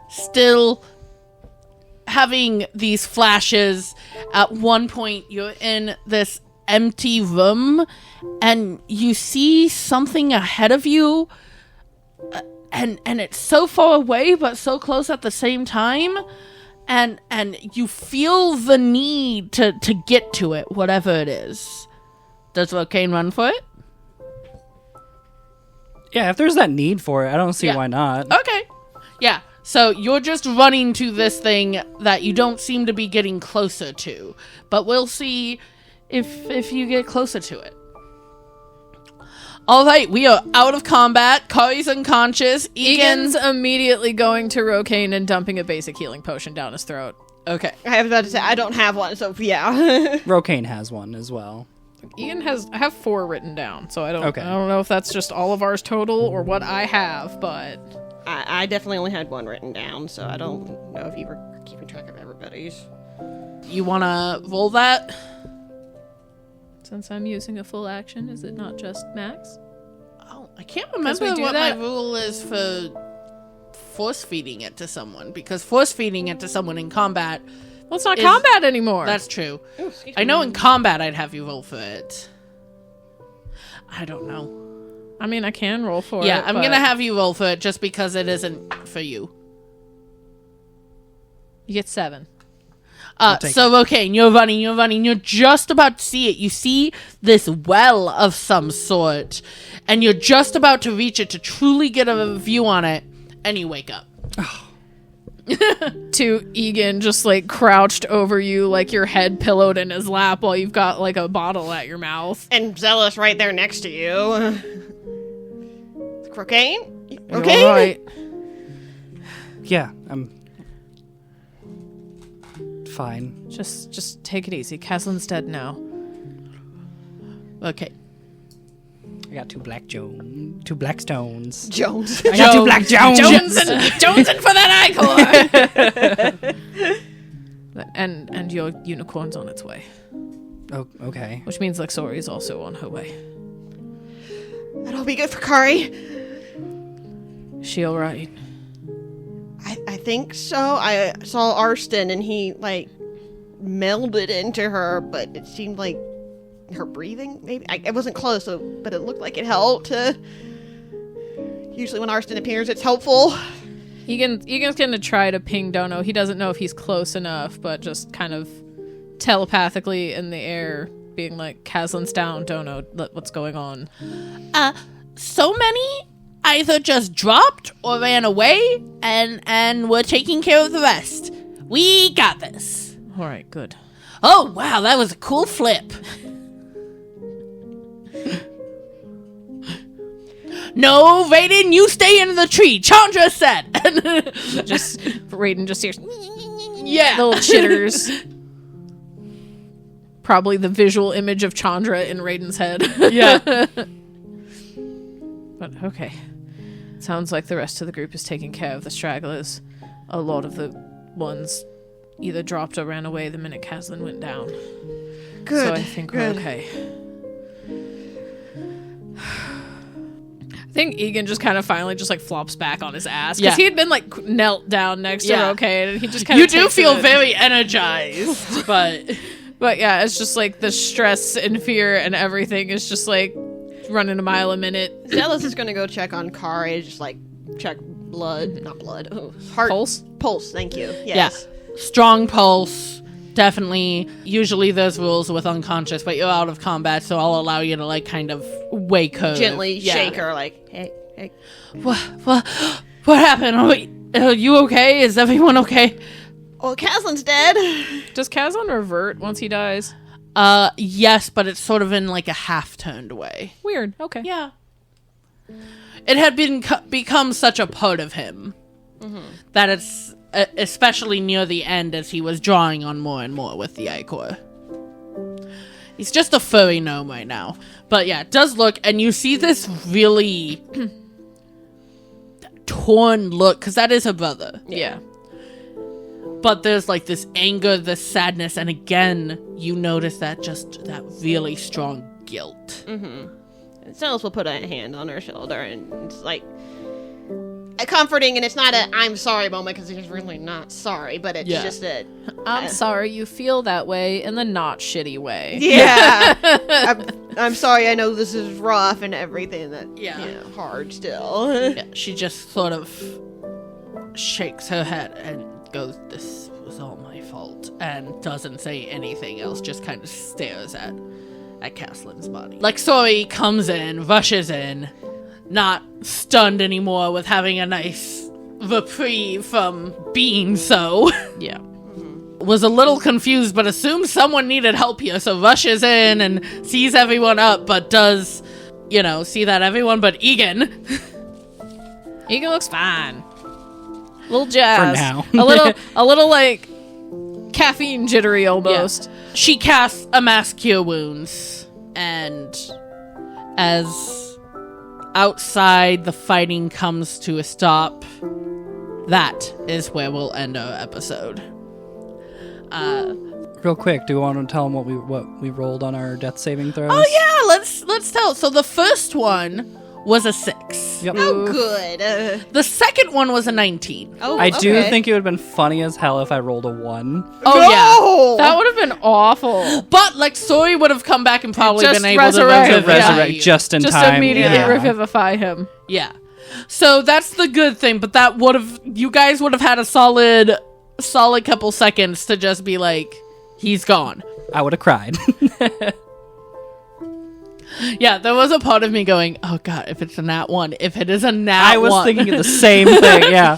S4: still having these flashes. At one point, you're in this empty room, and you see something ahead of you, and it's so far away, but so close at the same time, and you feel the need to get to it, whatever it is. Does Rokane run for it?
S2: Yeah, if there's that need for it, I don't see
S4: Yeah.
S2: why not.
S4: Okay. Yeah. So you're just running to this thing that you don't seem to be getting closer to. But we'll see if you get closer to it. All right, we are out of combat. Kari's unconscious.
S1: Egan's
S4: Egan's
S1: immediately going to Rokane and dumping a basic healing potion down his throat.
S4: okay.
S3: I was about to say, I don't have one, so yeah.
S2: Rokane has one as well.
S1: Egan I have 4 written down, so I don't
S2: Okay.
S1: know if that's just all of ours total or what I have, but
S3: I definitely only had one written down, so I don't know if you were keeping track of everybody's.
S4: You wanna roll that?
S1: since I'm using a full action, is it not just max?
S4: Oh, I can't
S1: we
S4: remember
S1: do
S4: what
S1: that.
S4: my rule is for force feeding it to someone, because force feeding it to someone in combat,
S1: Well, it's not
S4: Is-
S1: combat anymore.
S4: that's true.
S3: Oh, excuse
S4: I
S3: me.
S4: know in combat I'd have you roll for it. I don't know.
S1: I mean, I can roll for it.
S4: Yeah, I'm
S1: but
S4: gonna have you roll for it just because it isn't for you.
S1: You get 7.
S2: take
S4: So Rokane, you're running, you're just about to see it. You see this well of some sort, and you're just about to reach it to truly get a view on it, and you wake up.
S1: To Egan just like crouched over you, like your head pillowed in his lap while you've got like a bottle at your mouth.
S3: And Zealous right there next to you. Cocaine?
S1: You're
S3: Okay.
S1: all right.
S2: Yeah, I'm fine.
S1: Just take it easy. Caslin's dead now.
S4: Okay.
S2: I got two black stones.
S3: Jones.
S2: I got two black Jones.
S1: Jonesing for that icon. and your unicorn's on its way,
S2: Oh, okay.
S1: which means Lexori is also on her way.
S3: That'll be good for Kari.
S1: Is she all right?
S3: I think so. I saw Arston and he, like, melded into her, but it seemed like her breathing, maybe? I wasn't close, but it looked like it helped. Usually when Arston appears, it's helpful.
S1: Egan's gonna try to ping Dono. He doesn't know if he's close enough, but just kind of telepathically in the air, being like, Kaslin's down, Dono, what's going on?
S4: So many either just dropped or ran away, and we're taking care of the rest. We got this.
S1: All right, good.
S4: Oh, wow, that was a cool flip. No, Raiden, you stay in the tree. Chandra said.
S1: Just Raiden just hears
S4: Yeah.
S1: little chitters. Probably the visual image of Chandra in Raiden's head.
S4: Yeah.
S1: But okay. Sounds like the rest of the group is taking care of the stragglers. A lot of the ones either dropped or ran away the minute Kaslin went down.
S3: Good.
S1: So I think
S3: good.
S1: we're okay. I think Egan just kind of finally just like flops back on his ass because he had been like knelt down next to her, okay, and he just kind
S4: You
S1: of
S4: do feel very energized, but
S1: yeah, it's just like the stress and fear and everything is just like running a mile a minute.
S3: Zealous is gonna go check on Kari, just like check blood, not blood, heart
S1: Pulse,
S3: thank you. Yes.
S4: yeah, strong pulse. Definitely. Usually there's rules with unconscious, but you're out of combat, so I'll allow you to like kind of wake her,
S3: Gently shake her, like, hey.
S4: What happened? Are you okay? Is everyone okay?
S3: Well, Kaslin's dead.
S1: Does Kazan revert once he dies?
S4: Yes, but it's sort of in like a half-turned way.
S1: Weird. Okay.
S4: Yeah. It had become such a part of him that it's, especially near the end as he was drawing on more and more with the Ichor. He's just a furry gnome right now. But yeah, it does look, and you see this really torn look, because that is her brother.
S1: Yeah.
S4: But there's like this anger, this sadness, and again, you notice that really strong guilt.
S3: Zealous will put a hand on her shoulder, and it's like comforting, and it's not a I'm sorry moment because he's really not sorry, but it's just a
S1: I'm sorry you feel that way in the not shitty way.
S3: yeah. I'm sorry. I know this is rough and everything. That hard still.
S4: Yeah, she just sort of shakes her head and goes, "This was all my fault," and doesn't say anything else. Just kind of stares at Kaslin's body. Like Sori comes in, rushes in. Not stunned anymore with having a nice reprieve from being so.
S1: Yeah.
S4: Was a little confused, but assumed someone needed help here, so rushes in and sees everyone up, but does, see that everyone but Egan.
S1: Egan looks fine. Little jazz.
S2: For now.
S1: a little like caffeine jittery almost.
S4: Yeah. She casts a mass cure wounds, and as outside the fighting comes to a stop, that is where we'll end our episode.
S2: Real quick, do you want to tell them what we rolled on our death saving throws?
S4: Oh yeah, let's tell. So the first one was a 6.
S2: Yep.
S3: Oh, good.
S4: The second one was a 19.
S3: Oh,
S2: I do
S3: okay.
S2: think it would have been funny as hell if I rolled a 1.
S4: Oh
S1: That would have been awful.
S4: yeah, but like Sori would have come back and probably
S1: Just
S4: been able
S1: resurrect.
S4: to
S2: To resurrect
S4: you.
S2: just in
S1: Just
S2: time.
S1: immediately
S2: yeah.
S1: revivify him.
S4: Yeah. So that's the good thing, but that would have, you guys would have had a solid couple seconds to just be like, he's gone.
S2: I would have cried.
S4: Yeah, there was a part of me going, oh god, if it's a nat 1, if it is a nat 1.
S2: I was thinking of the same thing, yeah.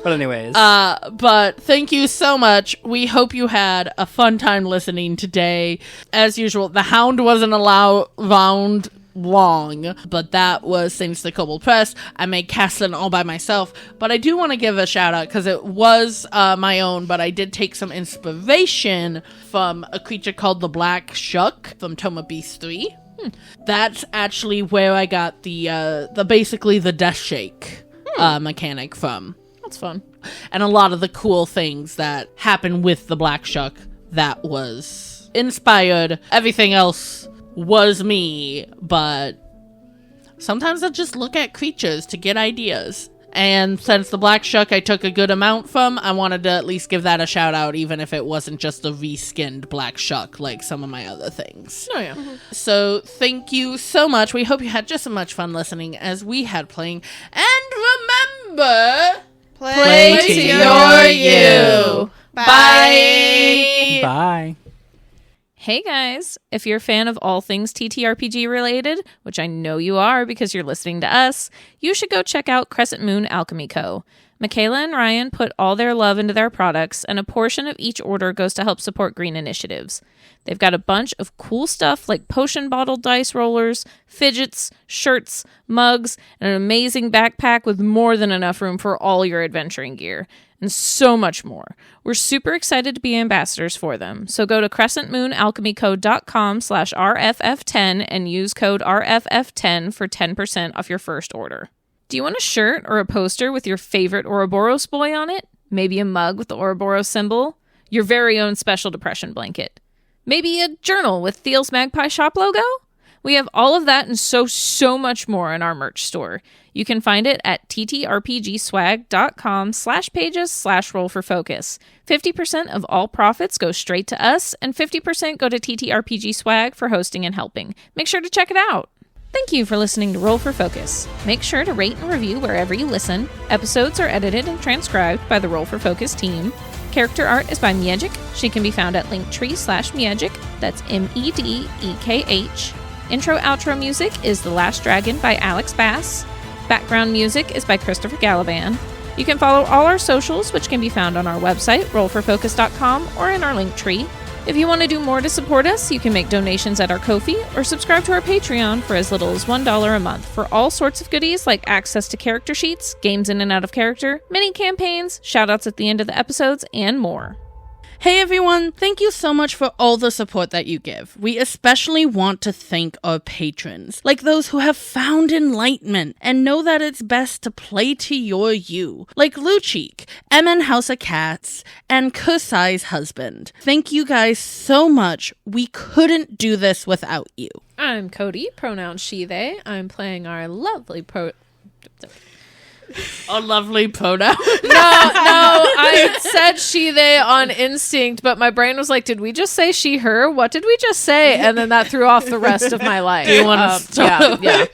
S2: But anyways.
S4: But thank you so much. We hope you had a fun time listening today. As usual, the Hound wasn't around long, but that was thanks to Kobold Press. I made Kaslin all by myself, but I do want to give a shout out because it was my own, but I did take some inspiration from a creature called the Black Shuck from Tome of Beasts 3. That's actually where I got the basically the death shake mechanic from.
S1: That's fun.
S4: And a lot of the cool things that happen with the Black Shuck that was inspired. Everything else was me, but sometimes I just look at creatures to get ideas. And since the Black Shuck I took a good amount from, I wanted to at least give that a shout out, even if it wasn't just a reskinned Black Shuck like some of my other things.
S1: Oh, yeah.
S4: So thank you so much. We hope you had just as much fun listening as we had playing. And remember,
S3: Play
S4: to your you. Bye.
S2: Bye.
S1: Hey guys, if you're a fan of all things TTRPG related, which I know you are because you're listening to us, you should go check out Crescent Moon Alchemy Co. Michaela and Ryan put all their love into their products, and a portion of each order goes to help support green initiatives. They've got a bunch of cool stuff like potion bottle dice rollers, fidgets, shirts, mugs, and an amazing backpack with more than enough room for all your adventuring gear. And so much more. We're super excited to be ambassadors for them. So go to crescentmoonalchemyco.com/RFF10 and use code RFF10 for 10% off your first order. Do you want a shirt or a poster with your favorite Ouroboros boy on it? Maybe a mug with the Ouroboros symbol? Your very own special depression blanket? Maybe a journal with Thiel's Magpie Shop logo? We have all of that and so much more in our merch store. You can find it at ttrpgswag.com/pages/roll4focus. 50% of all profits go straight to us, and 50% go to TTRPG Swag for hosting and helping. Make sure to check it out. Thank you for listening to Roll for Focus. Make sure to rate and review wherever you listen. Episodes are edited and transcribed by the Roll for Focus team. Character art is by Miedek. She can be found at linktree/Miedek. That's MEDEKH. Intro-outro music is The Last Dragon by Alex Bass. Background music is by Christopher Gallivan. You can follow all our socials, which can be found on our website, rollforfocus.com, or in our link tree. If you want to do more to support us, you can make donations at our Ko-fi or subscribe to our Patreon for as little as $1 a month for all sorts of goodies like access to character sheets, games in and out of character, mini campaigns, shoutouts at the end of the episodes, and more.
S4: Hey everyone, thank you so much for all the support that you give. We especially want to thank our patrons, like those who have found enlightenment and know that it's best to play to your you, like Luchik, MN House of Cats, and Kusai's husband. Thank you guys so much. We couldn't do this without you.
S1: I'm Cody, pronouns she, they. I'm playing our lovely
S4: A lovely pronoun.
S1: No, I said she, they on instinct, but my brain was like, did we just say she, her? What did we just say? And then that threw off the rest of my life.
S4: Do you want to stop?
S1: Yeah.